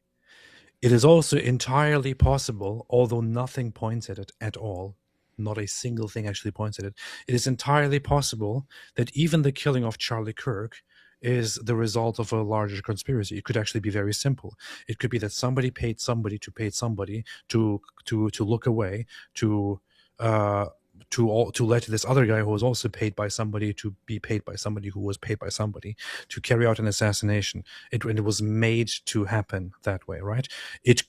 It is also entirely possible, although nothing points at it at all, not a single thing actually points at it, it is entirely possible that even the killing of Charlie Kirk is the result of a larger conspiracy. It could actually be very simple. It could be that somebody paid somebody to look away, to let this other guy who was also paid by somebody to be paid by somebody who was paid by somebody to carry out an assassination. It was made to happen that way, right? It's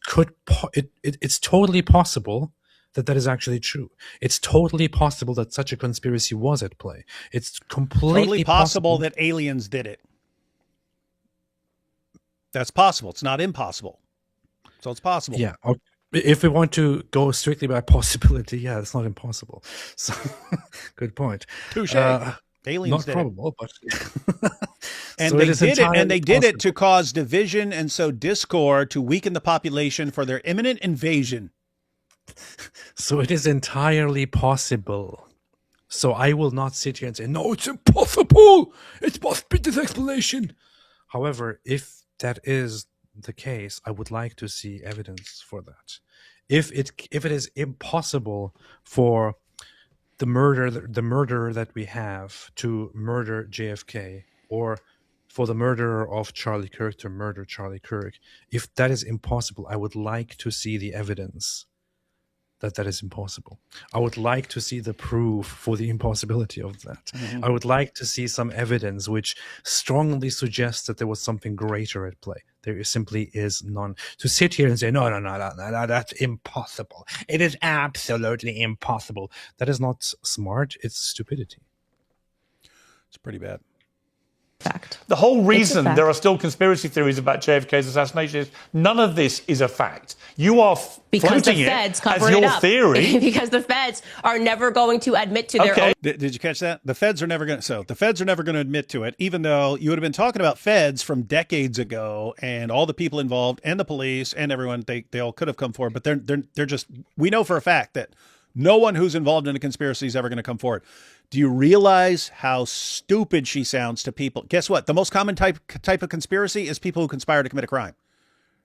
totally possible that is actually true. It's totally possible that such a conspiracy was at play. It's completely Totally possible that aliens did it. That's possible. It's not impossible. So it's possible. Yeah. If we want to go strictly by possibility, yeah, it's not impossible. So, good point. Touche. Aliens Not did probable, but and so they it is did it, and entirely they did it possible. to cause division and sow discord to weaken the population for their imminent invasion. So it is entirely possible. So I will not sit here and say, no, it's impossible. It must be this explanation. However, if that is the case, I would like to see evidence for that. If it is impossible for the murderer that we have to murder JFK, or for the murderer of Charlie Kirk to murder Charlie Kirk, if that is impossible, I would like to see the evidence that is impossible. I would like to see the proof for the impossibility of that. Mm-hmm. I would like to see some evidence which strongly suggests that there was something greater at play. There simply is none. To sit here and say, no, that's impossible. It is absolutely impossible. That is not smart. It's stupidity. It's pretty bad. Fact. The whole reason fact. there are still conspiracy theories about JFK's assassination is none of this is a fact. You are Because floating the feds it as cover your it up. theory. Because the feds are never going to admit to their own. Did you catch that? The feds are never going to admit to it, even though you would have been talking about feds from decades ago and all the people involved and the police and everyone. They all could have come forward, but they're just. We know for a fact that no one who's involved in a conspiracy is ever going to come forward. Do you realize how stupid she sounds to people? Guess what? The most common type of conspiracy is people who conspire to commit a crime.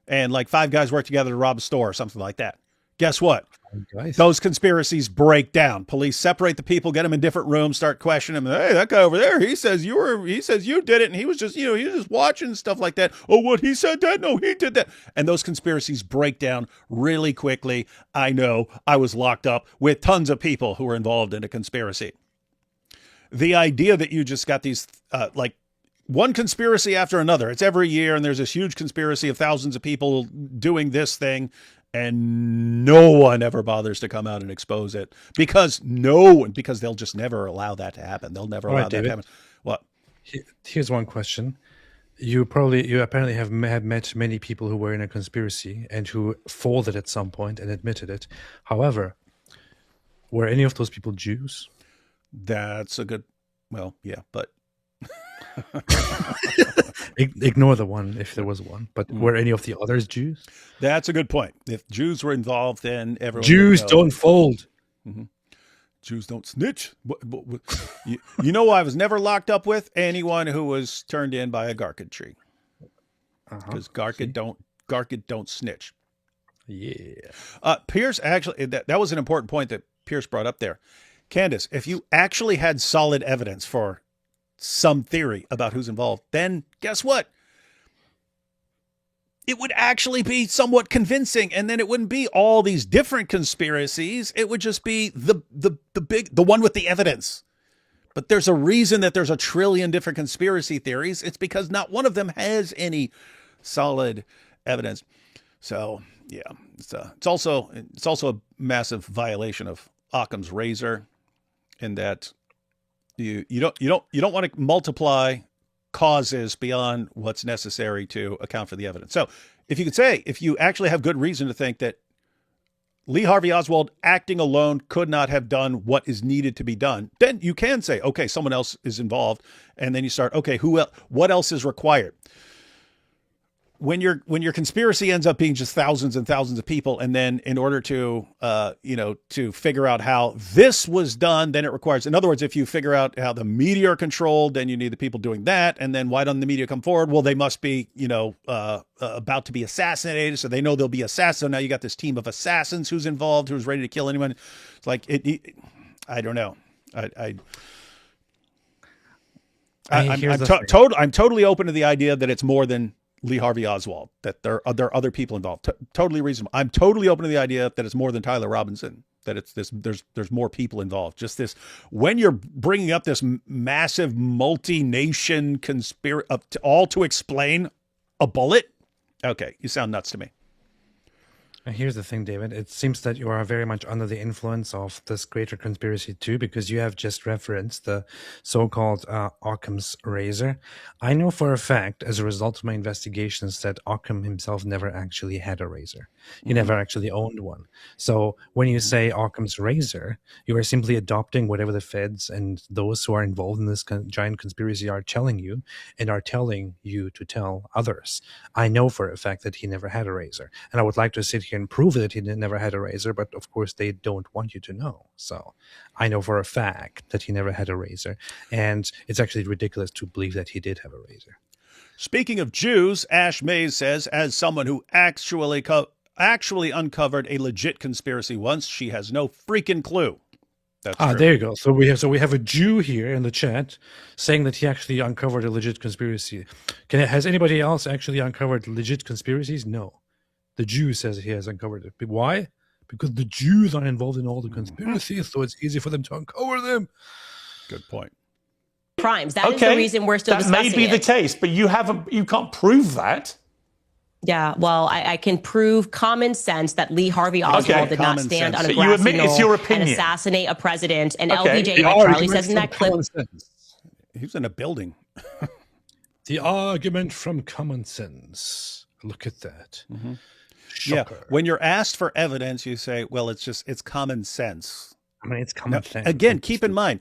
And like 5 guys work together to rob a store or something like that. Guess what? Guys. Those conspiracies break down. Police separate the people, get them in different rooms, start questioning them. Hey, that guy over there, he says you did it, and he was just, he was just watching stuff like that. Oh, what, he said that? No, he did that. And those conspiracies break down really quickly. I know. I was locked up with tons of people who were involved in a conspiracy. The idea that you just got these, like, one conspiracy after another. It's every year, and there's this huge conspiracy of thousands of people doing this thing, and no one ever bothers to come out and expose it because they'll just never allow that to happen. They'll never allow that to happen. What? Here's one question. You apparently have met many people who were in a conspiracy and who folded at some point and admitted it. However, were any of those people Jews? That's a good, well, yeah, but Ignore the one if there was one. But were any of the others Jews? that's a good point. If Jews were involved, then everyone Jews would know. don't fold. Jews don't snitch. You know, I was never locked up with anyone who was turned in by a garkid tree, because garkid don't snitch. Yeah. Piers, actually, that was an important point that Piers brought up there. Candace, if you actually had solid evidence for some theory about who's involved, then guess what? It would actually be somewhat convincing, and then it wouldn't be all these different conspiracies. It would just be the one with the evidence. But there's a reason that there's a trillion different conspiracy theories. It's because not one of them has any solid evidence. So yeah, it's also a massive violation of Occam's razor, in that you don't want to multiply causes beyond what's necessary to account for the evidence. So if you actually have good reason to think that Lee Harvey Oswald acting alone could not have done what is needed to be done, then you can say, okay, someone else is involved. And then you start, okay, what else is required? When your conspiracy ends up being just thousands and thousands of people, and then in order to to figure out how this was done, then it requires, in other words, if you figure out how the media are controlled, then you need the people doing that. And then why don't the media come forward? Well, they must be about to be assassinated, so they know they'll be assassins. So now you got this team of assassins who's involved, who's ready to kill anyone. It's like I don't know. I'm totally open to the idea that it's more than Lee Harvey Oswald, that there are other people involved. Totally reasonable. I'm totally open to the idea that it's more than Tyler Robinson, that it's this, there's more people involved. Just this, when you're bringing up this massive multi-nation conspiracy, all to explain a bullet. Okay. You sound nuts to me. Here's the thing, David. It seems that you are very much under the influence of this greater conspiracy too, because you have just referenced the so-called Occam's razor. I know for a fact, as a result of my investigations, that Occam himself never actually had a razor. He never actually owned one. So when you say Occam's razor, you are simply adopting whatever the feds and those who are involved in this giant conspiracy are telling you, and are telling you to tell others. I know for a fact that he never had a razor, and I would like to sit here and prove that he never had a razor, but of course they don't want you to know. So I know for a fact that he never had a razor, and it's actually ridiculous to believe that he did have a razor. Speaking of Jews, Ash Mays says, as someone who actually uncovered a legit conspiracy once, she has no freaking clue. That's true. There you go. So we have a Jew here in the chat saying that he actually uncovered a legit conspiracy. Has anybody else actually uncovered legit conspiracies? No. The Jew says he has uncovered it. Why? Because the Jews are involved in all the conspiracies, so it's easy for them to uncover them. Good point. Crimes. That is the reason we're still discussing it. That may be the case, but you can't prove that. Yeah, well, I can prove common sense that Lee Harvey Oswald did not stand on a So you grassy admit it's knoll your and opinion. assassinate a president. And Okay. LBJ, like Charlie says in that clip, He was in a building. The argument from common sense. Look at that. Yeah. Shocker. When you're asked for evidence, you say, well, it's common sense. I mean, it's common sense. Again, keep in mind,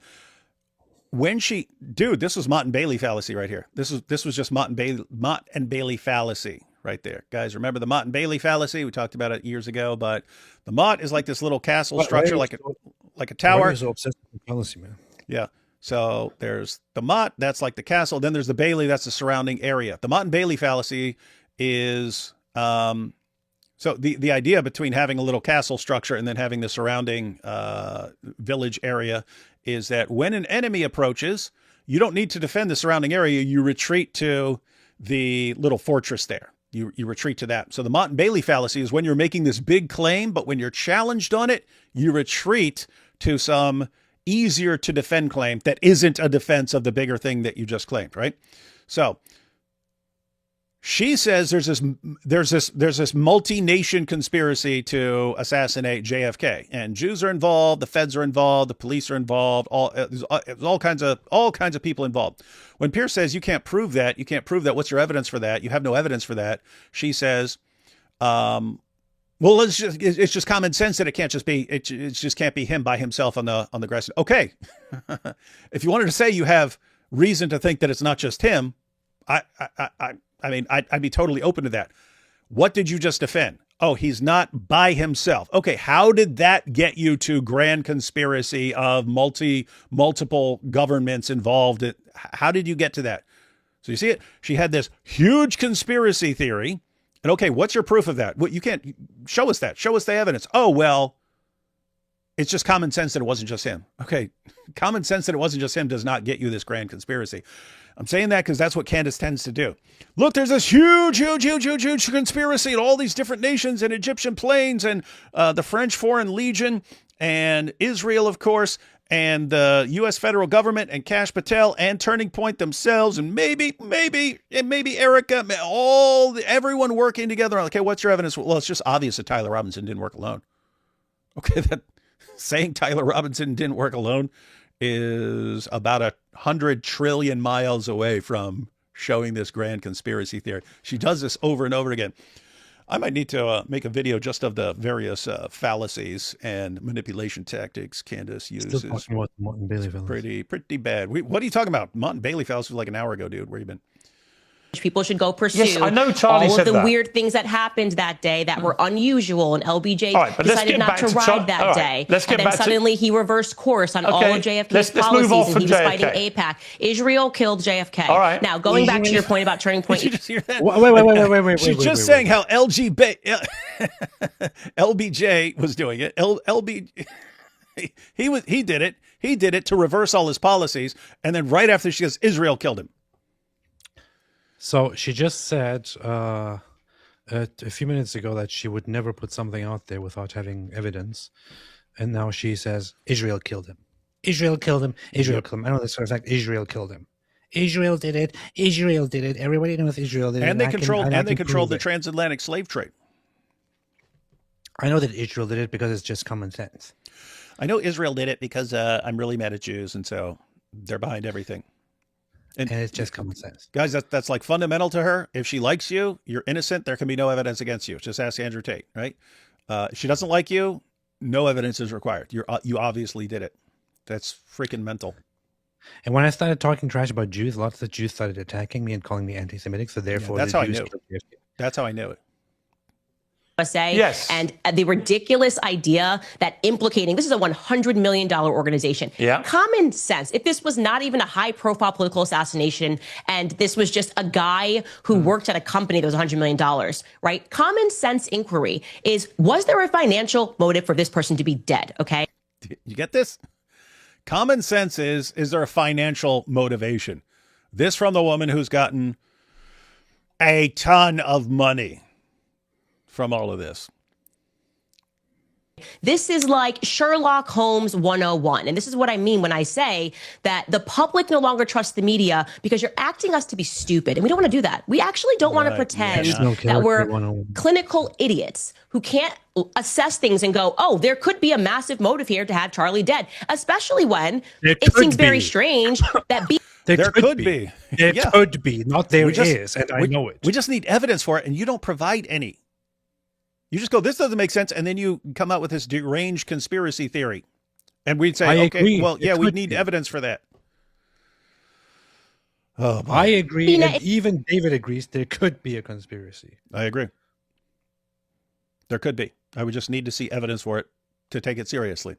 when this was Mott and Bailey fallacy right here. This was just Mott and Bailey fallacy right there. Guys, remember the Mott and Bailey fallacy? We talked about it years ago, but the Mott is like this little castle structure, like a tower. Why are you so obsessed with fallacy, man? Yeah. So there's the Mott, that's like the castle. Then there's the Bailey, that's the surrounding area. The Mott and Bailey fallacy is so the idea between having a little castle structure and then having the surrounding village area is that when an enemy approaches, you don't need to defend the surrounding area. You retreat to the little fortress there. You retreat to that. So the Mott and Bailey fallacy is when you're making this big claim, but when you're challenged on it, you retreat to some easier to defend claim that isn't a defense of the bigger thing that you just claimed, right? So she says there's this multi-nation conspiracy to assassinate JFK, and Jews are involved, the feds are involved, the police are involved, there's all kinds of people involved. When Piers says you can't prove that, what's your evidence for that? You have no evidence for that. She says, well, it's just common sense that it just can't be him by himself on the grass. Okay, if you wanted to say you have reason to think that it's not just him, I mean, I'd be totally open to that. What did you just defend? Oh, he's not by himself. Okay, how did that get you to grand conspiracy of multiple governments involved? How did you get to that? So you see it? She had this huge conspiracy theory. And okay, what's your proof of that? Well, you can't show us that. Show us the evidence. Oh, well, it's just common sense that it wasn't just him. Okay, common sense that it wasn't just him does not get you this grand conspiracy. I'm saying that because that's what Candace tends to do. Look, there's this huge conspiracy in all these different nations and Egyptian planes and the French Foreign Legion and Israel, of course, and the U.S. federal government and Kash Patel and Turning Point themselves and maybe Erica, everyone working together. Okay, what's your evidence? Well, it's just obvious that Tyler Robinson didn't work alone. Okay, that saying Tyler Robinson didn't work alone is about 100 trillion miles away from showing this grand conspiracy theory. She does this over and over again. I might need to make a video just of the various fallacies and manipulation tactics Candace uses. Still talking about the Mott and Bailey fallacy. Pretty bad. What are you talking about? Mott and Bailey fallacy was like an hour ago, dude. Where you been? people should go pursue. Yes, I know Charlie all said of the that. weird things that happened that day that were unusual, and LBJ right, decided not to ride that day. Let's get and then back suddenly he reversed course on all of JFK's let's policies, move off and from he was JFK. fighting AIPAC. Israel killed JFK. All right. Now, going back to your point about Turning Point. Did you just hear that? Wait. She's just saying how LBJ was doing it. He did it. He did it to reverse all his policies, and then right after she goes, Israel killed him. So she just said a few minutes ago that she would never put something out there without having evidence, and now she says Israel killed him. Israel killed him. Israel killed him. I know this for a fact. Israel killed him. Israel did it. Israel did it. Everybody knows Israel did it. And they controlled the transatlantic slave trade. I know that Israel did it because it's just common sense. I know Israel did it because I'm really mad at Jews, and so they're behind everything. And it's just common sense. Guys, that's like fundamental to her. If she likes you, you're innocent. There can be no evidence against you. Just ask Andrew Tate, right? If she doesn't like you, no evidence is required. You obviously did it. That's freaking mental. And when I started talking trash about Jews, lots of Jews started attacking me and calling me anti-Semitic. So therefore, that's the how I Jews knew it. That's how I knew it. USA. Yes. And the ridiculous idea that implicating, this is a $100 million organization. Yeah. Common sense. If this was not even a high profile political assassination and this was just a guy who worked at a company that was $100 million, right? Common sense inquiry is, was there a financial motive for this person to be dead? Okay. You get this? Common sense is there a financial motivation? This from the woman who's gotten a ton of money from all of this. This is like Sherlock Holmes 101. And this is what I mean when I say that the public no longer trusts the media because you're acting us to be stupid. And we don't want to do that. We actually don't want to pretend that we're clinical idiots who can't assess things and go, oh, there could be a massive motive here to have Charlie dead, especially when it seems very strange that There could be. There could be. Not there is, and I know it. We just need evidence for it, and you don't provide any. You just go, this doesn't make sense, and then you come out with this deranged conspiracy theory. And we'd say, okay, agree. well, yeah, we need evidence for that. Oh, boy. I agree, and even David agrees there could be a conspiracy. I agree. There could be. I would just need to see evidence for it to take it seriously.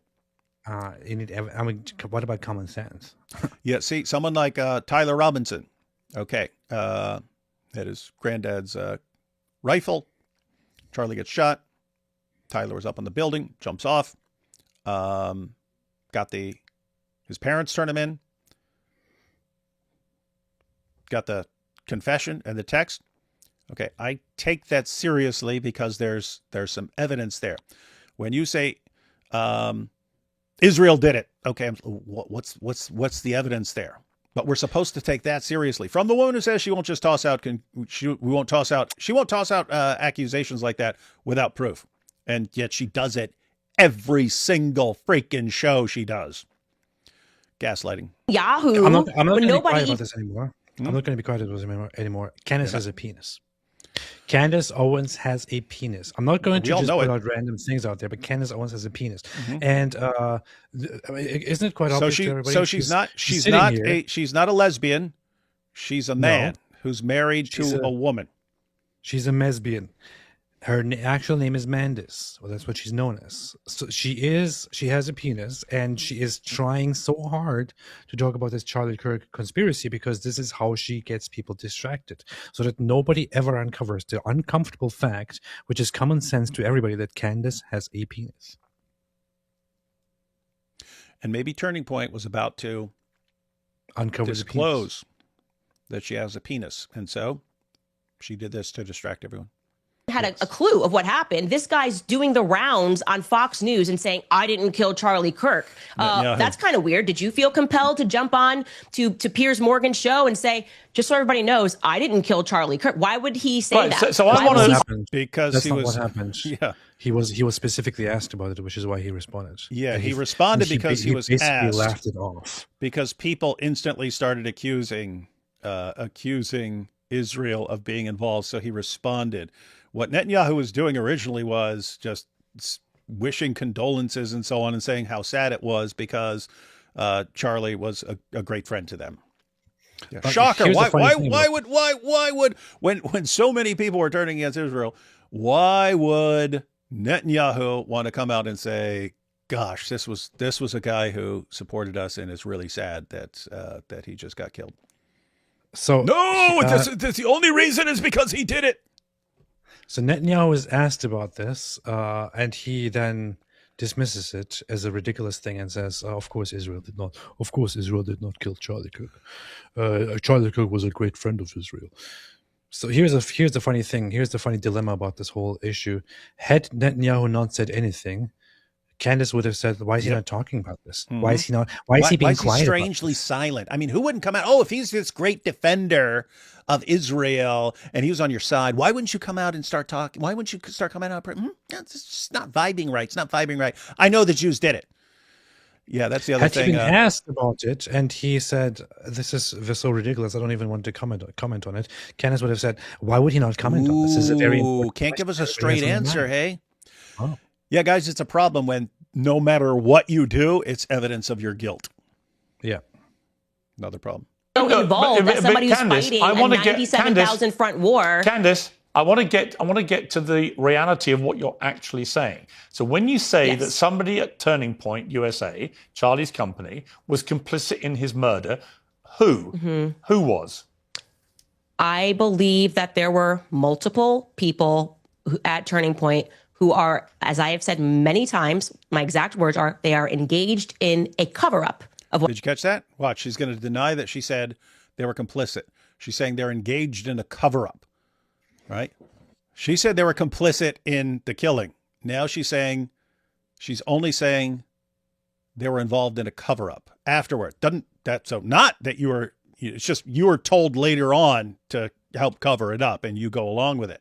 You need. I mean, what about common sense? Yeah, see, someone like Tyler Robinson. Okay, that is granddad's rifle. Charlie gets shot. Tyler was up on the building, jumps off. His parents turn him in. Got the confession and the text. Okay, I take that seriously because there's some evidence there. When you say Israel did it, okay, what's the evidence there? But we're supposed to take that seriously. From the woman who says she won't toss out accusations like that without proof, and yet she does it every single freaking show she does. Gaslighting. Yahoo. I'm not going to be quiet about this anymore. I'm not going to be quiet about this anymore. Candace has a penis. Candace Owens has a penis. I'm not going to just put out random things out there, but Candace Owens has a penis, and isn't it quite obvious to everybody? So she's not a lesbian. She's a man who's married to a woman. She's a lesbian. Her actual name is Mandis. Well, that's what she's known as. So she has a penis, and she is trying so hard to talk about this Charlie Kirk conspiracy because this is how she gets people distracted, so that nobody ever uncovers the uncomfortable fact, which is common sense to everybody, that Candace has a penis. And maybe Turning Point was about to disclose that she has a penis, and so she did this to distract everyone. Had a clue of what happened. This guy's doing the rounds on Fox News and saying, I didn't kill Charlie Kirk. That's kind of weird. Did you feel compelled to jump on to Piers Morgan's show and say, just so everybody knows, I didn't kill Charlie Kirk? Why would he say that? So I want to... Because that's he not was... what happened. Yeah. He was specifically asked about it, which is why he responded. Yeah, he responded because he was basically asked. Laughed it off. Because people instantly started accusing Israel of being involved, so he responded. What Netanyahu was doing originally was just wishing condolences and so on and saying how sad it was because Charlie was a great friend to them. Yeah. Shocker. Why would when so many people were turning against Israel, why would Netanyahu want to come out and say, gosh, this was a guy who supported us and it's really sad that he just got killed. So that's the only reason is because he did it. So Netanyahu was asked about this, and he then dismisses it as a ridiculous thing and says, "Of course, Israel did not. Of course, Israel did not kill Charlie Kirk. Charlie Kirk was a great friend of Israel." So here's the funny thing. Here's the funny dilemma about this whole issue. Had Netanyahu not said anything, Candace would have said, "Why is he not talking about this? Mm-hmm. Why is he not? Why is he being quiet? Strangely silent. I mean, who wouldn't come out? Oh, if he's this great defender of Israel and he was on your side, why wouldn't you come out and start talking? Why wouldn't you start coming out? It's just not vibing right. It's not vibing right. I know the Jews did it. Yeah, that's the other thing. Had he been asked about it, and he said, "This is so ridiculous. I don't even want to comment on it." Candace would have said, "Why would he not comment on this? This is a very important can't give us a question. straight answer, hey? Oh. Yeah, guys, it's a problem when no matter what you do, it's evidence of your guilt. Yeah, another problem. So involved as somebody who's Candace, fighting I a wanna get- 97,000 front war. Candace, I want to get to the reality of what you're actually saying. So when you say that somebody at Turning Point USA, Charlie's company, was complicit in his murder, who was? I believe that there were multiple people at Turning Point who are, as I have said many times, my exact words are, they are engaged in a cover-up of what. Did you catch that? Watch, she's going to deny that she said they were complicit. She's saying they're engaged in a cover-up, right? She said they were complicit in the killing. Now she's only saying they were involved in a cover-up afterward. Not that you were, it's just you were told later on to help cover it up and you go along with it.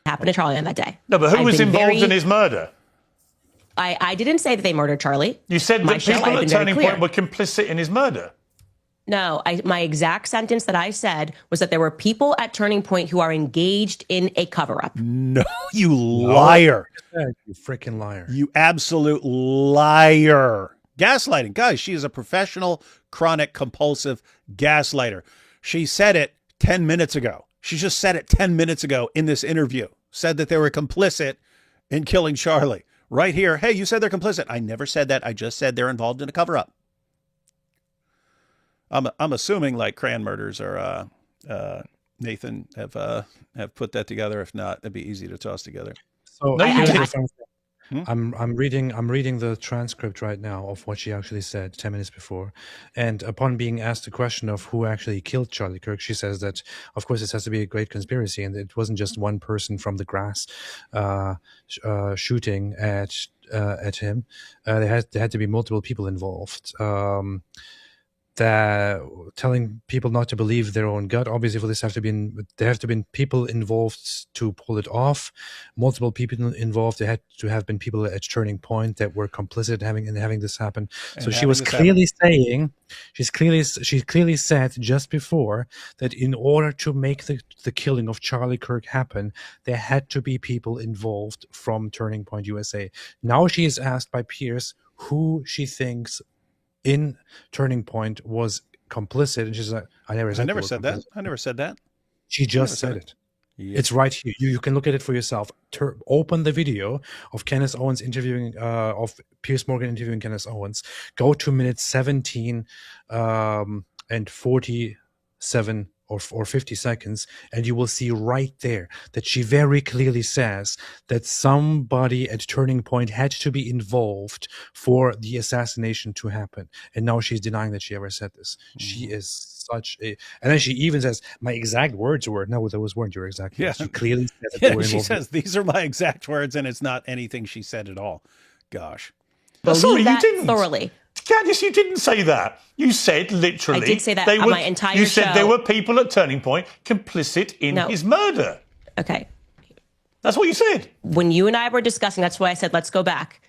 Happened to Charlie on that day. No, but who was involved in his murder? I didn't say that they murdered Charlie. You said that people at Turning Point were complicit in his murder. No, my exact sentence that I said was that there were people at Turning Point who are engaged in a cover-up. No, you liar. You freaking liar. You absolute liar. Gaslighting. Guys, she is a professional, chronic, compulsive gaslighter. She said it 10 minutes ago. She just said it 10 minutes ago in this interview. Said that they were complicit in killing Charlie. Right here. Hey, you said they're complicit. I never said that. I just said they're involved in a cover-up. I'm assuming like Cran murders or Nathan have put that together. If not, it'd be easy to toss together. So No, you didn't. I'm reading the transcript right now of what she actually said 10 minutes before, and upon being asked the question of who actually killed Charlie Kirk, she says that of course this has to be a great conspiracy, and it wasn't just one person from the grass shooting at him. There had to be multiple people involved. That telling people not to believe their own gut. Obviously, for this there have to be people involved to pull it off. Multiple people involved. There had to have been people at Turning Point that were complicit in having this happen. So she was clearly saying, she clearly said just before that in order to make the killing of Charlie Kirk happen, there had to be people involved from Turning Point USA. Now she is asked by Piers who she thinks in Turning Point was complicit, and she's like, I never said that. I never said that. She just said it. Yeah. It's right here. You can look at it for yourself. Open the video of Candace Owens interviewing, of Piers Morgan interviewing Candace Owens. Go to minute 17 and 47 or 50 seconds, and you will see right there that she very clearly says that somebody at Turning Point had to be involved for the assassination to happen. And now she's denying that she ever said this. She is such a... And then she even says, my exact words were... No, those weren't your exact words. She clearly said that they were involved. She says, these are my exact words, and it's not anything she said at all. Gosh. Sorry, you didn't. Thoroughly. Candace, you didn't say that. You said literally. I did say that on my entire You said show. there were people at Turning Point complicit in his murder. Okay. That's what you said. When you and I were discussing, that's why I said, let's go back.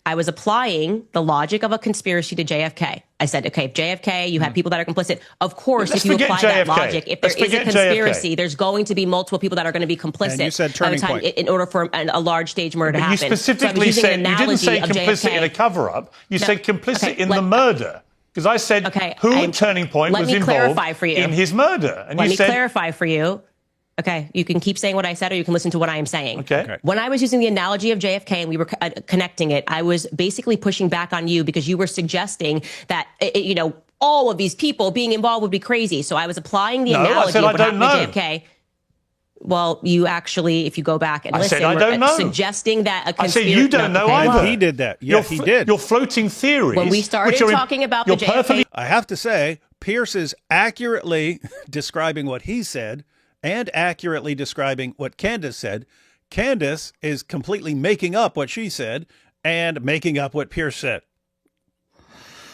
I was applying the logic of a conspiracy to JFK. I said, okay, if JFK, you have people that are complicit. Of course, Let's if you forget apply JFK. that logic, if there Let's is a forget conspiracy, JFK. there's going to be multiple people that are going to be complicit And you said by the Turning time, Point. in order for a large stage murder to But happen. you specifically so said, you didn't say complicit in a cover-up. You said complicit in the murder. Because I said, who at Turning Point was involved in his murder? And Let you me said, clarify for you. Okay, you can keep saying what I said, or you can listen to what I am saying. Okay. When I was using the analogy of JFK and we were connecting it, I was basically pushing back on you because you were suggesting that, all of these people being involved would be crazy. So I was applying the analogy of what happened to JFK. Well, you actually, if you go back and listen, were suggesting that a conspiracy. I said you don't know either. He did that. Yeah, he did. You're floating theories. When we started talking about the JFK. I have to say, Piers is accurately describing what he said and accurately describing what Candace said. Candace is completely making up what she said and making up what Piers said.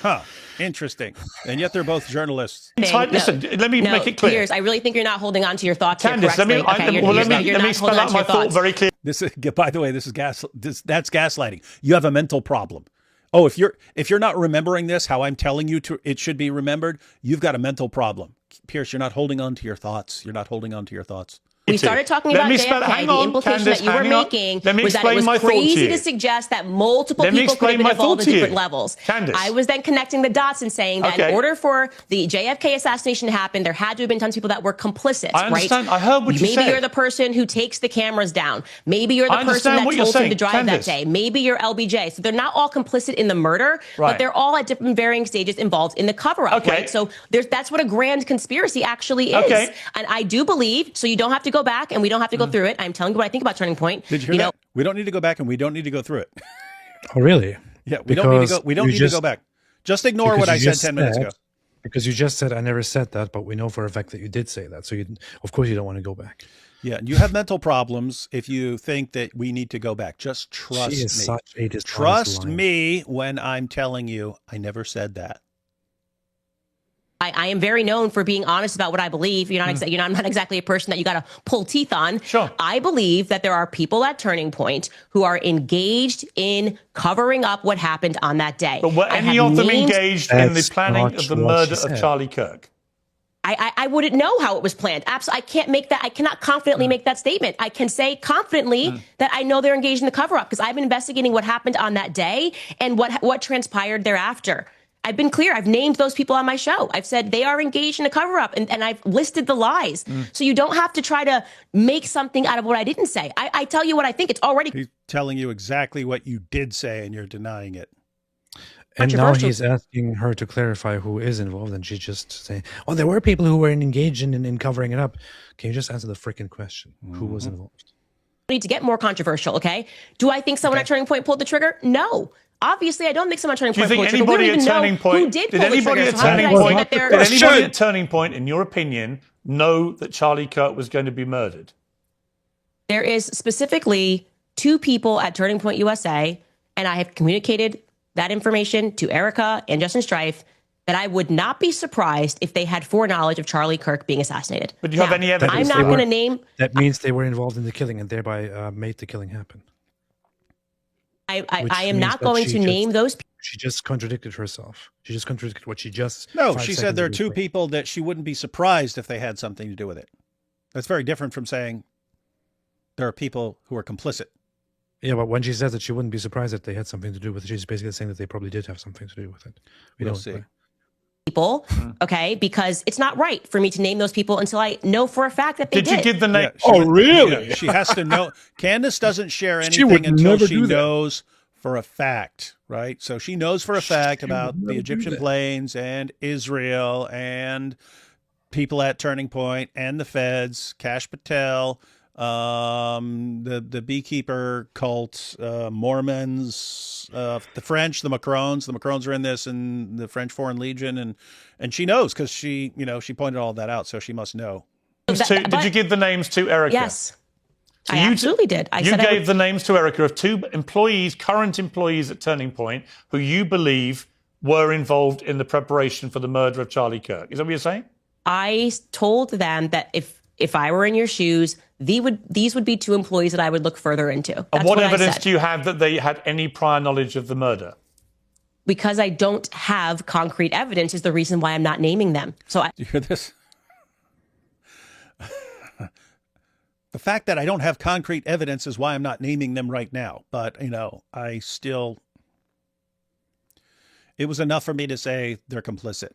Huh. Interesting. And yet they're both journalists. Listen, let me make it clear. Piers, I really think you're not holding on to your thoughts Candace, here correctly. let me spell out my thought very clearly. This is, by the way, that's gaslighting. You have a mental problem. Oh, if you're not remembering this, how I'm telling you it should be remembered, you've got a mental problem. Piers, you're not holding on to your thoughts. You're not holding on to your thoughts. We started talking about JFK. The implication that you were making was that it was crazy to suggest that multiple people could have been involved at different levels. Candace. I was then connecting the dots and saying that in order for the JFK assassination to happen, there had to have been tons of people that were complicit. I understand. Right? I heard what you said. Maybe you're the person who takes the cameras down. Maybe you're the person that told him to drive that day. Maybe you're LBJ. So they're not all complicit in the murder, but they're all at different varying stages involved in the cover-up. Right? So that's what a grand conspiracy actually is. And I do believe, so you don't have to go back and we don't have to go through it. I'm telling you what I think about Turning Point. Did you hear that? We don't need to go back and we don't need to go through it. Oh, really? Yeah, we don't need to go. We don't need to go back. Just ignore what I said 10 minutes ago. Because you just said I never said that, but we know for a fact that you did say that. So of course you don't want to go back. Yeah, and you have mental problems if you think that we need to go back. Just trust me. Such a trust me when I'm telling you I never said that. I am very known for being honest about what I believe. I'm not exactly a person that you got to pull teeth on. Sure. I believe that there are people at Turning Point who are engaged in covering up what happened on that day. But were any of them engaged in the planning of the murder of Charlie Kirk? I wouldn't know how it was planned. Absolutely, I can't make that. I cannot confidently make that statement. I can say confidently that I know they're engaged in the cover-up because I've been investigating what happened on that day and what transpired thereafter. I've been clear. I've named those people on my show. I've said they are engaged in a cover-up, and I've listed the lies. So you don't have to try to make something out of what I didn't say. I tell you what I think. It's already... He's telling you exactly what you did say, and you're denying it. And now he's asking her to clarify who is involved, and she's just saying, "Oh, there were people who were engaged in covering it up." Can you just answer the freaking question? Who was involved? Need to get more controversial, okay? Do I think someone at Turning Point pulled the trigger? No. Obviously, I don't think someone at Turning Point pulled the trigger. Do you think anybody at Turning Point... Did anybody at Turning Point, in your opinion, know that Charlie Kirk was going to be murdered? There is specifically 2 people at Turning Point USA, and I have communicated that information to Erica and Justin Strife, that I would not be surprised if they had foreknowledge of Charlie Kirk being assassinated. But do you have any evidence? I'm not going to name... That means they were involved in the killing and thereby made the killing happen. I am not going to name those people. She just contradicted herself. She just contradicted what she just... No, she said there are 2 people that she wouldn't be surprised if they had something to do with it. That's very different from saying there are people who are complicit. Yeah, but when she says that she wouldn't be surprised if they had something to do with it, she's basically saying that they probably did have something to do with it. We'll see. People, okay, because it's not right for me to name those people until I know for a fact that they did. Did you give the name? Yeah, really? She has to know. Candace doesn't share anything until she knows for a fact, right? So she knows for a fact about the Egyptian planes and Israel and people at Turning Point and the feds, Kash Patel, the beekeeper cult, Mormons, the French, the Macrons are in this, and the French Foreign Legion, and she knows because she pointed all that out, so she must know. Did you give the names to Erica? Yes, so I absolutely did. You gave the names to Erica of 2 employees, current employees at Turning Point, who you believe were involved in the preparation for the murder of Charlie Kirk. Is that what you're saying? I told them that if I were in your shoes, these would be 2 employees that I would look further into. That's and what evidence do you have that they had any prior knowledge of the murder? Because I don't have concrete evidence is the reason why I'm not naming them. So Do you hear this? The fact that I don't have concrete evidence is why I'm not naming them right now. But, I still... It was enough for me to say they're complicit.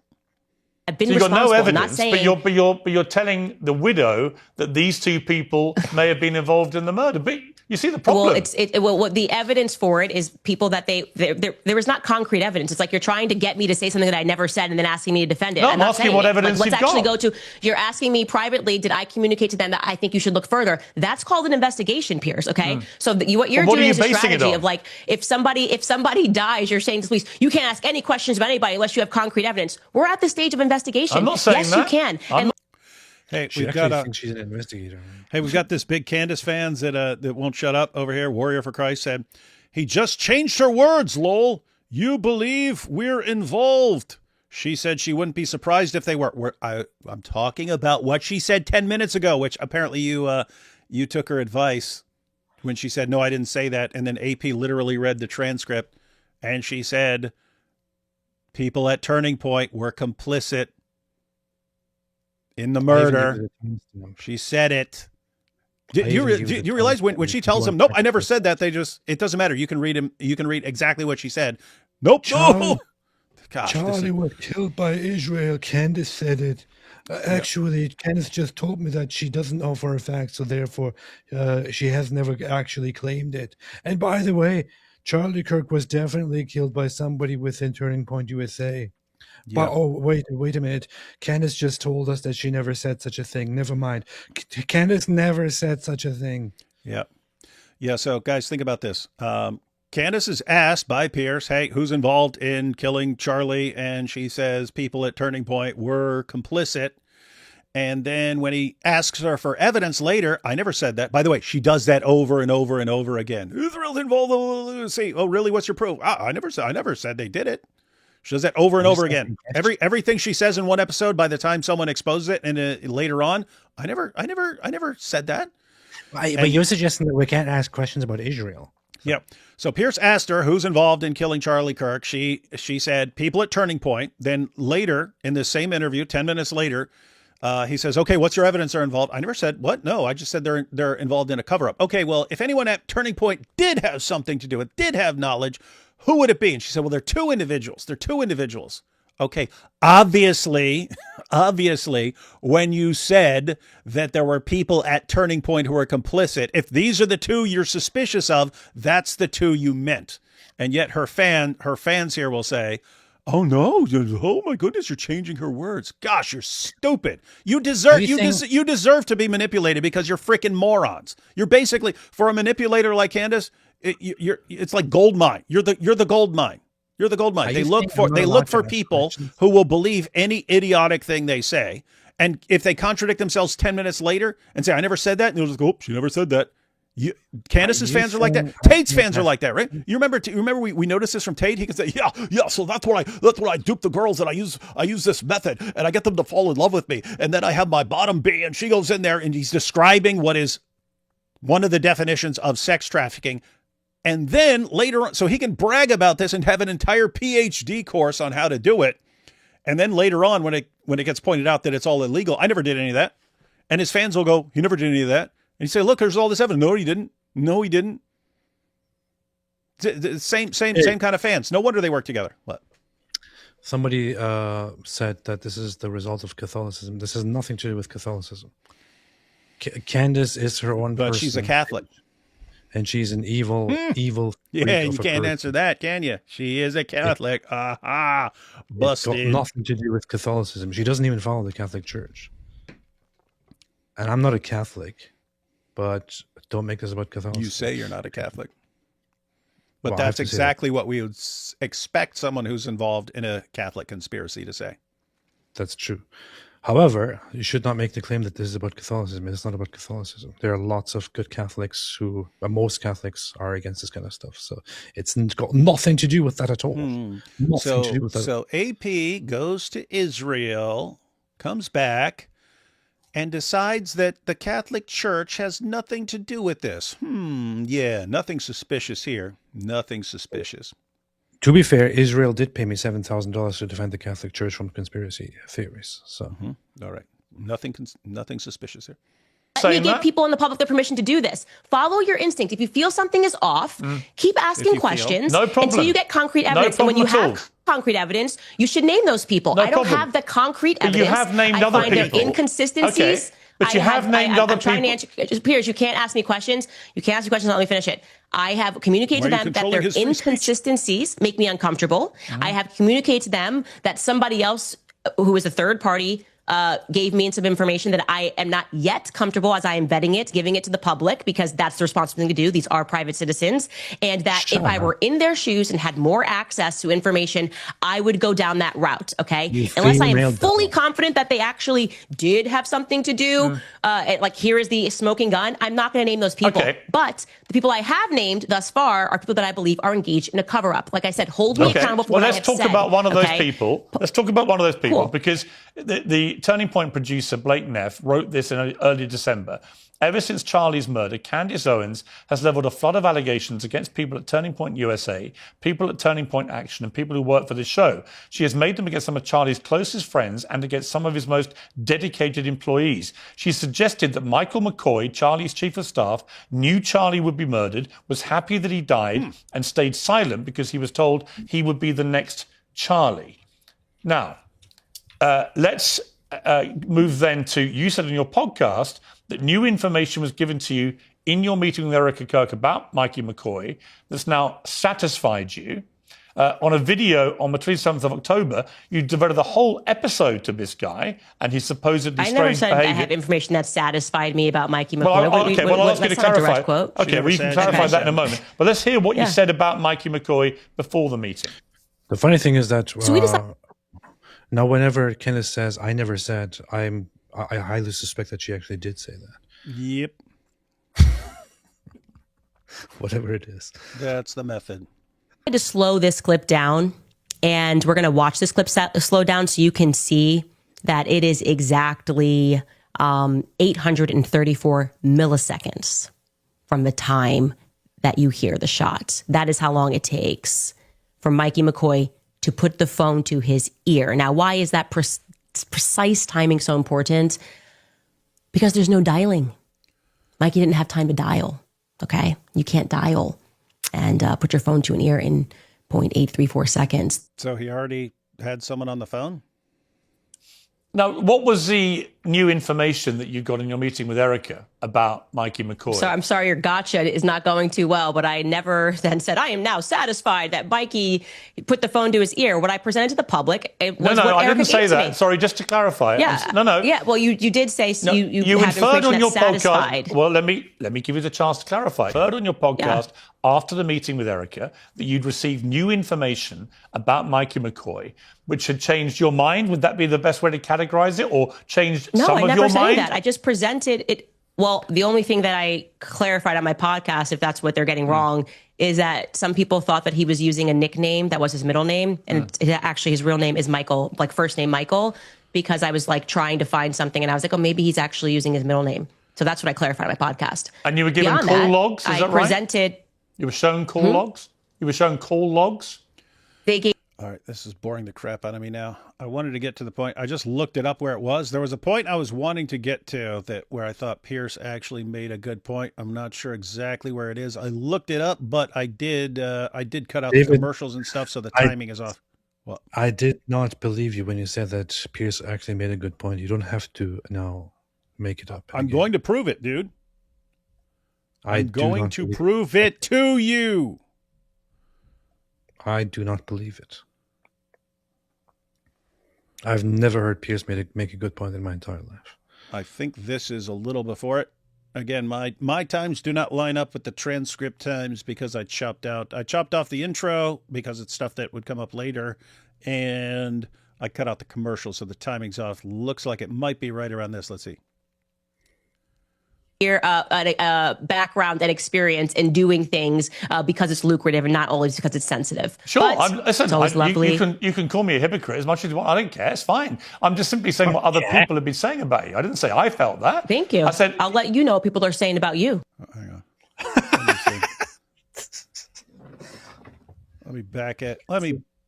I've been so you got no evidence, saying... but you're telling the widow that these 2 people may have been involved in the murder. But you see the problem. Well, the evidence for it is people that there was not concrete evidence. It's like you're trying to get me to say something that I never said and then asking me to defend it. No, I'm asking what evidence you've got. Let's actually go to, you're asking me privately, did I communicate to them that I think you should look further? That's called an investigation, Piers, okay? So what you're doing is a strategy of like, if somebody dies, you're saying to the police, you can't ask any questions about anybody unless you have concrete evidence. We're at the stage of investigation. I'm not saying yes, that. you can. Hey, She thinks she's an investigator. Hey, we've got this big Candace fans that won't shut up over here. Warrior for Christ said, He just changed her words, lol. You believe we're involved. She said she wouldn't be surprised if they were. I'm talking about what she said 10 minutes ago, which apparently you took her advice when she said, no, I didn't say that. And then AP literally read the transcript, and she said people at Turning Point were complicit in the murder. She said it. Do you realize when she tells them, nope, I never said that, it doesn't matter. You can read exactly what she said. Nope. No. Gosh, Charlie was killed by Israel. Candace said it. Actually, Candace just told me that she doesn't know for a fact, so therefore she has never actually claimed it. And by the way, Charlie Kirk was definitely killed by somebody within Turning Point USA. Yeah. But wait a minute. Candace just told us that she never said such a thing. Never mind. Candace never said such a thing. Yeah. Yeah, so guys, think about this. Candace is asked by Piers, hey, who's involved in killing Charlie? And she says people at Turning Point were complicit. And then when he asks her for evidence later, I never said that. By the way, she does that over and over and over again. Israel's involved. Say, oh, really? What's your proof? I never said they did it. She does that over and over again. Everything she says in one episode, by the time someone exposes it and later on, I never said that. But you're suggesting that we can't ask questions about Israel. So. Yep. So Piers asked her who's involved in killing Charlie Kirk. She said people at Turning Point. Then later in the same interview, 10 minutes later, he says, okay, what's your evidence are involved? I never said what? No, I just said they're involved in a cover up. Okay, well, if anyone at Turning Point did have something to do with, did have knowledge, who would it be? And she said, well, they're two individuals. Okay, obviously, when you said that there were people at Turning Point who were complicit, if these are the two you're suspicious of, that's the two you meant. And yet her fans here will say, oh no, oh my goodness, you're changing her words. Gosh, you're stupid. You deserve to be manipulated because you're freaking morons. You're basically, for a manipulator like Candace, it's like gold mine. You're the gold mine. You're the gold mine. They look for people who will believe any idiotic thing they say. And if they contradict themselves 10 minutes later and say, I never said that, and they'll just go, oh, she never said that. Candace's fans are like that. Tate's fans are like that, right? You remember we noticed this from Tate? He can say, yeah, so that's what I dupe the girls, and I use this method and I get them to fall in love with me. And then I have my bottom B and she goes in there and he's describing what is one of the definitions of sex trafficking. And then later on, so he can brag about this and have an entire PhD course on how to do it. And then later on, when it gets pointed out that it's all illegal, I never did any of that. And his fans will go, he never did any of that. And you say, look, there's all this evidence. No, he didn't. No, he didn't. Same kind of fans. No wonder they work together. What? Somebody said that this is the result of Catholicism. This has nothing to do with Catholicism. Candace is her own person. But she's a Catholic. And she's an evil. Yeah, you can't answer that, can you? She is a Catholic. Aha, busted. It's got nothing to do with Catholicism. She doesn't even follow the Catholic Church. And I'm not a Catholic, but don't make this about Catholicism. You say you're not a Catholic. But that's exactly what we would expect someone who's involved in a Catholic conspiracy to say. That's true. However, you should not make the claim that this is about Catholicism. It's not about Catholicism. There are lots of good Catholics most Catholics are against this kind of stuff. So it's got nothing to do with that at all. Nothing to do with that. So AP goes to Israel, comes back, and decides that the Catholic Church has nothing to do with this. Yeah, nothing suspicious here. Nothing suspicious. To be fair, Israel did pay me $7,000 to defend the Catholic Church from conspiracy theories. So, all right, nothing suspicious here. Let me give people in the public the permission to do this. Follow your instinct. If you feel something is off, keep asking questions until you get concrete evidence. And when you have concrete evidence, you should name those people. I don't have the concrete evidence. You have named other people. I find their inconsistencies. Okay. But you have named other people. I'm trying to answer. Piers, you can't ask me questions. You can't ask me questions. Let me finish it. I have communicated to them that their inconsistencies make me uncomfortable. I have communicated to them that somebody else who is a third party gave me some information that I am not yet comfortable as I am vetting it, giving it to the public, because that's the responsible thing to do. These are private citizens. And that if I were in their shoes and had more access to information, I would go down that route, okay? Unless I am fully confident that they actually did have something to do, like here is the smoking gun, I'm not going to name those people. Okay. But the people I have named thus far are people that I believe are engaged in a cover-up. Like I said, hold me accountable for what I have said. Let's talk about one of those people. Let's talk about one of those people, Cool. because the Turning Point producer, Blake Neff, wrote this in early December. Ever since Charlie's murder, Candace Owens has leveled a flood of allegations against people at Turning Point USA, people at Turning Point Action, and people who work for this show. She has made them against some of Charlie's closest friends and against some of his most dedicated employees. She suggested that Michael McCoy, Charlie's chief of staff, knew Charlie would be murdered, was happy that he died, and stayed silent because he was told he would be the next Charlie. Now, let's move then to, you said on your podcast that new information was given to you in your meeting with Erica Kirk about Mikey McCoy that's now satisfied you. On a video on the 27th of October, you devoted the whole episode to this guy and his supposedly strange behavior. I never said I have information that satisfied me about Mikey McCoy. Well, I'll ask you to clarify. Okay, well, you can clarify that in a moment. But let's hear what you said about Mikey McCoy before the meeting. The funny thing is that So we decided- now, whenever Candace says, "I never said," I highly suspect that she actually did say that. Yep. Whatever it is. That's the method. To slow this clip down, and we're going to watch this clip slow down so you can see that it is exactly 834 milliseconds from the time that you hear the shot. That is how long it takes for Mikey McCoy to put the phone to his ear. Now, why is that precise timing so important? Because there's no dialing. Mikey didn't have time to dial, okay? You can't dial and put your phone to an ear in 0.834 seconds. So he already had someone on the phone? Now, what was the new information that you got in your meeting with Erica about Mikey McCoy? So I'm sorry your gotcha is not going too well, but I never then said, I am now satisfied that Mikey put the phone to his ear. What I presented to the public, it was what I Erica didn't say gave to that. me. Sorry, just to clarify. Yeah. No. Yeah, well, you did say you have inferred information on your that's satisfied. podcast. Well, let me give you the chance to clarify. You inferred on your podcast after the meeting with Erica that you'd received new information about Mikey McCoy, which had changed your mind. Would that be the best way to categorize it, or changed No, some I of never your said mind? that. I just presented it. Well, the only thing that I clarified on my podcast, if that's what they're getting wrong, is that some people thought that he was using a nickname that was his middle name. And actually his real name is Michael, like first name Michael, because I was like trying to find something and I was like, oh, maybe he's actually using his middle name. So that's what I clarified on my podcast. And you were given Beyond call that, logs, is I that right? presented. You were shown call logs? You were shown call logs? They gave. All right, this is boring the crap out of me now. I wanted to get to the point. I just looked it up where it was. There was a point I was wanting to get to that where I thought Piers actually made a good point. I'm not sure exactly where it is. I looked it up, but I did cut out the commercials and stuff, so the timing is off. Well, I did not believe you when you said that Piers actually made a good point. You don't have to now make it up. I'm again. going to prove it, dude. I'm do going not to believe- prove it to you. I do not believe it. I've never heard Piers make a good point in my entire life. I think this is a little before it. Again, my times do not line up with the transcript times because I chopped off the intro because it's stuff that would come up later, and I cut out the commercials, so the timing's off. Looks like it might be right around this. Let's see. Your background and experience in doing things because it's lucrative and not always because it's sensitive. Sure, But listen, it's always lovely. you can call me a hypocrite as much as you want. I don't care. It's fine. I'm just simply saying what other people have been saying about you. I didn't say I felt that. Thank you. I said I'll let you know what people are saying about you. Hang on. Let me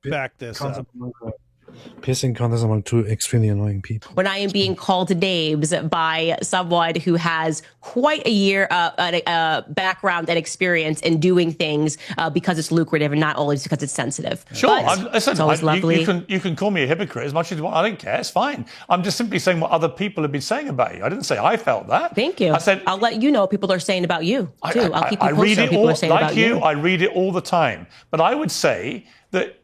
back this up. Pissing contests among two extremely annoying people. When I am being called names by someone who has quite a year background and experience in doing things because it's lucrative and not always because it's sensitive. Sure, But listen, it's always lovely. you can call me a hypocrite as much as you want. I don't care. It's fine. I'm just simply saying what other people have been saying about you. I didn't say I felt that. Thank you. I said I'll let you know what people are saying about you too. I'll keep you I posted read on it what people all are saying like about you. you. I read it all the time. But I would say that,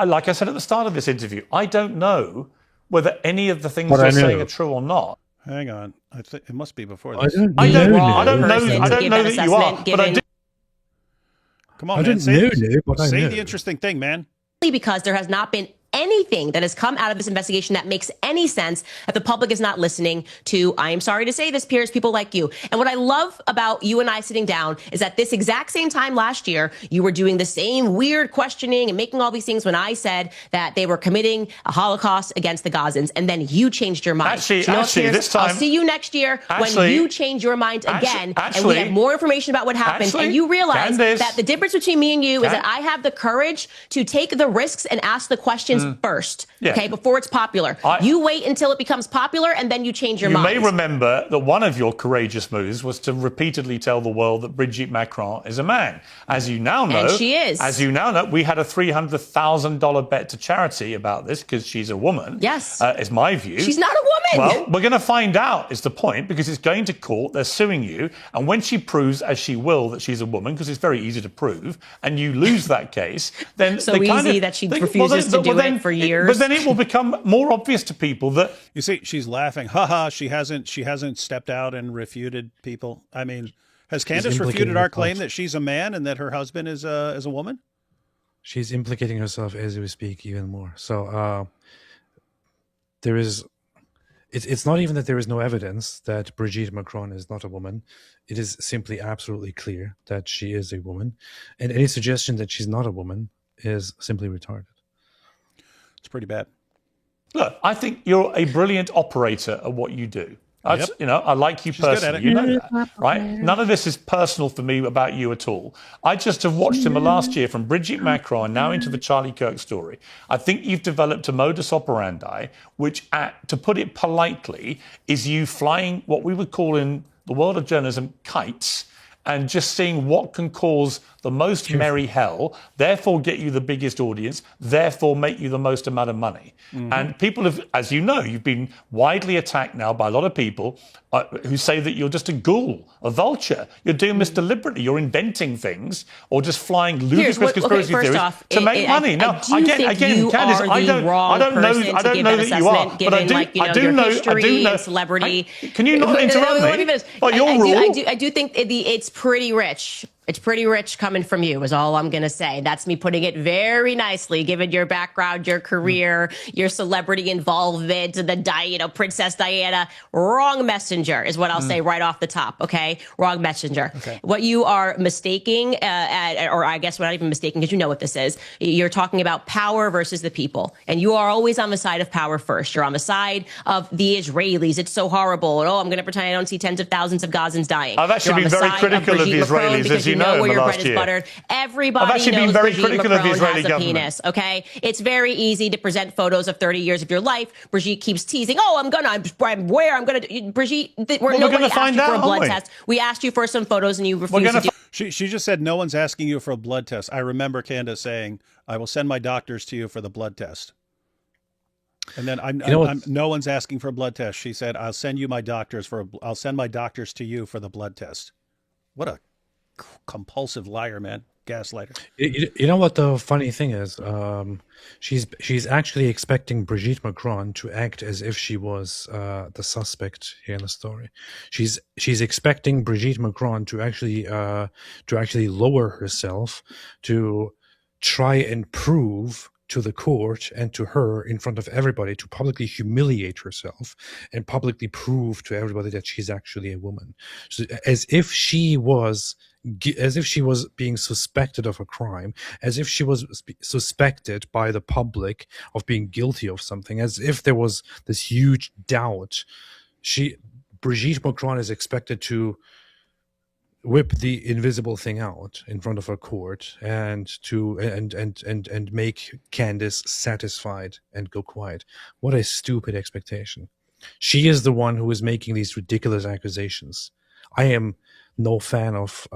like I said at the start of this interview, I don't know whether any of the things But I they're saying knew. are true or not. Hang on. I think it must be before I this. don't I don't, know. I don't know. person I to don't give know that that you are, assessment, but I do. given- Come on, I man. didn't know, but I say knew. the interesting thing, man. Because there has not been anything that has come out of this investigation that makes any sense, that the public is not listening to. I am sorry to say this, Piers, people like you. And what I love about you and I sitting down is that this exact same time last year, you were doing the same weird questioning and making all these things when I said that they were committing a Holocaust against the Gazans, and then you changed your mind. Actually, So you know what, Piers? this time, I'll see you next year when you change your mind again, and we have more information about what happened, and you realize Candace, that the difference between me and you is that I have the courage to take the risks and ask the questions first, okay, before it's popular. You wait until it becomes popular, and then you change your mind. You may remember that one of your courageous moves was to repeatedly tell the world that Brigitte Macron is a man. As you now know, and she is. As you now know, we had a $300,000 bet to charity about this because she's a woman. Yes, is my view. She's not a woman. Well, we're going to find out. Is the point, because it's going to court. They're suing you, and when she proves, as she will, that she's a woman, because it's very easy to prove, and you lose that case, then so easy that she refuses to do it for years. But then it will become more obvious to people that You see, she's laughing. Haha, she hasn't stepped out and refuted people. I mean, has Candace refuted our claim that she's a man and that her husband is a woman? She's implicating herself as we speak even more. So there is. It's not even that there is no evidence that Brigitte Macron is not a woman. It is simply absolutely clear that she is a woman, and any suggestion that she's not a woman is simply retarded. It's pretty bad. look, I think you're a brilliant operator at what you do. That's, you know, I like you personally. You know that, right? None of this is personal for me about you at all. I just have watched him last year from Brigitte Macron now into the Charlie Kirk story. I think you've developed a modus operandi, which, to put it politely, is you flying what we would call in the world of journalism kites and just seeing what can cause the most merry hell, therefore get you the biggest audience, therefore make you the most amount of money. And people have, as you know, you've been widely attacked now by a lot of people who say that you're just a ghoul, a vulture. You're doing this deliberately. You're inventing things or just flying ludicrous conspiracy theories to make money. Now, again, Candace, I don't know that you are, but I do know. Celebrity. Can you not interrupt me? By your rule. I do think it's pretty rich. It's pretty rich coming from you, is all I'm going to say. That's me putting it very nicely, given your background, your career, your celebrity involvement, Princess Diana. Wrong messenger is what I'll say right off the top, okay? Wrong messenger. Okay. What you are mistaking, or I guess we're not even mistaking because you know what this is, you're talking about power versus the people. And you are always on the side of power first. You're on the side of the Israelis. It's so horrible. And, I'm going to pretend I don't see tens of thousands of Gazans dying. I've actually been very critical of the Israelis, as you know, where in the your last bread is year. buttered. Everybody I've actually knows been very Brigitte critical of the Macron Israeli has a government. penis, okay? It's very easy to present photos of 30 years of your life. Brigitte keeps teasing, Brigitte, nobody asked you for a blood test. We asked you for some photos and you refused to do. She just said no one's asking you for a blood test. I remember Candace saying, I will send my doctors to you for the blood test. And then no one's asking for a blood test. She said, I'll send my doctors to you for the blood test. What a compulsive liar, man. Gaslighter. You know what the funny thing is? She's actually expecting Brigitte Macron to act as if she was the suspect here in the story. She's expecting Brigitte Macron to actually lower herself to try and prove to the court and to her in front of everybody, to publicly humiliate herself and publicly prove to everybody that she's actually a woman, so, as if she was being suspected of a crime, as if she was suspected by the public of being guilty of something, as if there was this huge doubt. Brigitte Macron is expected to whip the invisible thing out in front of a court and make Candace satisfied and go quiet. What a stupid expectation. She is the one who is making these ridiculous accusations. I am no fan of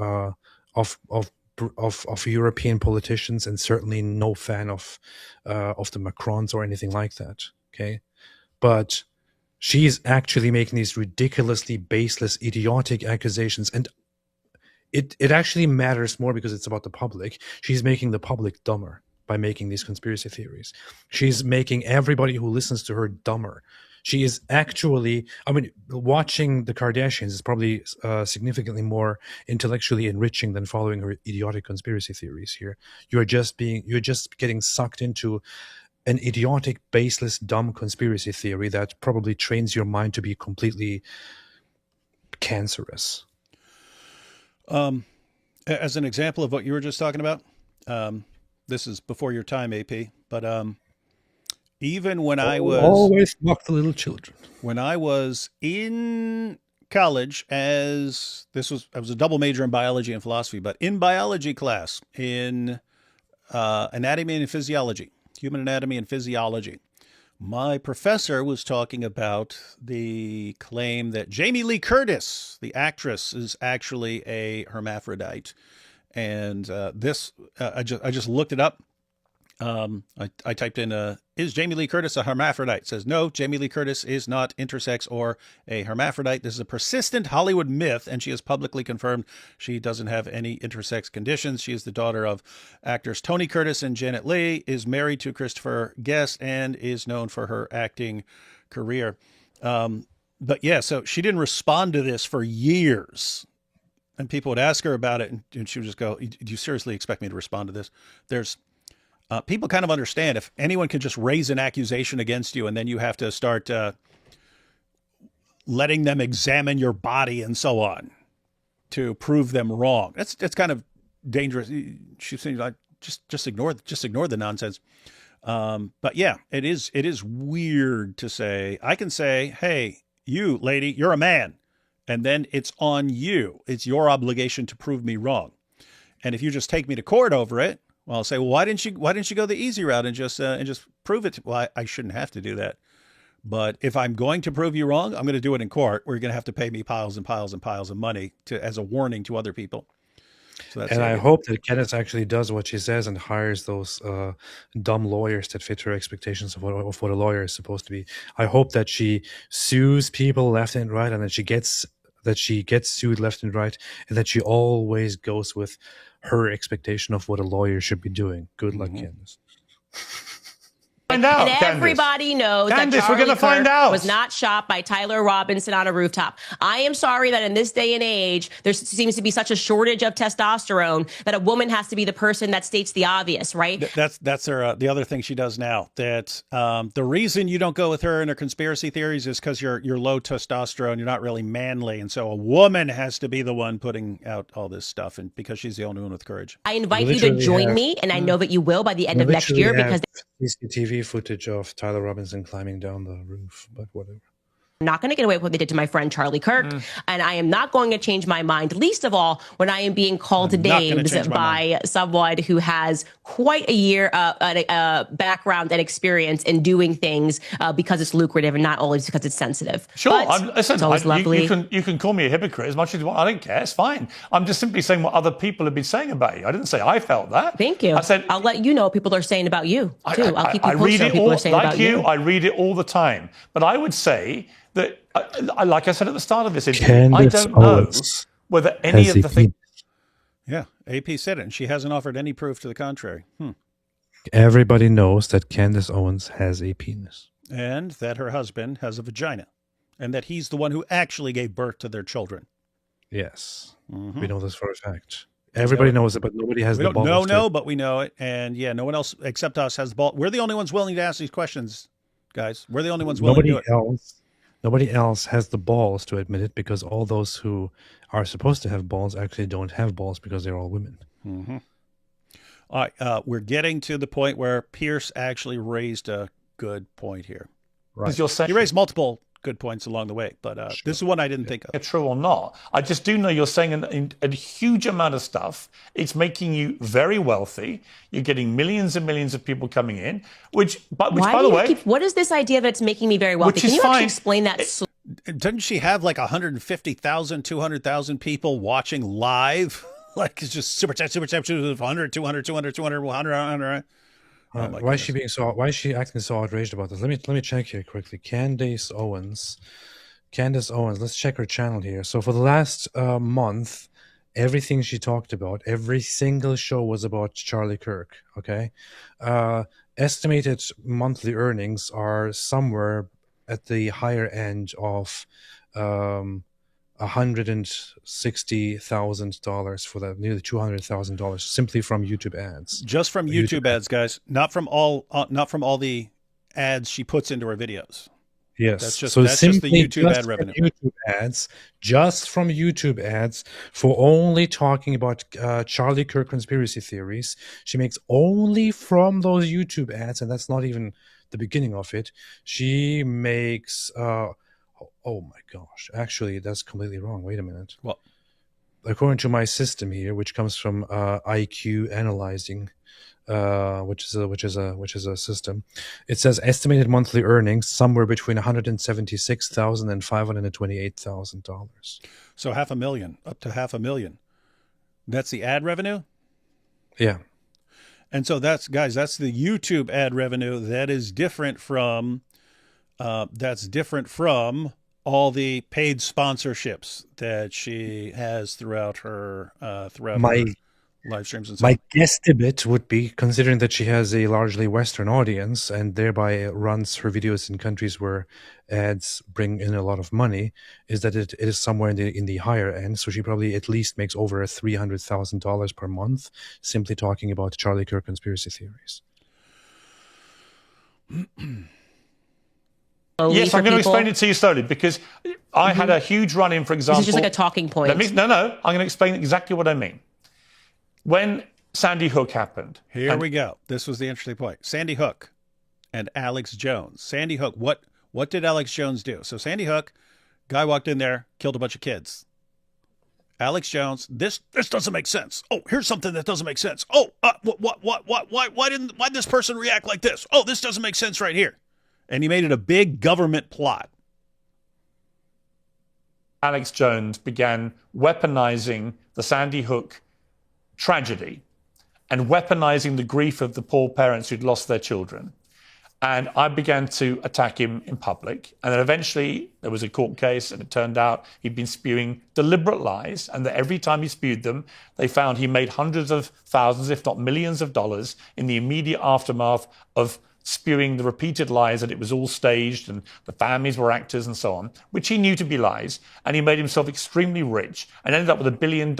European politicians, and certainly no fan of the Macrons or anything like that. Okay, but she is actually making these ridiculously baseless, idiotic accusations, and it actually matters more because it's about the public. She's making the public dumber. by making these conspiracy theories. She's making everybody who listens to her dumber. She is actually, I mean, watching the Kardashians is probably significantly more intellectually enriching than following her idiotic conspiracy theories here. You're just getting sucked into an idiotic, baseless, dumb conspiracy theory that probably trains your mind to be completely cancerous. As an example of what you were just talking about, this is before your time, AP, but even when I was always mock the little children. When I was in college, I was a double major in biology and philosophy, but in biology class, in anatomy and physiology, human anatomy and physiology, my professor was talking about the claim that Jamie Lee Curtis, the actress, is actually a hermaphrodite. And I just looked it up. I typed in, is Jamie Lee Curtis a hermaphrodite? It says, no, Jamie Lee Curtis is not intersex or a hermaphrodite. This is a persistent Hollywood myth, and she has publicly confirmed she doesn't have any intersex conditions. She is the daughter of actors Tony Curtis and Janet Leigh, is married to Christopher Guest, and is known for her acting career. But yeah, so she didn't respond to this for years. And people would ask her about it, and she would just go, do you seriously expect me to respond to this? People kind of understand if anyone can just raise an accusation against you and then you have to start letting them examine your body and so on to prove them wrong. That's kind of dangerous. She's saying, like, just ignore the nonsense. But yeah, it is weird to say. I can say, hey, you lady, you're a man, and then it's on you. It's your obligation to prove me wrong. And if you just take me to court over it, well, I'll say, well, why didn't you go the easy route and just prove it? Well, I shouldn't have to do that. But if I'm going to prove you wrong, I'm going to do it in court, where you're going to have to pay me piles and piles and piles of money as a warning to other people. So that's I hope that Candace actually does what she says and hires those dumb lawyers that fit her expectations of what a lawyer is supposed to be. I hope that she sues people left and right, and that she gets sued left and right, and that she always goes with her expectation of what a lawyer should be doing. Good luck, Candace. Find out, and everybody knows Candace, that we're Charlie gonna find Kirk out. was not shot by Tyler Robinson on a rooftop. I am sorry that in this day and age, there seems to be such a shortage of testosterone that a woman has to be the person that states the obvious, right? That's her. The other thing she does now. That the reason you don't go with her in her conspiracy theories is because you're low testosterone. You're not really manly, and so a woman has to be the one putting out all this stuff, and because she's the only one with courage. I invite you to join me, and I know that you will by the end of next year, because CCTV footage of Tyler Robinson climbing down the roof, but whatever. I'm not going to get away with what they did to my friend Charlie Kirk, and I am not going to change my mind, least of all when I am being called names by someone who has quite a year, background and experience in doing things because it's lucrative and not always because it's sensitive. Sure, listen, it's always lovely. You can call me a hypocrite as much as you want. I don't care. It's fine. I'm just simply saying what other people have been saying about you. I didn't say I felt that. Thank you. I said I'll let you know what people are saying about you too. I'll keep you I posted read on it what people all, are saying like about you. I read it all the time. But I would say that, like I said at the start of this interview, I don't know whether any of the things. Yeah, AP said it, and she hasn't offered any proof to the contrary. Everybody knows that Candace Owens has a penis. And that her husband has a vagina. And that he's the one who actually gave birth to their children. Yes. We know this for a fact. Everybody knows it, but nobody has the balls. No, but we know it. And yeah, no one else except us has the ball. We're the only ones willing to ask these questions, guys. We're the only ones willing to do it. Nobody else has the balls to admit it, because all those who are supposed to have balls actually don't have balls because they're all women. All right, we're getting to the point where Piers actually raised a good point here. Right. He raised multiple good points along the way, but this is one I didn't think of. True or not, I just do know you're saying a huge amount of stuff. It's making you very wealthy. You're getting millions and millions of people coming in, which by the way, what is this idea that it's making me very wealthy? Can you actually explain that? Doesn't she have like 150,000, 200,000 people watching live? Like, it's just super chat, 100, 200, 100. Why is she acting so outraged about this? Let me check here quickly. Candace Owens. Let's check her channel here. So for the last month, everything she talked about, every single show was about Charlie Kirk. Okay, estimated monthly earnings are somewhere at the higher end of $160,000 for that, nearly $200,000 simply from YouTube ads. Just from YouTube ads, guys, not from all the ads she puts into her videos. Yes, that's just so the YouTube ad from revenue. YouTube ads, just from YouTube ads, for only talking about Charlie Kirk conspiracy theories, she makes only from those YouTube ads, and that's not even the beginning of it. She makes, oh my gosh, actually, that's completely wrong. Wait a minute. Well, according to my system here, which comes from IQ Analyzing, which is a system, it says estimated monthly earnings somewhere between $176,000 and $528,000. So $500,000, up to $500,000. That's the ad revenue? Yeah. And so that's the YouTube ad revenue. That is different from all the paid sponsorships that she has throughout her her live streams and so on. My guesstimate would be, considering that she has a largely Western audience and thereby runs her videos in countries where ads bring in a lot of money, is that it is somewhere in the higher end. So she probably at least makes over $300,000 per month simply talking about Charlie Kirk conspiracy theories. Yes, I'm going to explain it to you slowly, because I had a huge run-in, for example. This is just like a talking point. No, I'm going to explain exactly what I mean. When Sandy Hook happened. Here we go. This was the interesting point. Sandy Hook and Alex Jones. Sandy Hook, what did Alex Jones do? So Sandy Hook, guy walked in there, killed a bunch of kids. Alex Jones, this doesn't make sense. Oh, here's something that doesn't make sense. Oh, why didn't this person react like this? Oh, this doesn't make sense right here. And he made it a big government plot. Alex Jones began weaponizing the Sandy Hook tragedy and weaponizing the grief of the poor parents who'd lost their children. And I began to attack him in public. And then eventually there was a court case, and it turned out he'd been spewing deliberate lies, and that every time he spewed them, they found he made hundreds of thousands, if not millions of dollars in the immediate aftermath of spewing the repeated lies that it was all staged and the families were actors and so on, which he knew to be lies. And he made himself extremely rich and ended up with $1 billion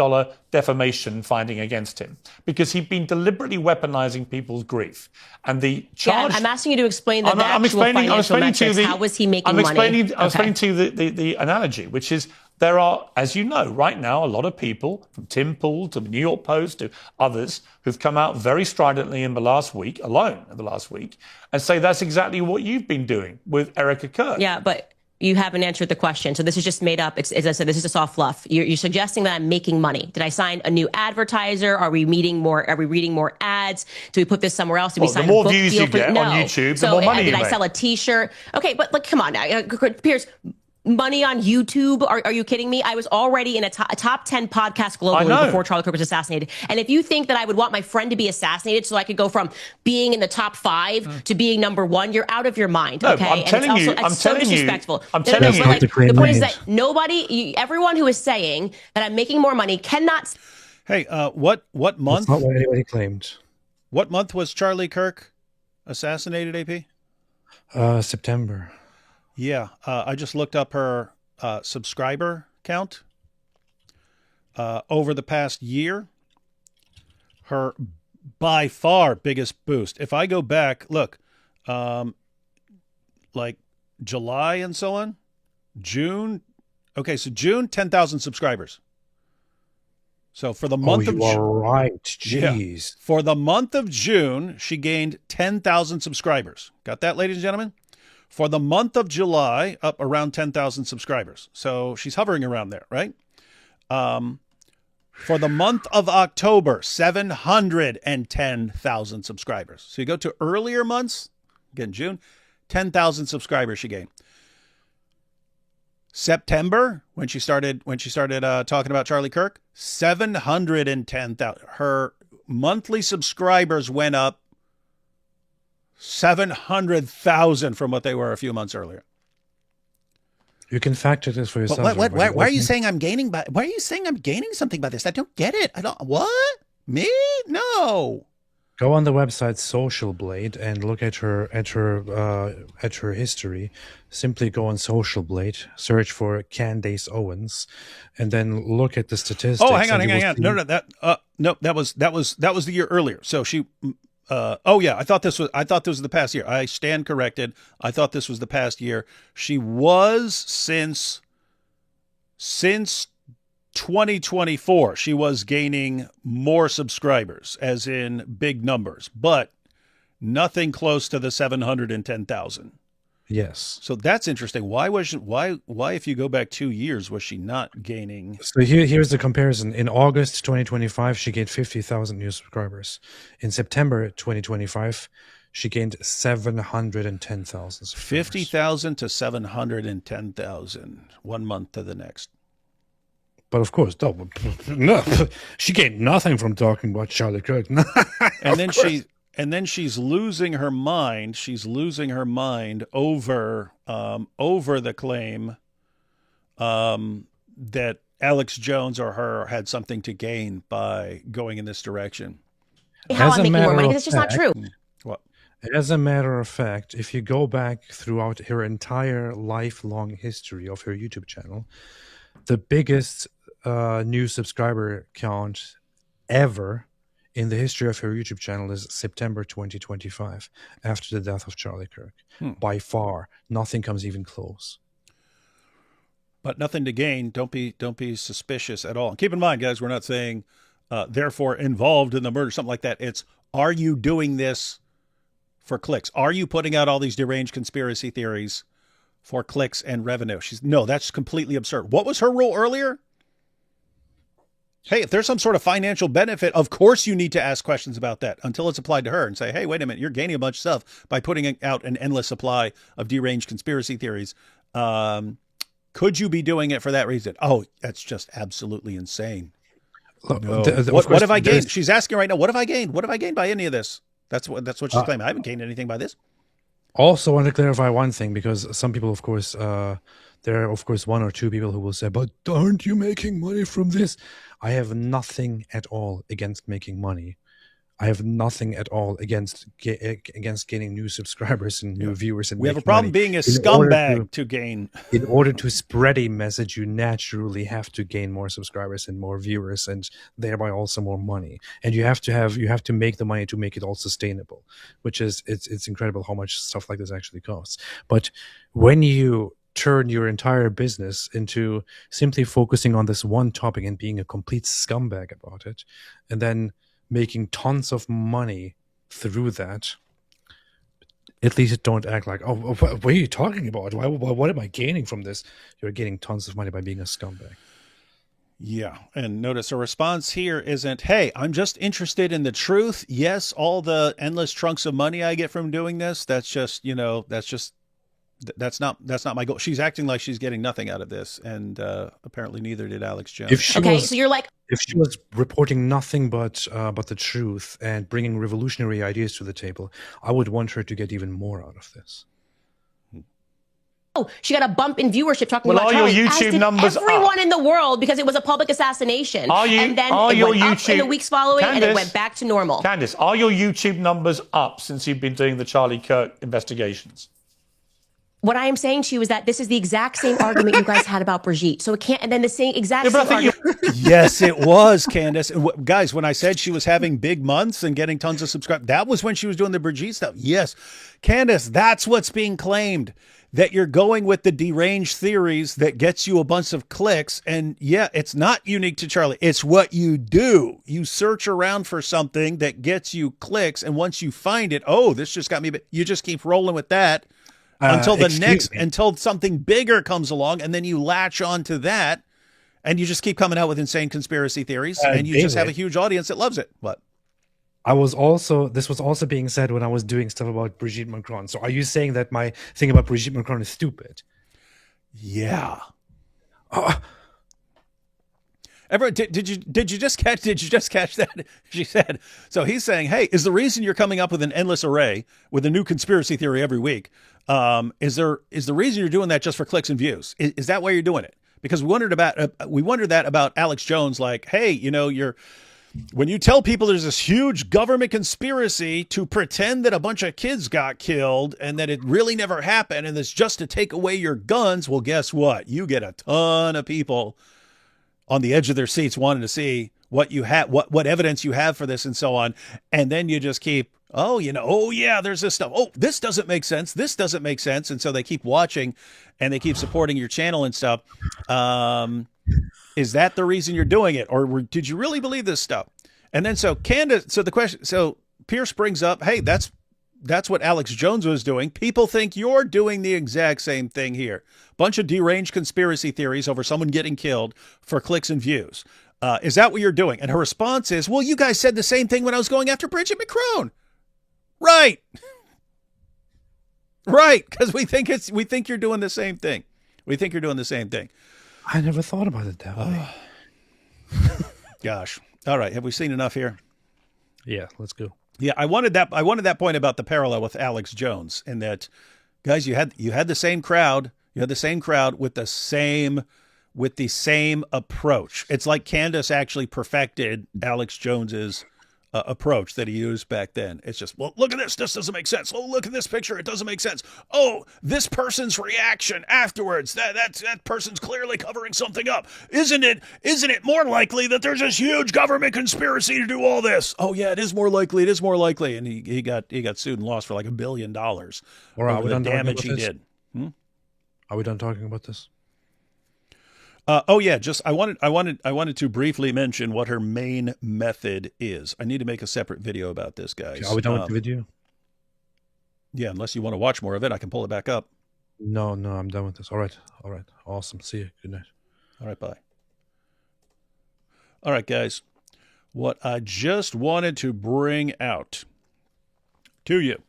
defamation finding against him because he'd been deliberately weaponizing people's grief. And the charge... Yeah, I'm asking you to explain the actual financial metrics. How was he making money? I'm explaining to you the analogy, which is there are, as you know, right now, a lot of people, from Tim Pool to the New York Post to others, who've come out very stridently in the last week, and say that's exactly what you've been doing with Erica Kirk. Yeah, but you haven't answered the question. So this is just made up. As I said, this is just all fluff. You're suggesting that I'm making money. Did I sign a new advertiser? Are we reading more? Are we reading more ads? Do we put this somewhere else? Do we sign a book deal? The more views you get on YouTube, the more money you make. Did I sell a T-shirt? Okay, but like, come on now, Piers. Money on YouTube? Are you kidding me? I was already in a top 10 podcast globally before Charlie Kirk was assassinated. And if you think that I would want my friend to be assassinated so I could go from being in the top 5 to being number 1, you're out of your mind. No, okay, I'm telling you, it's so disrespectful. I'm telling you. The point is that everyone who is saying that I'm making more money cannot. Hey, what month? That's not what anybody claimed. What month was Charlie Kirk assassinated, AP? September. Yeah, I just looked up her subscriber count over the past year. Her by far biggest boost. If I go back, look, like July and so on, June. Okay, so June, 10,000 subscribers. So for the month of June, you are right. Jeez. Yeah, for the month of June, she gained 10,000 subscribers. Got that, ladies and gentlemen? For the month of July, up around 10,000 subscribers. So she's hovering around there, right? For the month of October, 710,000 subscribers. So you go to earlier months, again, June, 10,000 subscribers she gained. September, when she started talking about Charlie Kirk, 710,000. Her monthly subscribers went up 700,000 from what they were a few months earlier. You can fact check this for yourself. Why are you saying I'm gaining why are you saying I'm gaining something by this? I don't get it. What? Me? No. Go on the website Social Blade and look at her history. Simply go on Social Blade, search for Candace Owens, and then look at the statistics. Oh, hang on. No, that was the year earlier. So she. I thought this was the past year. I stand corrected. I thought this was the past year. She was since 2024, she was gaining more subscribers, as in big numbers, but nothing close to the 710,000. Yes. So that's interesting. Why if you go back 2 years was she not gaining? So here's the comparison. In August 2025, she gained 50,000 new subscribers. In September 2025, she gained 710,000 subscribers. 50,000 to 710,000, 1 month to the next. But of course, no, she gained nothing from talking about Charlie Kirk. And then she's losing her mind. She's losing her mind over the claim that Alex Jones or her had something to gain by going in this direction. How I'm making more money, because it's just not true. What? As a matter of fact, if you go back throughout her entire lifelong history of her YouTube channel, the biggest new subscriber count ever in the history of her YouTube channel is September 2025, after the death of Charlie Kirk. By far, nothing comes even close. But nothing to gain. Don't be suspicious at all. And keep in mind, guys, we're not saying therefore involved in the murder, something like that. It's, are you doing this for clicks? Are you putting out all these deranged conspiracy theories for clicks and revenue? No, that's completely absurd. What was her rule earlier? Hey, if there's some sort of financial benefit, of course you need to ask questions about that until it's applied to her and say, hey, wait a minute, you're gaining a bunch of stuff by putting out an endless supply of deranged conspiracy theories. Could you be doing it for that reason? Oh, that's just absolutely insane. Look, no. What have I gained? She's asking right now, what have I gained? What have I gained by any of this? That's what she's claiming. I haven't gained anything by this. Also want to clarify one thing, because some people, of course, there are, of course, one or two people who will say, but aren't you making money from this? I have nothing at all against making money. I have nothing at all against gaining new subscribers and new viewers. And we have a problem being a scumbag to gain. In order to spread a message, you naturally have to gain more subscribers and more viewers, and thereby also more money. And you have to make the money to make it all sustainable, which is it's incredible how much stuff like this actually costs. But when you turn your entire business into simply focusing on this one topic and being a complete scumbag about it, and then making tons of money through that, at least don't act like, oh, what are you talking about? What am I gaining from this? You're gaining tons of money by being a scumbag. Yeah, and notice her response here isn't, hey, I'm just interested in the truth. Yes, all the endless trunks of money I get from doing this, that's not my goal. She's acting like she's getting nothing out of this, and apparently neither did Alex Jones. So you're like, if she was reporting nothing but the truth and bringing revolutionary ideas to the table, I would want her to get even more out of this. Oh, she got a bump in viewership talking about Charlie. Your YouTube as did numbers everyone in the world, because it was a public assassination. And then it went up in the weeks following, Candace, and it went back to normal. Candace, are your YouTube numbers up since you've been doing the Charlie Kirk investigations? What I am saying to you is that this is the exact same argument you guys had about Brigitte. So it can't, and then the same exact same argument. Yes, it was, Candace. Guys, when I said she was having big months and getting tons of subscribers, that was when she was doing the Brigitte stuff. Yes, Candace, that's what's being claimed, that you're going with the deranged theories that gets you a bunch of clicks. And yeah, it's not unique to Charlie. It's what you do. You search around for something that gets you clicks. And once you find it, oh, this just got me. You just keep rolling with that. Until something bigger comes along, and then you latch onto that, and you just keep coming out with insane conspiracy theories, and you just have a huge audience that loves it. What? This was also being said when I was doing stuff about Brigitte Macron. So are you saying that my thing about Brigitte Macron is stupid? Yeah. Everyone, did you just catch that? She said. So he's saying, hey, is the reason you're coming up with an endless array with a new conspiracy theory every week? Is the reason you're doing that just for clicks and views? Is that why you're doing it? Because we wondered that about Alex Jones. Like, hey, when you tell people there's this huge government conspiracy to pretend that a bunch of kids got killed and that it really never happened and it's just to take away your guns, well, guess what? You get a ton of people on the edge of their seats wanting to see what you have, what evidence you have for this and so on. And then you just keep, oh yeah, there's this stuff. Oh, this doesn't make sense. This doesn't make sense. And so they keep watching and they keep supporting your channel and stuff. Is that the reason you're doing it? Or did you really believe this stuff? And then so Piers brings up, hey, that's what Alex Jones was doing. People think you're doing the exact same thing here. Bunch of deranged conspiracy theories over someone getting killed for clicks and views. Is that what you're doing? And her response is, well, you guys said the same thing when I was going after Bridget McCrone. Right. Right. Because we think you're doing the same thing. We think you're doing the same thing. I never thought about it that way. Gosh. All right. Have we seen enough here? Yeah, let's go. Yeah, I wanted that point about the parallel with Alex Jones, and that, guys, you had the same crowd. You had the same crowd with the same approach. It's like Candace actually perfected Alex Jones's approach that he used back then. It's just, well, look at this. This doesn't make sense. Oh, look at this picture. It doesn't make sense. Oh, this person's reaction afterwards. That person's clearly covering something up. Isn't it more likely that there's this huge government conspiracy to do all this? Oh yeah, it is more likely. It is more likely. And he got sued and lost for like $1 billion over the damage he did. Are we done talking about this? Oh yeah, just I wanted to briefly mention what her main method is. I need to make a separate video about this, guys. Okay, are we done with the video? Yeah, unless you want to watch more of it, I can pull it back up. No, I'm done with this. All right. Awesome. See you. Good night. All right, bye. All right, guys. What I just wanted to bring out to you.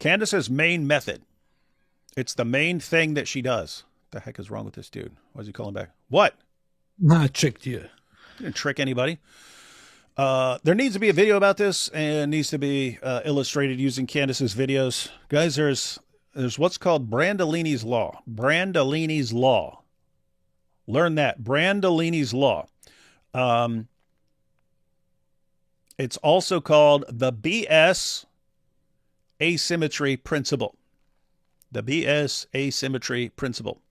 Candace's main method. It's the main thing that she does. What the heck is wrong with this dude? Why is he calling back? What? I tricked you. You didn't trick anybody. There needs to be a video about this, and it needs to be illustrated using Candace's videos. Guys, there's what's called Brandolini's Law. Brandolini's Law. Learn that. Brandolini's Law. It's also called the BS asymmetry principle. The BS asymmetry principle.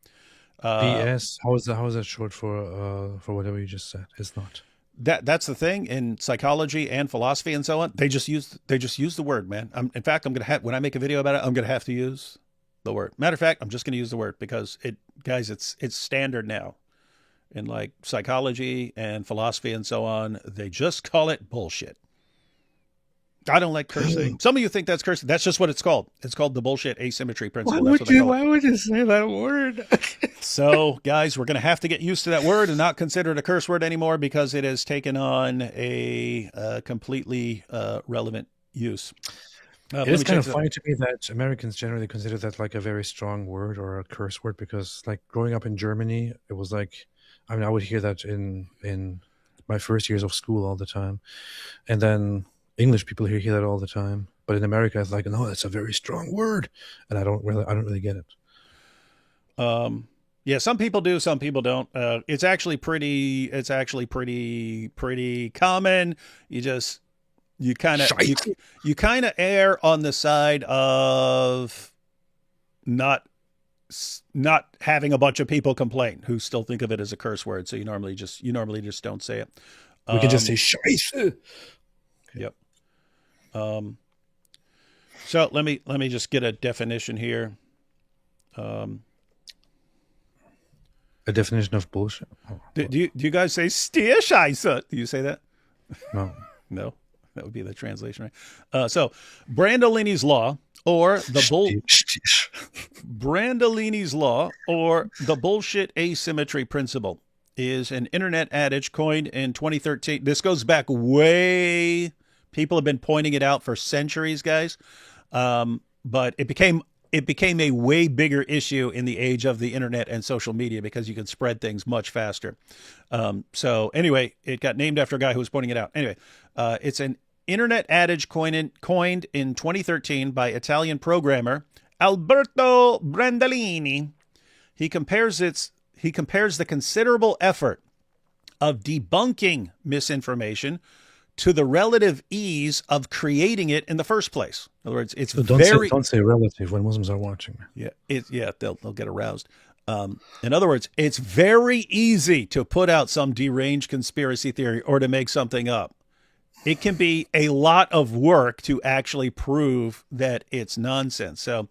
BS. How is that short for whatever you just said? It's not. That's the thing in psychology and philosophy and so on. They just use the word, man. In fact, I'm gonna have, when I make a video about it, I'm gonna have to use the word. Matter of fact, I'm just gonna use the word because it's standard now in like psychology and philosophy and so on. They just call it bullshit. I don't like cursing. Some of you think that's cursing. That's just what it's called. It's called the bullshit asymmetry principle. Why would you say that word? So, guys, we're going to have to get used to that word and not consider it a curse word anymore because it has taken on a completely relevant use. It's kind of funny to me that Americans generally consider that like a very strong word or a curse word because, like, growing up in Germany, it was like, I mean, I would hear that in my first years of school all the time, and then English people hear that all the time, but in America, it's like, no, that's a very strong word, and I don't really get it. Yeah, some people do, some people don't. It's actually pretty common. You kind of err on the side of not having a bunch of people complain who still think of it as a curse word. So you normally just don't say it. We can just say Scheiße. Yep. So let me just get a definition here. A definition of bullshit. Do you guys say "steer Scheiße"? Do you say that? No. No, that would be the translation, right? So Brandolini's Law, or the Brandolini's Law, or the bullshit asymmetry principle, is an internet adage coined in 2013. This goes back way. People have been pointing it out for centuries, guys. But it became it became a way bigger issue in the age of the internet and social media because you can spread things much faster. So anyway, it got named after a guy who was pointing it out. Anyway, it's an internet adage coined in 2013 by Italian programmer Alberto Brandolini. He compares the considerable effort of debunking misinformation to the relative ease of creating it in the first place. In other words, it's So don't say relative when Muslims are watching. Yeah, they'll get aroused. In other words, it's very easy to put out some deranged conspiracy theory or to make something up. It can be a lot of work to actually prove that it's nonsense. So,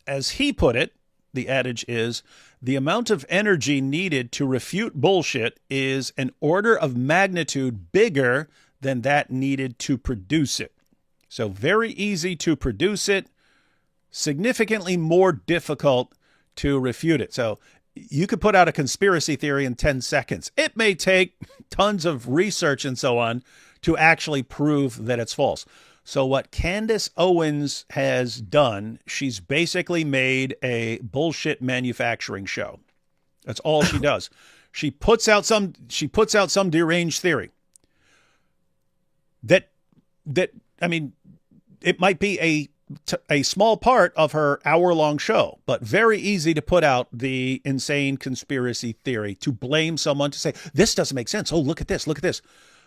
as he put it, the adage is, the amount of energy needed to refute bullshit is an order of magnitude bigger than that needed to produce it. So very easy to produce it, significantly more difficult to refute it. So you could put out a conspiracy theory in 10 seconds. It may take tons of research and so on to actually prove that it's false. So what Candace Owens has done, she's basically made a bullshit manufacturing show. That's all she does. She puts out some deranged theory that I mean, it might be a small part of her hour-long show, but very easy to put out the insane conspiracy theory, to blame someone, to say, this doesn't make sense. Oh, look at this. Look at this.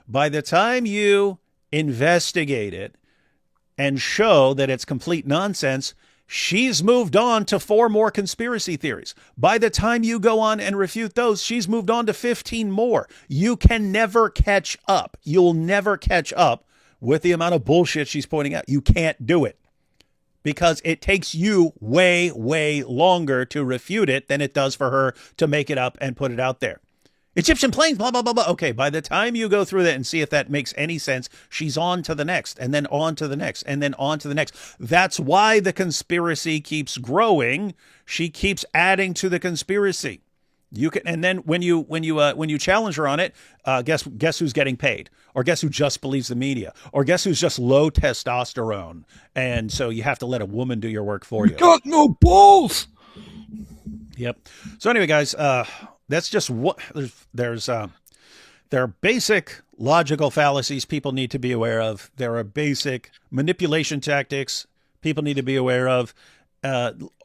By the time you investigate it and show that it's complete nonsense, she's moved on to 4 more conspiracy theories. By the time you go on and refute those, she's moved on to 15 more. You can never catch up. You'll never catch up with the amount of bullshit she's pointing out. You can't do it because it takes you way, way longer to refute it than it does for her to make it up and put it out there. Egyptian planes, blah, blah, blah, blah. Okay, by the time you go through that and see if that makes any sense, she's on to the next, and then on to the next, and then on to the next. That's why the conspiracy keeps growing. She keeps adding to the conspiracy. You can, and then when you challenge her on it, guess who's getting paid, or guess who just believes the media, or guess who's just low testosterone, and so you have to let a woman do your work for you. Got no balls. Yep. So anyway, guys, that's just what there are basic logical fallacies people need to be aware of. There are basic manipulation tactics people need to be aware of.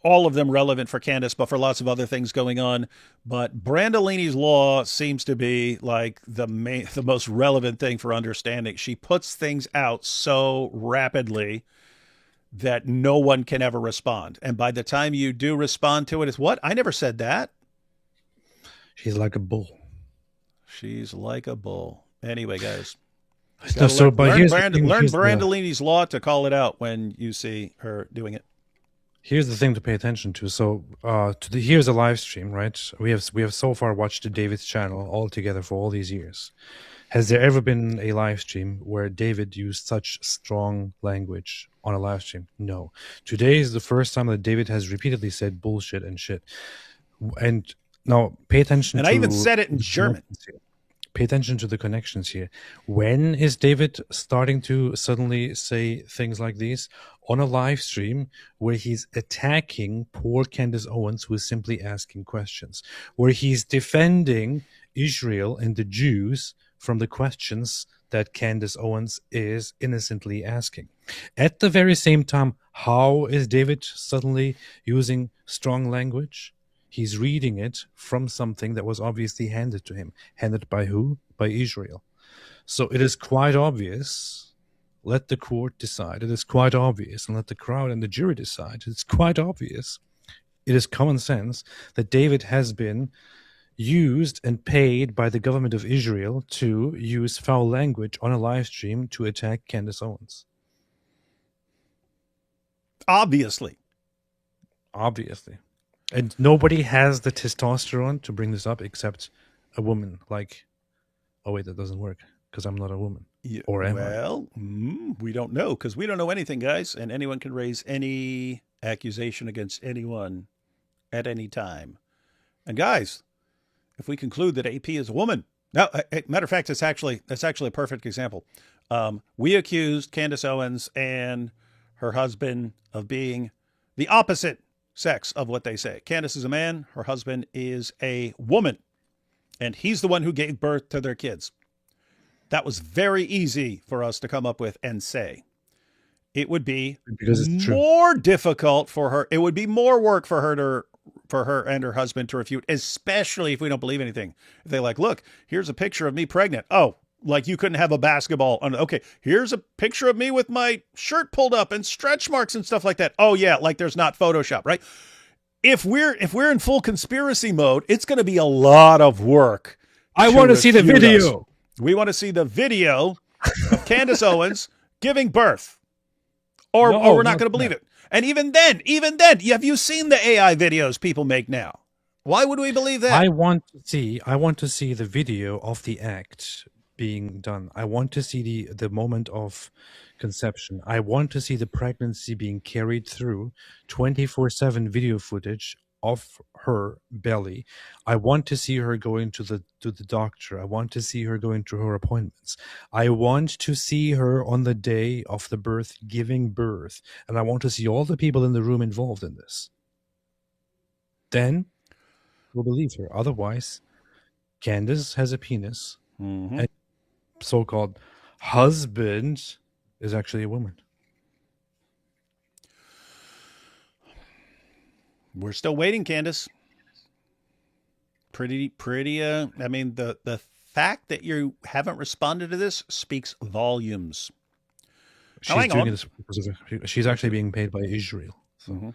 All of them relevant for Candace, but for lots of other things going on. But Brandolini's law seems to be like the most relevant thing for understanding. She puts things out so rapidly that no one can ever respond. And by the time you do respond to it, it's what? I never said that. She's like a bull. She's like a bull. Anyway, guys. Learn Brandolini's law to call it out when you see her doing it. Here's the thing to pay attention to. So, here's a live stream, right? We have so far watched David's channel all together for all these years. Has there ever been a live stream where David used such strong language on a live stream? No. Today is the first time that David has repeatedly said bullshit and shit. And now, pay attention. And I even said it in German. Pay attention to the connections here. When is David starting to suddenly say things like these? On a live stream where he's attacking poor Candace Owens, who is simply asking questions, where he's defending Israel and the Jews from the questions that Candace Owens is innocently asking. At the very same time, how is David suddenly using strong language? He's reading it from something that was obviously handed to him. Handed by who? By Israel. So it is quite obvious. Let the court decide. It is quite obvious. And let the crowd and the jury decide. It's quite obvious. It is common sense that David has been used and paid by the government of Israel to use foul language on a live stream to attack Candace Owens. Obviously. And nobody has the testosterone to bring this up except a woman. Like, oh wait, that doesn't work because I'm not a woman. Yeah, or am I? We don't know because we don't know anything, guys. And anyone can raise any accusation against anyone at any time. And guys, if we conclude that AP is a woman, now, matter of fact, that's actually a perfect example. We accused Candace Owens and her husband of being the opposite sex of what they say. Candace is a man. Her husband is a woman. And he's the one who gave birth to their kids. That was very easy for us to come up with and say. It would be Because it's true. more difficult for her. It would be more work for her and her husband to refute, especially if we don't believe anything. If they're like, look, here's a picture of me pregnant. Oh, like you couldn't have a basketball. Okay, here's a picture of me with my shirt pulled up and stretch marks and stuff like that. Oh yeah, like there's not Photoshop, right? If we're in full conspiracy mode, it's going to be a lot of work. I want to see the video. We want to see the video of Candace Owens giving birth. Or we're not going to believe it. And even then, have you seen the AI videos people make now? Why would we believe that? I want to see the video of the act being done. I want to see the moment of conception. I want to see the pregnancy being carried through 24/7 video footage of her belly. I want to see her going to the doctor. I want to see her going to her appointments. I want to see her on the day of the birth giving birth, and I want to see all the people in the room involved in this. Then we'll believe her. Otherwise, Candace has a penis, and so-called husband is actually a woman. We're still waiting, Candace. Pretty. I mean, the fact that you haven't responded to this speaks volumes. She's doing this because she's actually being paid by Israel. So.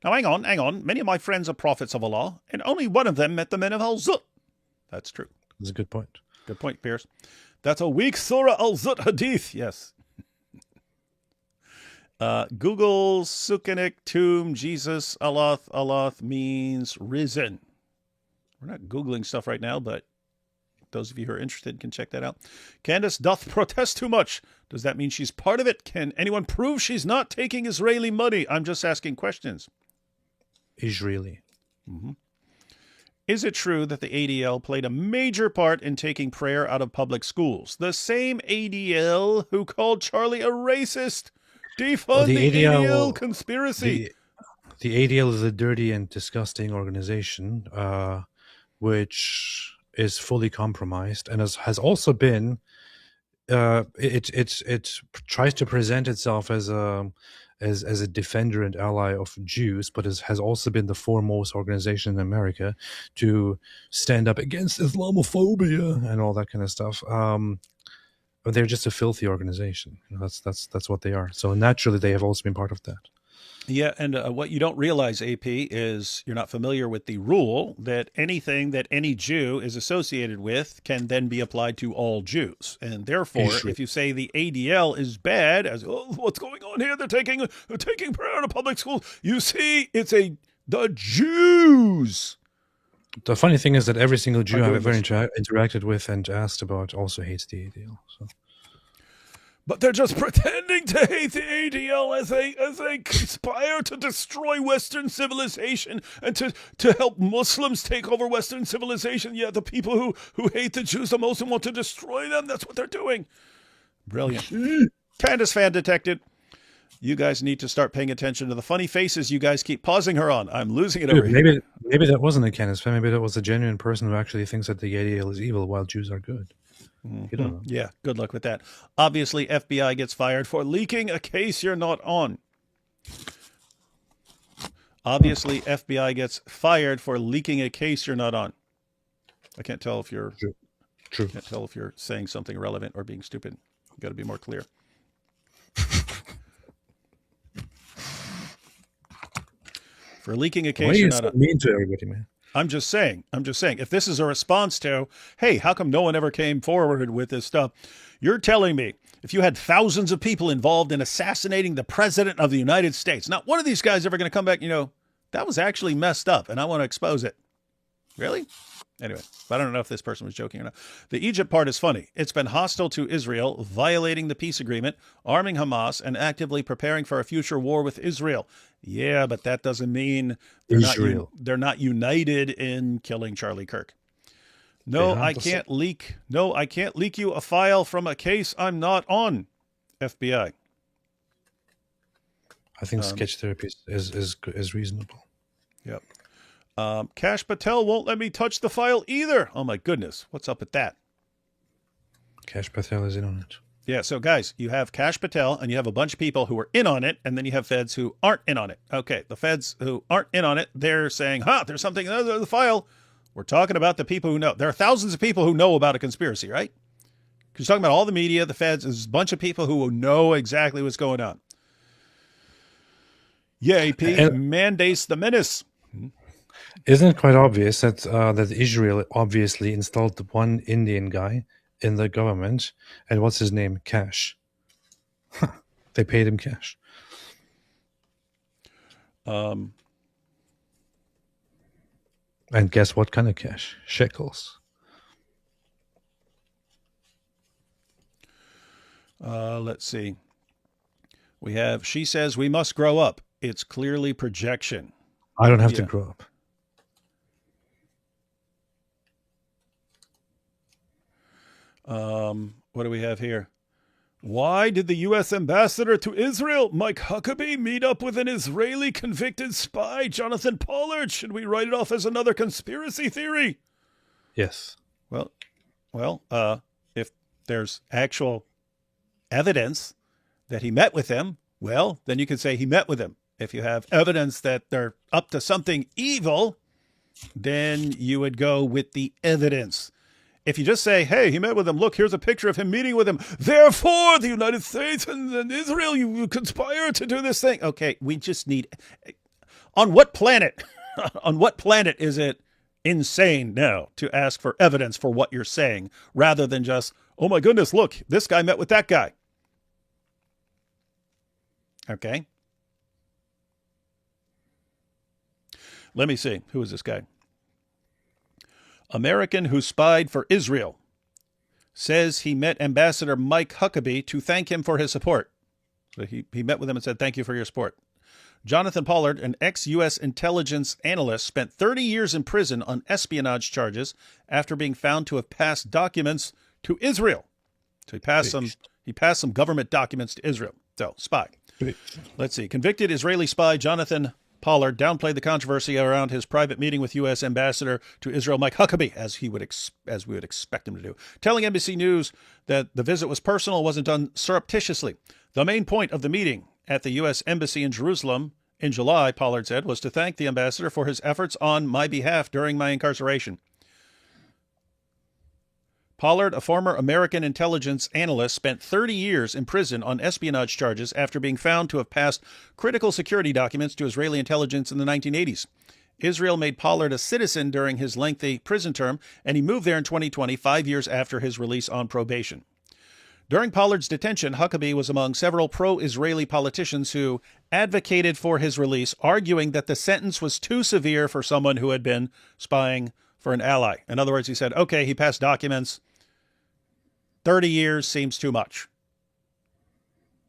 Now, hang on. Many of my friends are prophets of Allah, and only one of them met the men of Al-Zut. That's true. That's a good point. Good point, Piers. That's a weak Surah Al-Zut hadith. Yes. Google Sukkanik tomb Jesus Allah means risen. We're not Googling stuff right now, but those of you who are interested can check that out. Candace doth protest too much. Does that mean she's part of it? Can anyone prove she's not taking Israeli money? I'm just asking questions. Israeli. Is it true that the ADL played a major part in taking prayer out of public schools? The same ADL who called Charlie a racist. Defund the ADL conspiracy. The ADL is a dirty and disgusting organization, which is fully compromised and has also been. It tries to present itself as a defender and ally of Jews, but has also been the foremost organization in America to stand up against Islamophobia and all that kind of stuff. But they're just a filthy organization. That's what they are. So naturally, they have also been part of that. Yeah, and what you don't realize, AP, is you're not familiar with the rule that anything that any Jew is associated with can then be applied to all Jews. And therefore, if you say the ADL is bad, as what's going on here? They're taking prayer out of public schools. You see, it's the Jews. The funny thing is that every single Jew I've ever interacted with and asked about also hates the ADL. So. But they're just pretending to hate the ADL as they conspire to destroy Western civilization and to help Muslims take over Western civilization. Yeah, the people who hate the Jews the most and want to destroy them, that's what they're doing. Brilliant. Candace fan detected. You guys need to start paying attention to the funny faces you guys keep pausing her on. I'm losing it over here. Maybe that wasn't a Candace fan. Maybe that was a genuine person who actually thinks that the ADL is evil while Jews are good. You don't know. Yeah, good luck with that. Obviously, FBI gets fired for leaking a case you're not on. Obviously, FBI gets fired for leaking a case you're not on. I can't tell if you're True. Can't tell if you're saying something relevant or being stupid. You got to be more clear. For leaking a case, Why are you're you not so on. mean to everybody, man? I'm just saying, if this is a response to, hey, how come no one ever came forward with this stuff? You're telling me if you had thousands of people involved in assassinating the president of the United States, not one of these guys ever going to come back, that was actually messed up and I want to expose it. Really? Anyway, I don't know if this person was joking or not. The Egypt part is funny. It's been hostile to Israel, violating the peace agreement, arming Hamas, and actively preparing for a future war with Israel. Yeah, but that doesn't mean they're not united in killing Charlie Kirk. No, I can't leak you a file from a case I'm not on. FBI. I think sketch therapy is reasonable. Yep. Kash Patel won't let me touch the file either. Oh my goodness, what's up with that? Kash Patel is in on it. Yeah, so guys, you have Kash Patel and you have a bunch of people who are in on it, and then you have feds who aren't in on it. Okay, the feds who aren't in on it, they're saying, there's something in the file. We're talking about the people who know. There are thousands of people who know about a conspiracy, right? Because you're talking about all the media, the feds, there's a bunch of people who will know exactly what's going on. Yay, Pete, mandates the menace. Isn't it quite obvious that that Israel obviously installed the one Indian guy in the government, and what's his name? Cash. They paid him cash. And guess what kind of cash? Shekels. Let's see. We have, she says, we must grow up. It's clearly projection. I don't have to grow up. What do we have here? Why did the U.S. ambassador to Israel, Mike Huckabee, meet up with an Israeli convicted spy, Jonathan Pollard? Should we write it off as another conspiracy theory? Yes. Well, if there's actual evidence that he met with him, well, then you could say he met with him. If you have evidence that they're up to something evil, then you would go with the evidence. If you just say, hey, he met with him, look, here's a picture of him meeting with him, therefore the United States and Israel, you conspire to do this thing. Okay, we just need, on what planet is it insane now to ask for evidence for what you're saying, rather than just, oh my goodness, look, this guy met with that guy. Okay. Let me see. Who is this guy? American who spied for Israel says he met Ambassador Mike Huckabee to thank him for his support. So he met with him and said, thank you for your support. Jonathan Pollard, an ex-U.S. intelligence analyst, spent 30 years in prison on espionage charges after being found to have passed documents to Israel. So he passed some government documents to Israel. So, spy. Let's see. Convicted Israeli spy Jonathan Pollard downplayed the controversy around his private meeting with U.S. Ambassador to Israel Mike Huckabee, as we would expect him to do, telling NBC News that the visit was personal, wasn't done surreptitiously. The main point of the meeting at the U.S. Embassy in Jerusalem in July, Pollard said, was to thank the ambassador for his efforts on my behalf during my incarceration. Pollard, a former American intelligence analyst, spent 30 years in prison on espionage charges after being found to have passed critical security documents to Israeli intelligence in the 1980s. Israel made Pollard a citizen during his lengthy prison term, and he moved there in 2020, 5 years after his release on probation. During Pollard's detention, Huckabee was among several pro-Israeli politicians who advocated for his release, arguing that the sentence was too severe for someone who had been spying for an ally. In other words, he said, okay, he passed documents. 30 years seems too much.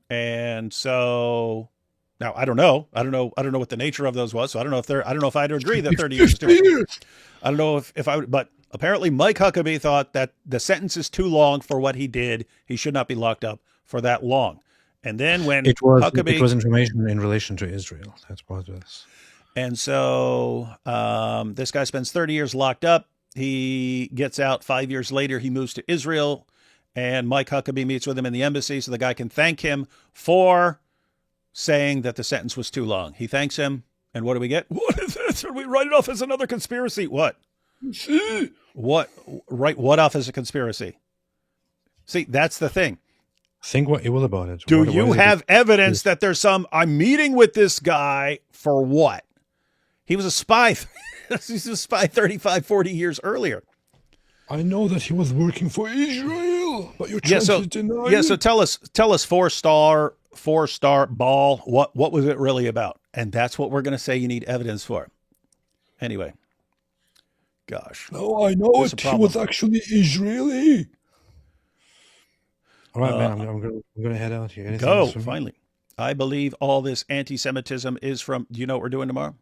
And so now I don't know what the nature of those was. So I don't know if I'd agree that 30 years is too much. I don't know if I would, but apparently Mike Huckabee thought that the sentence is too long for what he did. He should not be locked up for that long. And then when it was information in relation to Israel. That's what it was. And so this guy spends 30 years locked up. He gets out 5 years later. He moves to Israel. And Mike Huckabee meets with him in the embassy so the guy can thank him for saying that the sentence was too long. He thanks him, and what do we get? What is this? Should we write it off as another conspiracy? What? What? Write what off as a conspiracy? See, that's the thing. Think what you will about it. Do you have evidence that there's I'm meeting with this guy for what? He was a spy. He's a spy 35, 40 years earlier. I know that he was working for Israel, but you're trying to deny it. Yeah, so tell us four-star ball, what was it really about? And that's what we're going to say you need evidence for. Anyway, gosh. No, I know it. He was actually Israeli. All right, man, I'm going to head out here. Anything go, finally. I believe all this anti-Semitism is from, do you know what we're doing tomorrow?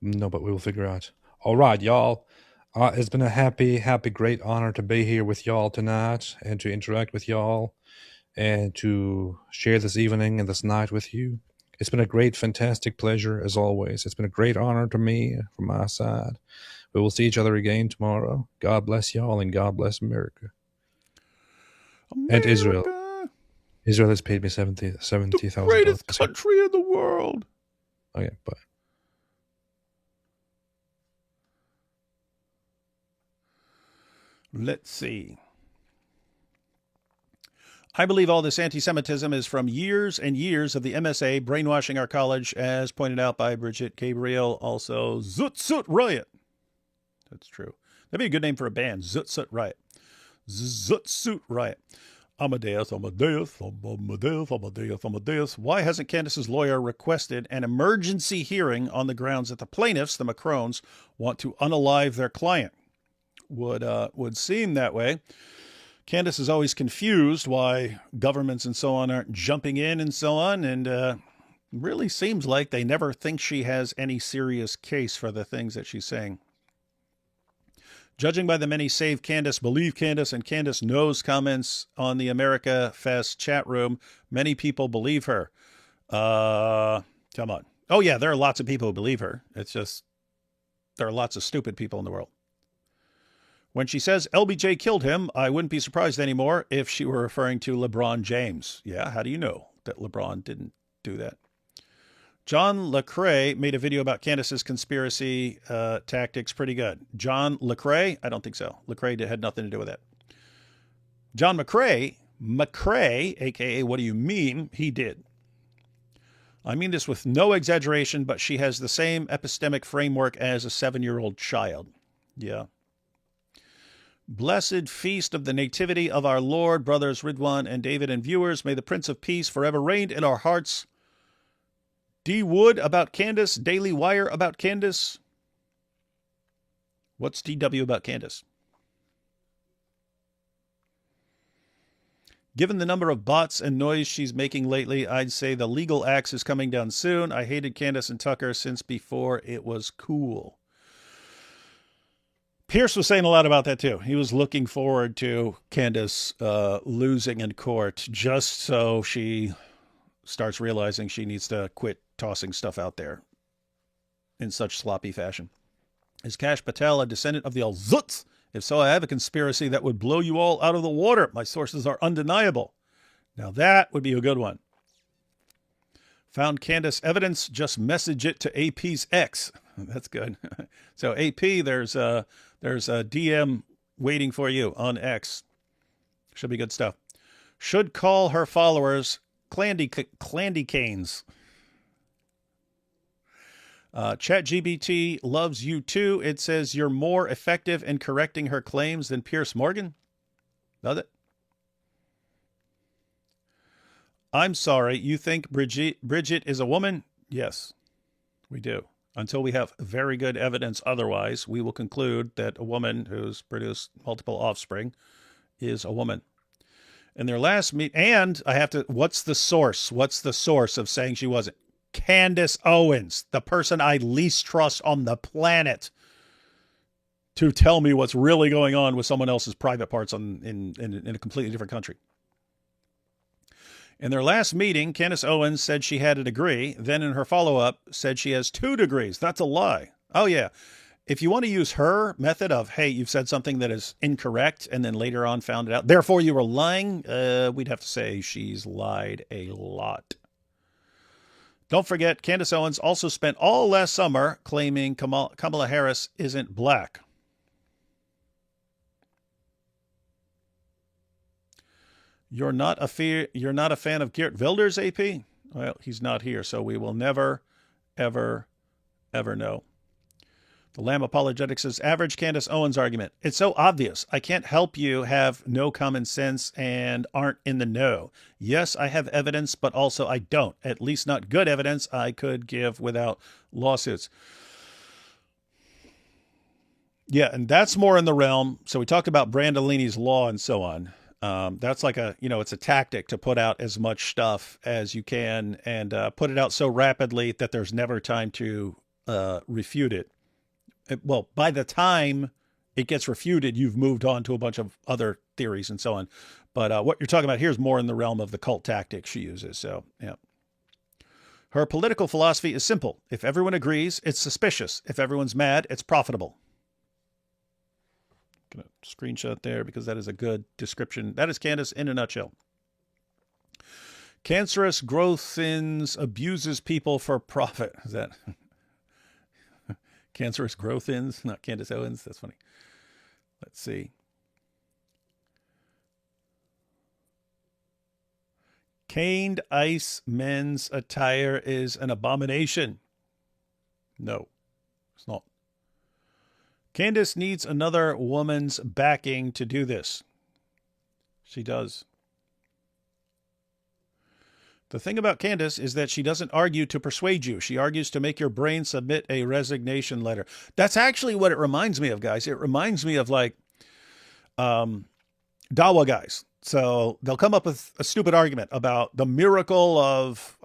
No, but we will figure out. All right, y'all. It's been a happy, great honor to be here with y'all tonight and to interact with y'all. and to share this evening and this night with you. It's been a great, fantastic pleasure, as always. It's been a great honor to me from my side. We will see each other again tomorrow. God bless y'all, and God bless America. And Israel. Israel has paid me $70,000. The greatest country in the world. Okay, bye. Let's see. I believe all this anti-Semitism is from years and years of the MSA brainwashing our college, as pointed out by Bridget Gabriel. Also, Zoot Suit Riot. That's true. That'd be a good name for a band, Zoot Suit Riot. Zoot Suit Riot. Amadeus. Why hasn't Candace's lawyer requested an emergency hearing on the grounds that the plaintiffs, the Macrones, want to unalive their client? Would seem that way. Candace is always confused why governments and so on aren't jumping in and so on, and really seems like they never think she has any serious case for the things that she's saying. Judging by the many Save Candace, Believe Candace, and Candace Knows comments on the America Fest chat room, many people believe her. Come on. Oh, yeah, there are lots of people who believe her. It's just there are lots of stupid people in the world. When she says LBJ killed him, I wouldn't be surprised anymore if she were referring to LeBron James. Yeah, how do you know that LeBron didn't do that? John Lecrae made a video about Candace's conspiracy tactics. Pretty good. John Lecrae? I don't think so. Lecrae had nothing to do with that. John McCrae, a.k.a. What Do You Mean? He did. I mean this with no exaggeration, but she has the same epistemic framework as a 7-year-old child. Yeah. Blessed feast of the nativity of our Lord, brothers Ridwan and David and viewers. May the Prince of Peace forever reign in our hearts. D. Wood about Candace. Daily Wire about Candace. What's DW about Candace? Given the number of bots and noise she's making lately, I'd say the legal axe is coming down soon. I hated Candace and Tucker since before it was cool. Piers was saying a lot about that too. He was looking forward to Candace losing in court just so she starts realizing she needs to quit tossing stuff out there in such sloppy fashion. Is Kash Patel a descendant of the Al-Zuts? If so, I have a conspiracy that would blow you all out of the water. My sources are undeniable. Now that would be a good one. Found Candace evidence, just message it to AP's ex. That's good. So AP, there's a DM waiting for you on X. Should be good stuff. Should call her followers Clandy Canes. ChatGPT loves you too. It says you're more effective in correcting her claims than Piers Morgan. Does it? I'm sorry. You think Bridget is a woman? Yes, we do. Until we have very good evidence otherwise, we will conclude that a woman who's produced multiple offspring is a woman. In their last meet, and I have to, what's the source? What's the source of saying she wasn't? Candace Owens, the person I least trust on the planet, to tell me what's really going on with someone else's private parts in a completely different country. In their last meeting, Candace Owens said she had a degree. Then in her follow-up, said she has 2 degrees. That's a lie. Oh, yeah. If you want to use her method of, hey, you've said something that is incorrect, and then later on found it out, therefore you were lying, we'd have to say she's lied a lot. Don't forget, Candace Owens also spent all last summer claiming Kamala Harris isn't black. You're not a fan of Geert Wilders, AP? Well, he's not here, so we will never, ever, ever know. The Lamb Apologetics is average Candace Owens argument. It's so obvious. I can't help you have no common sense and aren't in the know. Yes, I have evidence, but also I don't. At least not good evidence I could give without lawsuits. Yeah, and that's more in the realm. So we talked about Brandolini's law and so on. That's like it's a tactic to put out as much stuff as you can and put it out so rapidly that there's never time to refute it. Well, by the time it gets refuted, you've moved on to a bunch of other theories and so on. But what you're talking about here is more in the realm of the cult tactics she uses. So, yeah. Her political philosophy is simple. If everyone agrees, it's suspicious. If everyone's mad, it's profitable. I'm going to screenshot there because that is a good description. That is Candace in a nutshell. Cancerous growth-ins abuses people for profit. Is that cancerous growth-ins? Not Candace Owens. That's funny. Let's see. Caned ice men's attire is an abomination. No, it's not. Candace needs another woman's backing to do this. She does. The thing about Candace is that she doesn't argue to persuade you. She argues to make your brain submit a resignation letter. That's actually what it reminds me of, guys. It reminds me of like Dawa guys. So they'll come up with a stupid argument about the miracle of,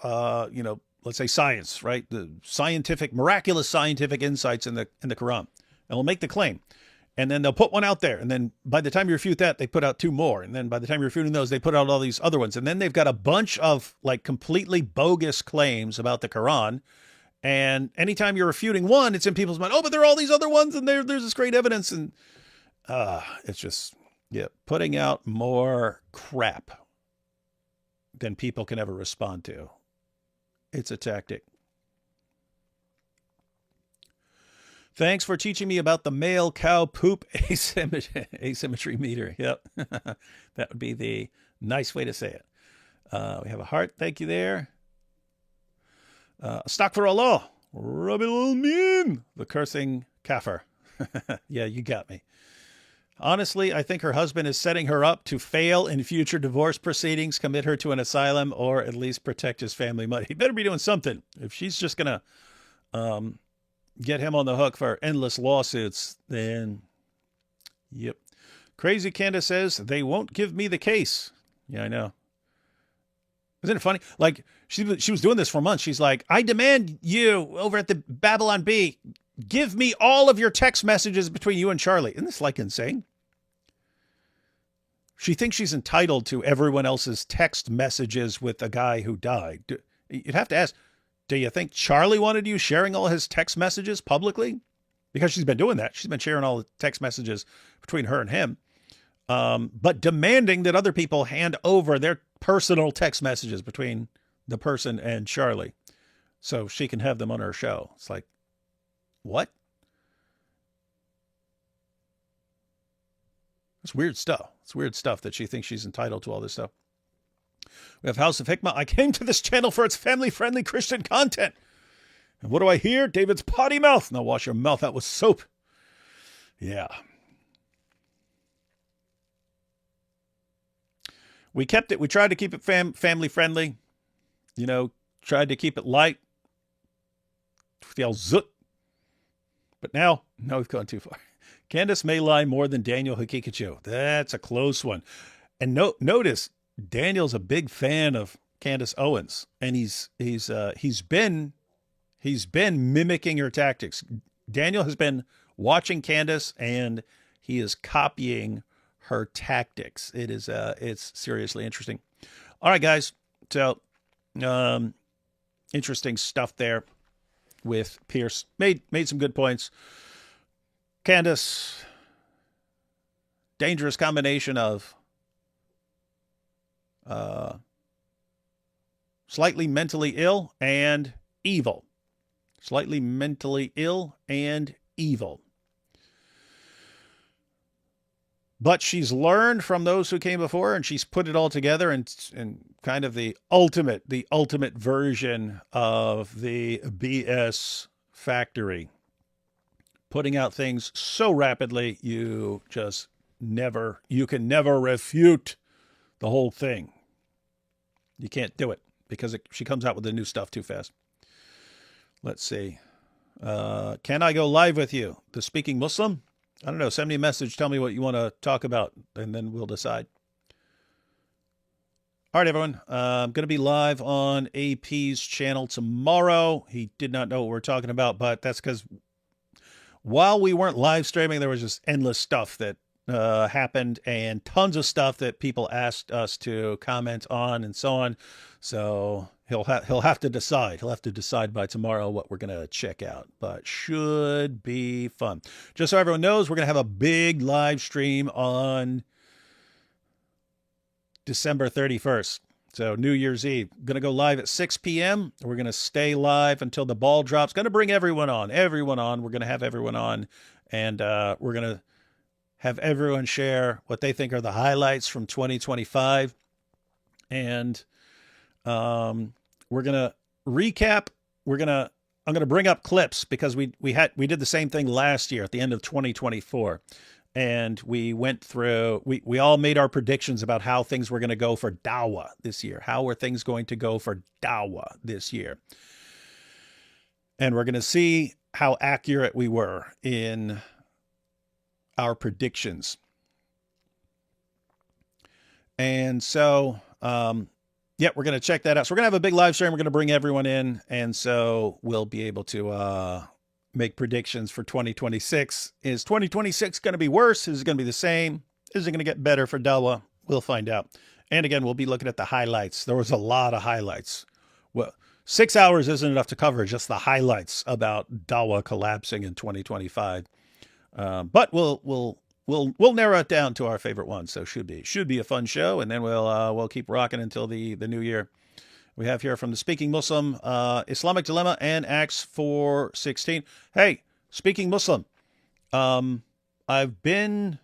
let's say science, right? The scientific, miraculous scientific insights in the Quran. And they'll make the claim. And then they'll put one out there. And then by the time you refute that, they put out two more. And then by the time you're refuting those, they put out all these other ones. And then they've got a bunch of like completely bogus claims about the Quran. And anytime you're refuting one, it's in people's mind, oh, but there are all these other ones and there's this great evidence. And it's just, yeah, putting out more crap than people can ever respond to. It's a tactic. Thanks for teaching me about the male cow poop asymmetry meter. Yep. That would be the nice way to say it. We have a heart. Thank you there. Stock for Allah. Rabbil Amin. The cursing kafir. Yeah, you got me. Honestly, I think her husband is setting her up to fail in future divorce proceedings, commit her to an asylum, or at least protect his family money. He better be doing something. If she's just going to get him on the hook for endless lawsuits, then, yep. Crazy Candace says, they won't give me the case. Yeah, I know. Isn't it funny? Like, she was doing this for months. She's like, I demand you over at the Babylon Bee, give me all of your text messages between you and Charlie. Isn't this like insane? She thinks she's entitled to everyone else's text messages with a guy who died. You'd have to ask, do you think Charlie wanted you sharing all his text messages publicly? Because she's been doing that. She's been sharing all the text messages between her and him. But demanding that other people hand over their personal text messages between the person and Charlie so she can have them on her show. It's like, what? It's weird stuff. It's weird stuff that she thinks she's entitled to all this stuff. We have House of Hikmah. I came to this channel for its family-friendly Christian content. And what do I hear? David's potty mouth. Now wash your mouth out with soap. Yeah. We kept it. We tried to keep it family-friendly. You know, tried to keep it light. Feel zut. But now we've gone too far. Candace may lie more than Daniel Hakikachu. That's a close one. And notice Daniel's a big fan of Candace Owens, and he's been mimicking her tactics. Daniel has been watching Candace, and he is copying her tactics. It's seriously interesting. All right, guys. So, interesting stuff there with Piers. Made some good points. Candace, dangerous combination of slightly mentally ill and evil. Slightly mentally ill and evil. But she's learned from those who came before, and she's put it all together in kind of the ultimate version of the BS factory. Putting out things so rapidly, you can never refute the whole thing. You can't do it because she comes out with the new stuff too fast. Let's see. Can I go live with you? The Speaking Muslim? I don't know. Send me a message. Tell me what you want to talk about, and then we'll decide. All right, everyone. I'm going to be live on AP's channel tomorrow. He did not know what we're talking about, but that's because while we weren't live streaming, there was just endless stuff that happened and tons of stuff that people asked us to comment on and so on. So he'll have to decide. He'll have to decide by tomorrow what we're going to check out, but should be fun. Just so everyone knows, we're going to have a big live stream on December 31st. So New Year's Eve. Going to go live at 6 p.m. We're going to stay live until the ball drops. Going to bring everyone on. We're going to have everyone on, and we're going to have everyone share what they think are the highlights from 2025. And we're going to recap. I'm going to bring up clips because we did the same thing last year at the end of 2024. And we went through, we all made our predictions about how things were going to go for Dawah this year. How are things going to go for Dawah this year? And we're going to see how accurate we were in our predictions. And so, yeah, we're going to check that out. So we're going to have a big live stream. We're going to bring everyone in. And so we'll be able to make predictions for 2026. Is 2026 going to be worse? Is it going to be the same? Is it going to get better for Dawah? We'll find out. And again, we'll be looking at the highlights. There was a lot of highlights. Well, 6 hours isn't enough to cover just the highlights about Dawah collapsing in 2025. But we'll narrow it down to our favorite ones. So should be a fun show, and then we'll keep rocking until the new year. We have here from the Speaking Muslim, Islamic Dilemma and Acts 4:16. Hey, Speaking Muslim, I've been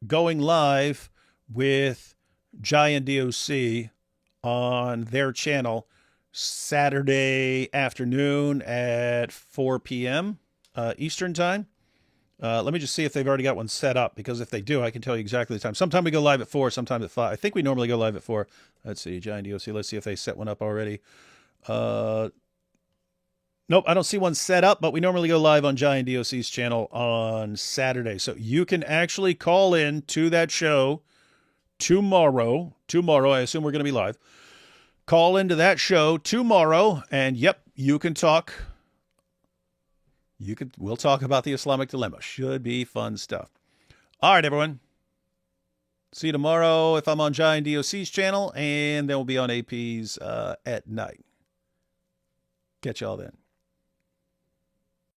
going live with Giant DOC on their channel Saturday afternoon at 4 p.m. Eastern time. Let me just see if they've already got one set up, because if they do, I can tell you exactly the time. Sometime we go live at 4, sometime at 5. I think we normally go live at 4. Let's see, Giant DOC. Let's see if they set one up already. Nope, I don't see one set up, but we normally go live on Giant DOC's channel on Saturday. So you can actually call in to that show tomorrow. I assume we're going to be live. Call into that show tomorrow, and yep, you can talk. We'll talk about the Islamic Dilemma. Should be fun stuff. All right, everyone. See you tomorrow if I'm on Giant DOC's channel, and then we'll be on AP's at night. Catch y'all then.